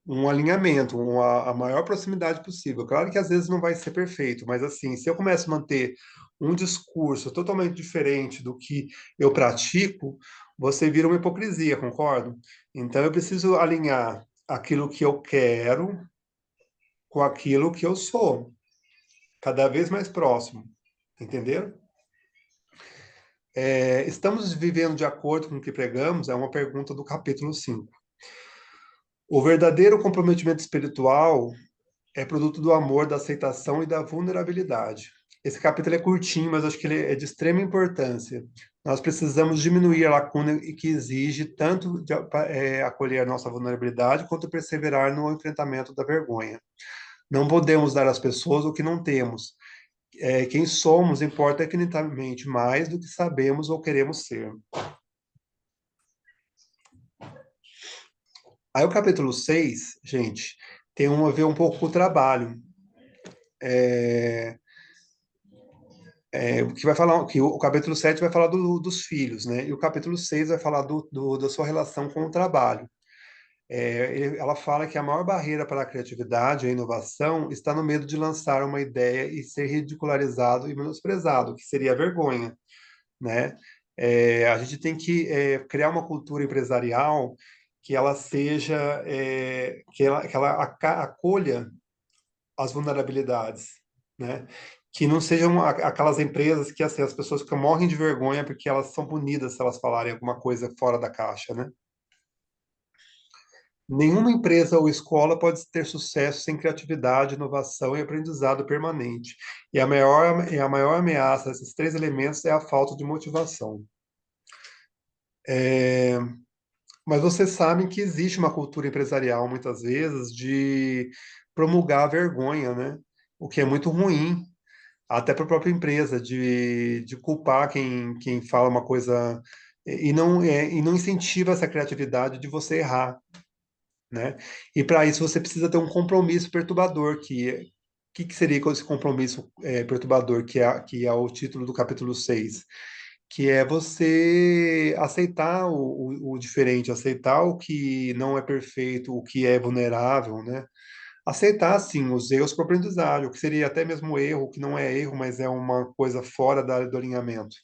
um alinhamento, a maior proximidade possível. Claro que às vezes não vai ser perfeito, mas assim, se eu começo a manter um discurso totalmente diferente do que eu pratico, você vira uma hipocrisia, concordo? Então, eu preciso alinhar aquilo que eu quero com aquilo que eu sou, cada vez mais próximo, entenderam? Estamos vivendo de acordo com o que pregamos? É uma pergunta do capítulo 5. O verdadeiro comprometimento espiritual é produto do amor, da aceitação e da vulnerabilidade. Esse capítulo é curtinho, mas acho que ele é de extrema importância. Nós precisamos diminuir a lacuna e que exige tanto acolher a nossa vulnerabilidade quanto perseverar no enfrentamento da vergonha. Não podemos dar às pessoas o que não temos. Quem somos importa infinitamente mais do que sabemos ou queremos ser. Aí o capítulo 6, gente, tem a ver um pouco com o trabalho. É, que vai falar que o capítulo 7 vai falar dos filhos, né? E o capítulo 6 vai falar da sua relação com o trabalho. Ela fala que a maior barreira para a criatividade e a inovação está no medo de lançar uma ideia e ser ridicularizado e menosprezado, que seria a vergonha, né? A gente tem que criar uma cultura empresarial que ela seja, que ela acolha as vulnerabilidades, né? Que não sejam aquelas empresas que assim, as pessoas ficam morrem de vergonha porque elas são punidas se elas falarem alguma coisa fora da caixa, né? Nenhuma empresa ou escola pode ter sucesso sem criatividade, inovação e aprendizado permanente. E a maior ameaça a esses 3 elementos é a falta de motivação. Mas vocês sabem que existe uma cultura empresarial, muitas vezes, de promulgar a vergonha, né? O que é muito ruim, até para a própria empresa, de culpar quem fala uma coisa e não incentiva essa criatividade de você errar, né? E para isso você precisa ter um compromisso perturbador, que seria esse compromisso perturbador, que é o título do capítulo 6, que é você aceitar o diferente, aceitar o que não é perfeito, o que é vulnerável, né? Aceitar, sim, os erros para aprendizagem, o que seria até mesmo erro, que não é erro, mas é uma coisa fora da área do alinhamento.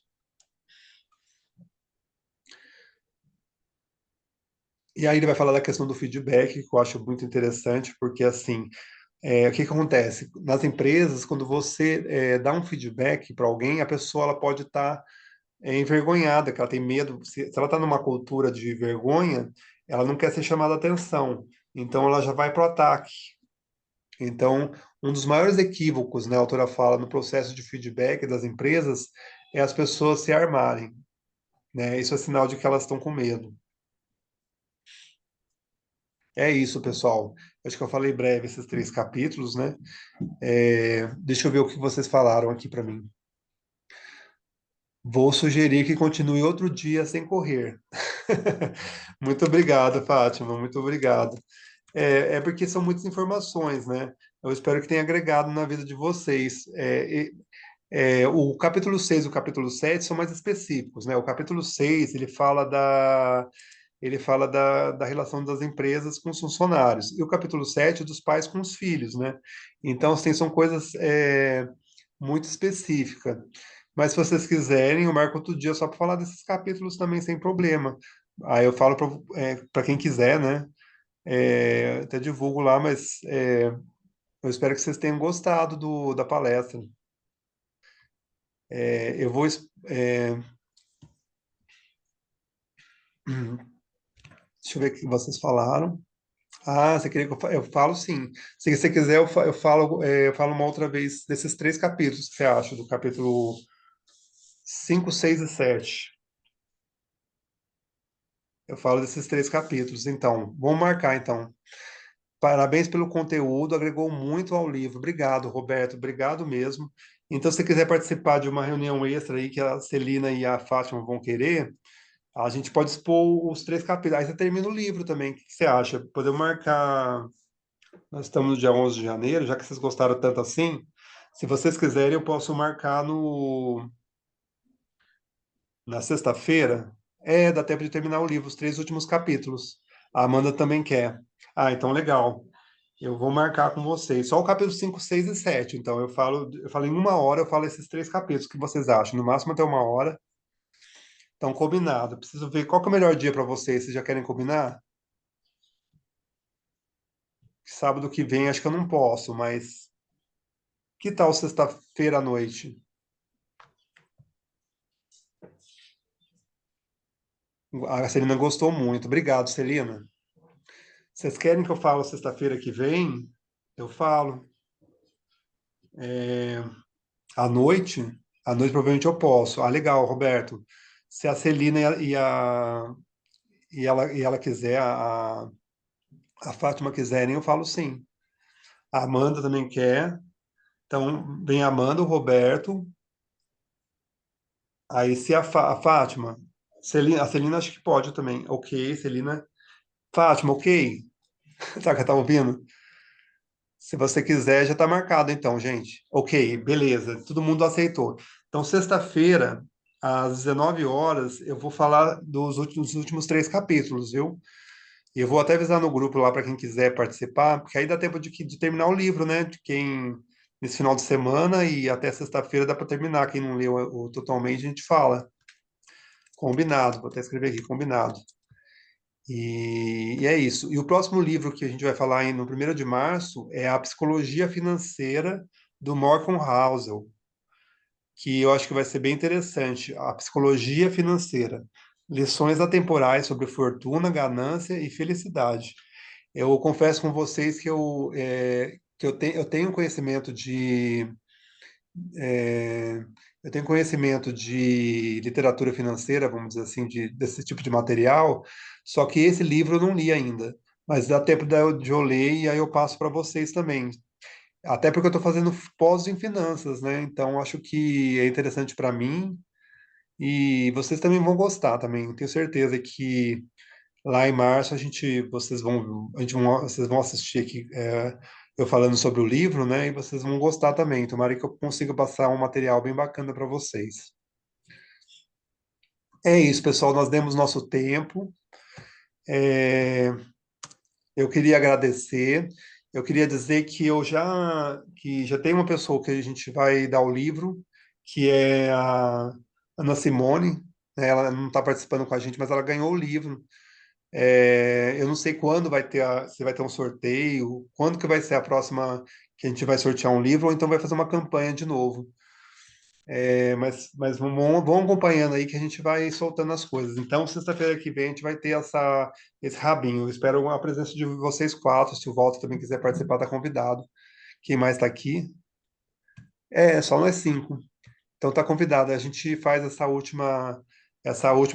E aí ele vai falar da questão do feedback, que eu acho muito interessante, porque assim, o que que acontece? Nas empresas, quando você dá um feedback para alguém, a pessoa ela pode estar envergonhada, que ela tem medo. Se ela está numa cultura de vergonha, ela não quer ser chamada atenção. Então ela já vai para o ataque. Então, um dos maiores equívocos, né, a autora fala, no processo de feedback das empresas é as pessoas se armarem, né? Isso é sinal de que elas estão com medo. É isso, pessoal. Acho que eu falei breve esses três capítulos, né? Deixa eu ver o que vocês falaram aqui para mim. Vou sugerir que continue outro dia sem correr. Muito obrigado, Fátima. Muito obrigado. É porque são muitas informações, né? Eu espero que tenha agregado na vida de vocês. O capítulo 6 e o capítulo 7 são mais específicos, né? O capítulo 6 ele fala da relação das empresas com os funcionários, e o capítulo 7 dos pais com os filhos, né? Então, assim, são coisas muito específicas. Mas se vocês quiserem, eu marco outro dia só para falar desses capítulos também, sem problema. Aí eu falo para quem quiser, né? Até divulgo lá, mas eu espero que vocês tenham gostado da palestra. Eu vou. Deixa eu ver o que vocês falaram. Ah, você queria que eu falo sim. Se você quiser, eu falo uma outra vez desses três capítulos que você acha, do capítulo 5, 6 e 7. Eu falo desses três capítulos. Então, vamos marcar então. Parabéns pelo conteúdo, agregou muito ao livro. Obrigado, Roberto, obrigado mesmo. Então, se você quiser participar de uma reunião extra aí que a Celina e a Fátima vão querer, a gente pode expor os três capítulos. Aí você termina o livro também. O que você acha? Podemos marcar. Nós estamos no dia 11 de janeiro, já que vocês gostaram tanto assim. Se vocês quiserem, eu posso marcar na sexta-feira. Dá tempo de terminar o livro, os três últimos capítulos. A Amanda também quer. Ah, então legal. Eu vou marcar com vocês. Só o capítulo 5, 6 e 7. Então, eu falo em uma hora, eu falo esses três capítulos. O que vocês acham? No máximo até uma hora. Então, combinado. Preciso ver qual que é o melhor dia para vocês. Vocês já querem combinar? Sábado que vem, acho que eu não posso, mas que tal sexta-feira à noite? A Celina gostou muito. Obrigado, Celina. Vocês querem que eu falo sexta-feira que vem? Eu falo. É, à noite? À noite provavelmente eu posso. Ah, legal, Roberto. Se a Celina e ela quiser, a Fátima quiserem, eu falo sim. A Amanda também quer. Então, vem a Amanda, o Roberto. Aí, se a Fátima, a Celina acho que pode também. Ok, Celina. Fátima, ok? Sabe que tá ouvindo? Se você quiser, já está marcado então, gente. Ok, beleza. Todo mundo aceitou. Então, sexta-feira, às 19 horas, eu vou falar dos últimos três capítulos, viu? E eu vou até avisar no grupo lá para quem quiser participar, porque aí dá tempo de terminar o livro, né? De quem nesse final de semana e até sexta-feira dá para terminar. Quem não leu o totalmente, a gente fala. Combinado, vou até escrever aqui, combinado. E é isso. E o próximo livro que a gente vai falar no 1º de março é A Psicologia Financeira, do Malcolm Housel, que eu acho que vai ser bem interessante. A Psicologia Financeira, lições atemporais sobre fortuna, ganância e felicidade. Eu confesso com vocês que eu tenho conhecimento é, eu tenho conhecimento de literatura financeira, vamos dizer assim, desse tipo de material, só que esse livro eu não li ainda. Mas dá tempo de eu ler e aí eu passo para vocês também. Até porque eu estou fazendo pós em finanças, né? Então acho que é interessante para mim e vocês também vão gostar também. Tenho certeza que lá em março vocês vão assistir aqui eu falando sobre o livro, né? E vocês vão gostar também. Tomara que eu consiga passar um material bem bacana para vocês. É isso, pessoal. Nós demos nosso tempo. É, eu queria agradecer. Eu queria dizer que já tem uma pessoa que a gente vai dar o livro, que é a Ana Simone, né? Ela não está participando com a gente, mas ela ganhou o livro. Eu não sei quando se vai ter um sorteio, quando que vai ser a próxima que a gente vai sortear um livro, ou então vai fazer uma campanha de novo. Mas vamos acompanhando aí que a gente vai soltando as coisas. Então, sexta-feira que vem a gente vai ter esse rabinho. Eu espero a presença de vocês quatro. Se o Walter também quiser participar, tá convidado. Quem mais está aqui? Só nós cinco. Então tá convidado. A gente faz essa última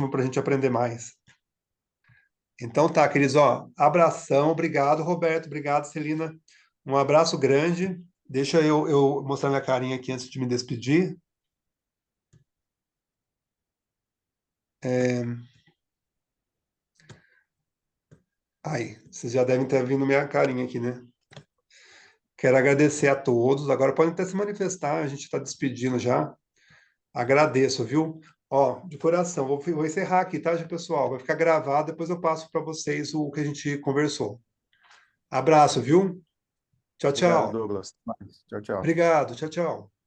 para a gente aprender mais. Então tá, queridos, ó, abração, obrigado, Roberto, obrigado, Celina. Um abraço grande. Deixa eu mostrar minha carinha aqui antes de me despedir. É, Ai, vocês já devem ter vindo minha carinha aqui, né? Quero agradecer a todos. Agora podem até se manifestar, a gente está despedindo já. Agradeço, viu? Ó, de coração, vou encerrar aqui, tá, pessoal? Vai ficar gravado, depois eu passo para vocês o que a gente conversou. Abraço, viu? Tchau, Obrigado, tchau. Douglas. Até mais. Tchau, tchau. Obrigado, tchau, tchau.